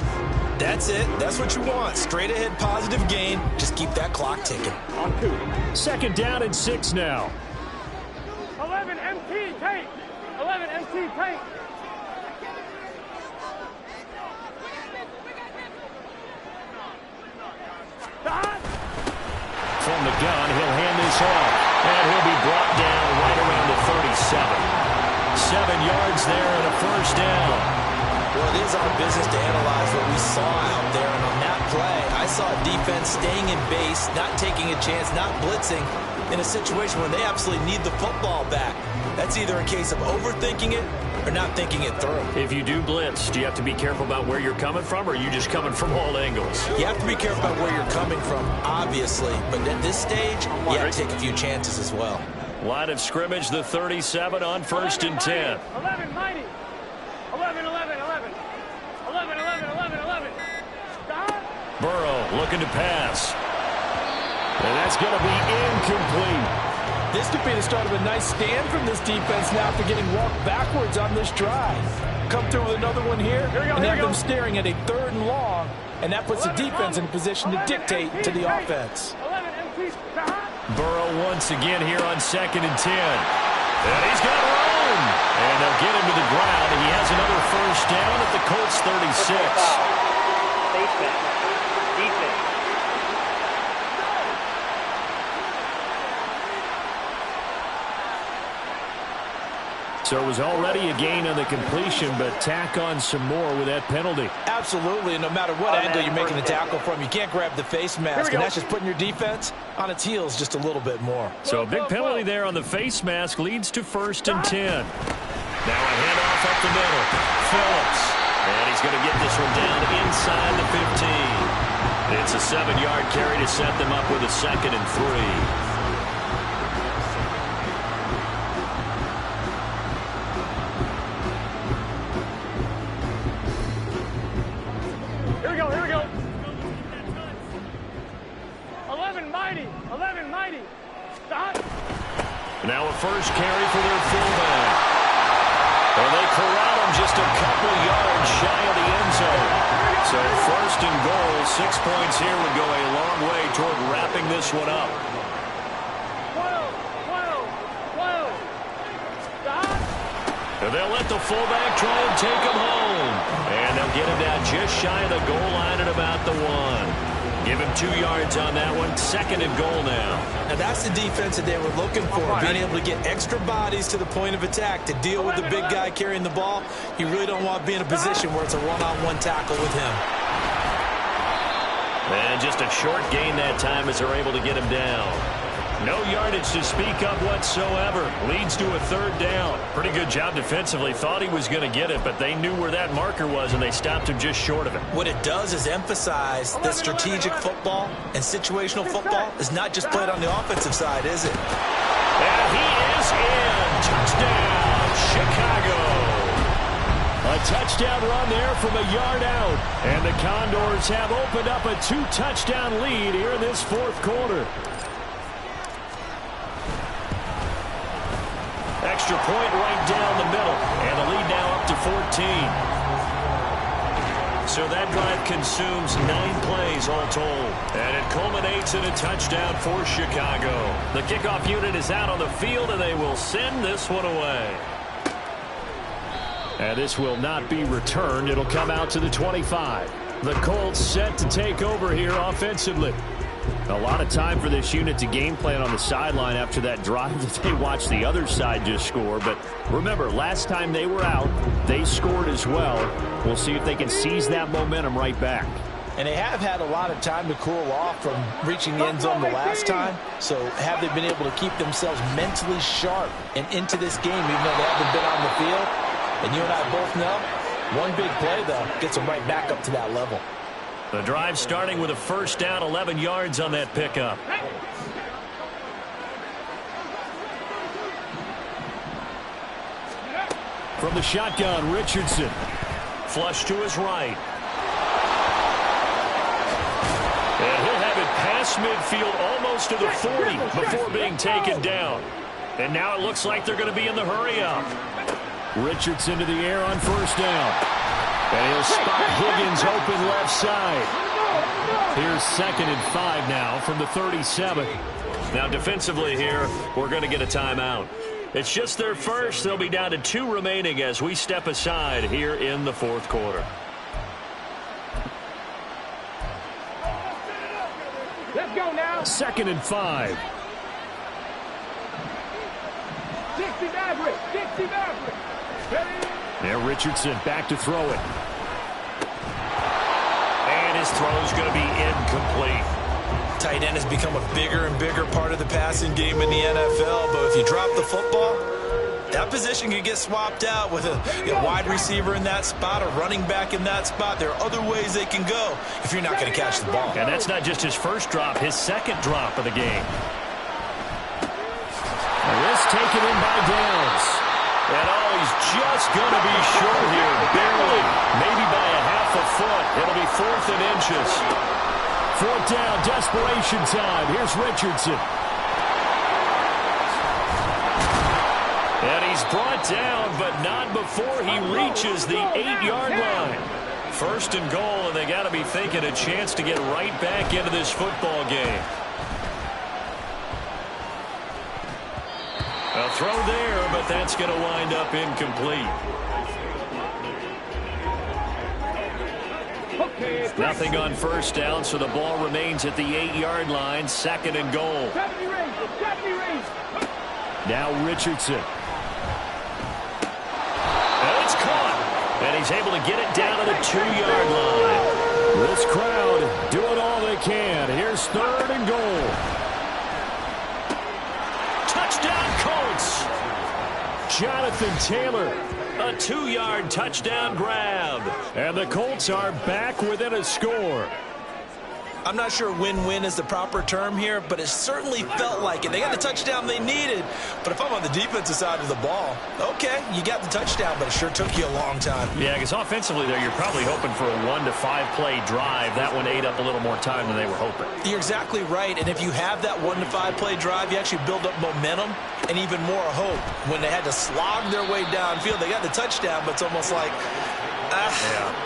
A: That's it. That's what you want. Straight ahead, positive gain. Just keep that clock ticking.
D: On 2.
C: 2nd down and 6 now.
D: 11 MT tape. 11 MT tape.
C: From the gun, he'll hand this off. And he'll be brought down right around the 37. 7 yards there and a 1st down.
A: Well, it is our business to analyze what we saw out there. And on that play, I saw a defense staying in base, not taking a chance, not blitzing in a situation where they absolutely need the football back. That's either a case of overthinking it or not thinking it through.
C: If you do blitz, do you have to be careful about where you're coming from, or are you just coming from all angles?
A: You have to be careful about where you're coming from, obviously. But at this stage, you have to take a few chances as well.
C: Line of scrimmage, the 37 on 1st and 10.
D: 11, mighty. 11.
C: Burrow looking to pass. And that's going to be incomplete.
A: This could be the start of a nice stand from this defense now after getting walked backwards on this drive. Come through with another one here and have them staring at a 3rd and long, and that puts the defense in a position to dictate to the offense.
C: Burrow once again here on 2nd and 10. And he's got room. And they'll get him to the ground. He has another 1st down at the Colts 36. So it was already a gain on the completion, but tack on some more with that penalty.
A: Absolutely, and no matter what angle you're making the tackle from, you can't grab the face mask, and that's just putting your defense on its heels just a little bit more.
C: So a big penalty there on the face mask leads to 1st and 10. Now a handoff up the middle. Phillips. And he's going to get this one down inside the 15. It's a 7-yard carry to set them up with a 2nd and 3. Now a first carry for their fullback. And they corral him just a couple yards shy of the end zone. So 1st and goal, 6 points here would go a long way toward wrapping this one up.
D: 12. Stop.
C: And they'll let the fullback try and take him home. And they'll get him down just shy of the goal line at about the 1. Give him 2 yards on that one. 2nd and goal now.
A: Now that's the defense that they were looking for, being able to get extra bodies to the point of attack to deal with the big guy carrying the ball. You really don't want to be in a position where it's a one-on-one tackle with him.
C: And just a short gain that time as they're able to get him down. No yardage to speak of whatsoever. Leads to a 3rd down. Pretty good job defensively. Thought he was going to get it, but they knew where that marker was, and they stopped him just short of it.
A: What it does is emphasize that strategic football and situational football is not just played on the offensive side, is it?
C: And he is in. Touchdown, Chicago. A touchdown run there from a yard out. And the Condors have opened up a 2-touchdown lead here in this 4th quarter. Extra point right down the middle. And the lead now up to 14. So that drive consumes 9 plays all told. And it culminates in a touchdown for Chicago. The kickoff unit is out on the field, and they will send this one away. And this will not be returned. It'll come out to the 25. The Colts set to take over here offensively. A lot of time for this unit to game plan on the sideline after that drive that they watched the other side just score. But remember, last time they were out, they scored as well. We'll see if they can seize that momentum right back.
A: And they have had a lot of time to cool off from reaching the end zone the last time. So have they been able to keep themselves mentally sharp and into this game even though they haven't been on the field? And you and I both know, one big play, though, gets them right back up to that level.
C: The drive starting with a 1st down, 11 yards on that pickup. From the shotgun, Richardson. Flush to his right. And he'll have it past midfield almost to the 40 before being taken down. And now it looks like they're going to be in the hurry-up. Richardson to the air on 1st down. And he'll spot Higgins open left side. Here's 2nd and 5 now from the 37. Now defensively here, we're going to get a timeout. It's just their first. They'll be down to 2 remaining as we step aside here in the 4th quarter.
D: Let's go now.
C: 2nd and 5.
D: Dixie Maverick.
C: There, Richardson back to throw it. And his throw's going to be incomplete.
A: Tight end has become a bigger and bigger part of the passing game in the NFL, but if you drop the football, that position can get swapped out with a wide receiver in that spot, a running back in that spot. There are other ways they can go if you're not going to catch the ball.
C: And that's not just his first drop, his 2nd drop of the game. This taken in by Downs. And he's just going to be short here, barely, maybe by a half a foot. It'll be 4th and inches. 4th down, desperation time. Here's Richardson. And he's brought down, but not before he reaches the 8-yard line. 1st and goal, and they got to be thinking a chance to get right back into this football game. A throw there, but that's going to wind up incomplete. Nothing on 1st down, so the ball remains at the 8-yard line. 2nd and goal. Now Richardson. And he's able to get it down to the 2-yard line. This crowd doing all they can. Here's 3rd and goal. Touchdown, Colts. Jonathan Taylor, a 2-yard touchdown grab. And the Colts are back within a score.
A: I'm not sure win-win is the proper term here, but it certainly felt like it. They got the touchdown they needed, but if I'm on the defensive side of the ball, okay, you got the touchdown, but it sure took you a long time.
C: Yeah, because offensively there, you're probably hoping for a 1 to 5 play drive. That one ate up a little more time than they were hoping.
A: You're exactly right, and if you have that 1 to 5 play drive, you actually build up momentum and even more hope. When they had to slog their way downfield, they got the touchdown, but it's almost like,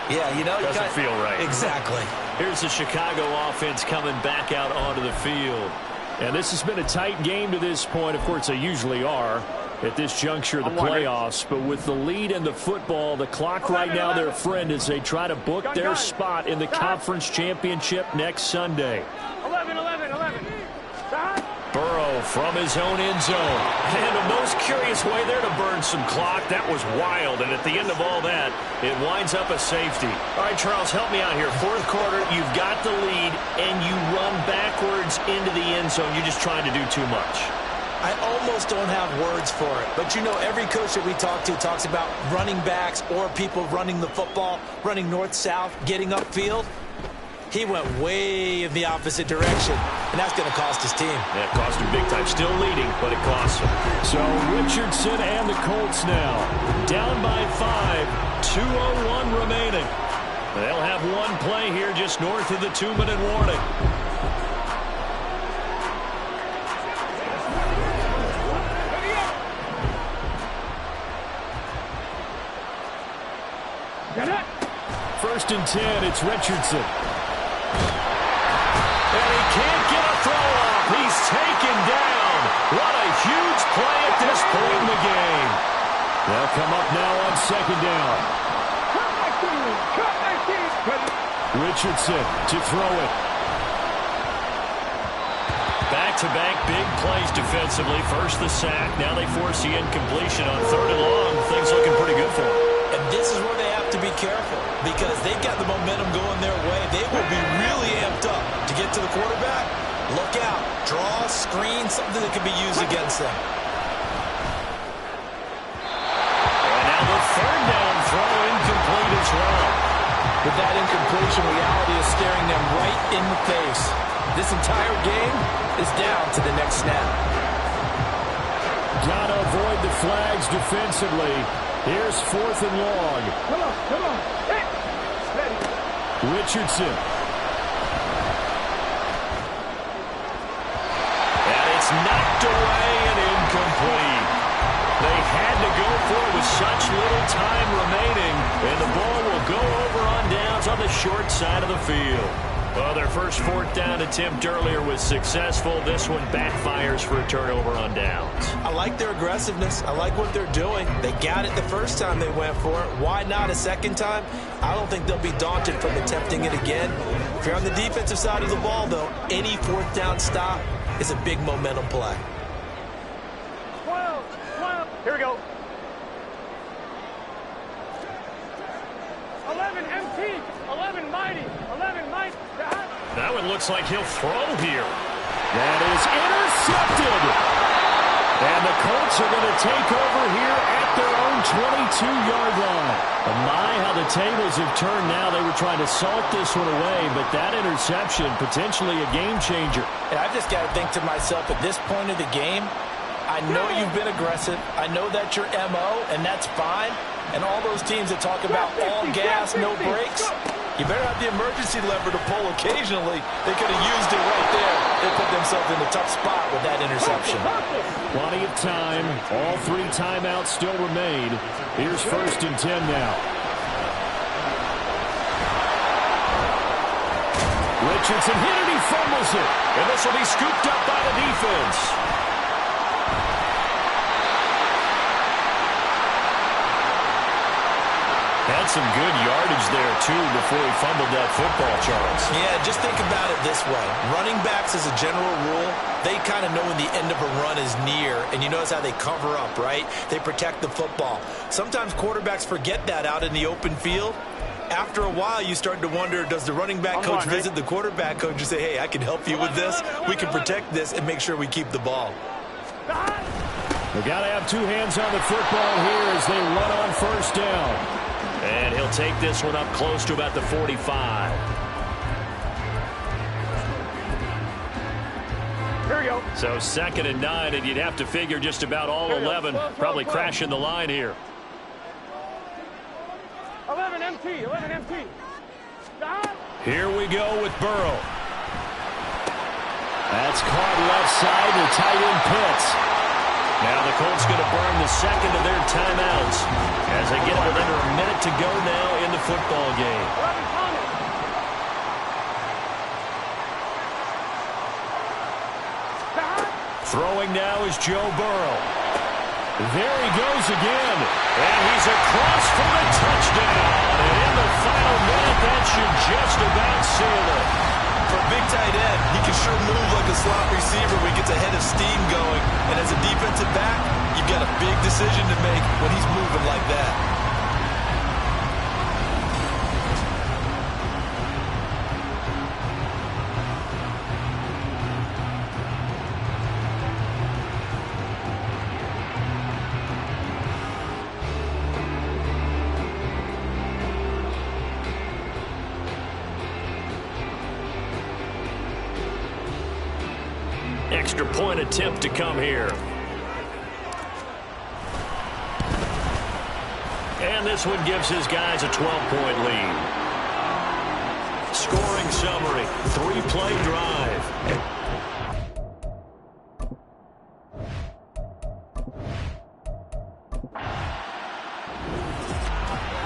A: yeah, you know,
C: doesn't feel right.
A: Exactly.
C: Here's the Chicago offense coming back out onto the field. And this has been a tight game to this point. Of course, they usually are at this juncture of the playoffs. But with the lead in the football, the clock right now their friend as they try to book their spot in the conference championship next Sunday.
D: 11.
C: Burrow from his own end zone. And a most curious way there to burn some clock. That was wild. And at the end of all that, it winds up a safety. All right, Charles, help me out here. 4th quarter, you've got the lead, and you run backwards into the end zone. You're just trying to do too much.
A: I almost don't have words for it. But, you know, every coach that we talk to talks about running backs or people running the football, running north-south, getting upfield. He went way in the opposite direction, and that's going to cost his team.
C: Yeah, it cost him big time. Still leading, but it costs him. So Richardson and the Colts now down by 5, 2:01 remaining. They'll have one play here just north of the 2-minute warning. First and 10, it's Richardson. And he can't get a throw off. He's taken down. What a huge play at this point in the game. They'll come up now on 2nd down. Richardson to throw it. Back-to-back big plays defensively. First the sack. Now they force the incompletion on 3rd and long. Things looking pretty good for them.
A: And this is where they have to be careful because they've got the momentum going their way. They will be really amped up to get to the quarterback. Look out. Draw, screen, something that can be used against them.
C: And now the 3rd down throw incomplete as well.
A: With that incompletion, reality is staring them right in the face. This entire game is down to the next snap.
C: Gotta avoid the flags defensively. Here's 4th and long.
D: Come on. Hey. Ready.
C: Richardson. And it's knocked away and incomplete. They had to go for it with such little time remaining, and the ball will go over on downs on the short side of the field. Well, their first 4th down attempt earlier was successful. This one backfires for a turnover on downs.
A: I like their aggressiveness. I like what they're doing. They got it the first time they went for it. Why not a second time? I don't think they'll be daunted from attempting it again. If you're on the defensive side of the ball, though, any 4th down stop is a big momentum play.
D: 12. Here we go. 11 MT. 11 mighty. 11 mighty.
C: That one looks like he'll throw here. That is intercepted. And the Colts are going to take over here at their own 22-yard line. My, how the tables have turned now. They were trying to salt this one away, but that interception, potentially a game changer.
A: And I just got to think to myself, at this point of the game, I know you've been aggressive. I know that's your MO, and that's fine. And all those teams that talk about all gas, no brakes, you better have the emergency lever to pull occasionally. They could have used it right there. They put themselves in a tough spot with that interception.
C: Plenty of time. All 3 timeouts still remain. Here's 1st and 10 now. Richardson hit it. He fumbles it. And this will be scooped up by the defense. And Had some good yardage there, too, before he fumbled that football, Charles.
A: Yeah, just think about it this way. Running backs, as a general rule, they kind of know when the end of a run is near, and you notice how they cover up, right? They protect the football. Sometimes quarterbacks forget that out in the open field. After a while, you start to wonder, does the running back coach visit the quarterback coach and say, hey, I can help you with this. We can protect this and make sure we keep the ball.
C: They've got to have two hands on the football here as they run on first down. And he'll take this one up close to about the 45.
D: Here we go.
C: So 2nd and 9, and you'd have to figure just about all 11 probably crashing the line here.
D: 11 MT, 11 MT.
C: Here we go with Burrow. That's caught left side to tight end Pitts. Now the Colts going to burn the second of their timeouts as they get with under a minute to go now in the football game. Throwing now is Joe Burrow. There he goes again. And he's across for the touchdown. And in the final minute, that should just about seal it.
A: For a big tight end, he can sure move like a slot receiver when he gets a head of steam going. And as a defensive back, you've got a big decision to make when he's moving like that.
C: Extra point attempt to come here. And this one gives his guys a 12-point lead. Scoring summary, 3-play drive.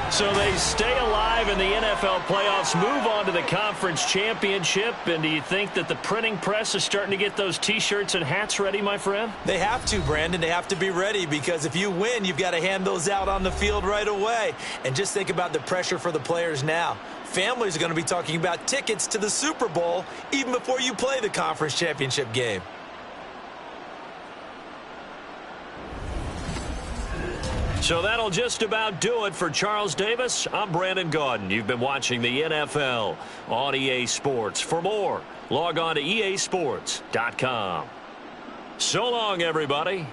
C: So they stay alive in the NFL playoffs, move on to the conference championship. And do you think that the printing press is starting to get those T-shirts and hats ready, my friend?
A: They have to, Brandon. They have to be ready because if you win, you've got to hand those out on the field right away. And just think about the pressure for the players now. Families are going to be talking about tickets to the Super Bowl even before you play the conference championship game.
C: So that'll just about do it for Charles Davis. I'm Brandon Gaudin. You've been watching the NFL on EA Sports. For more, log on to easports.com. So long, everybody.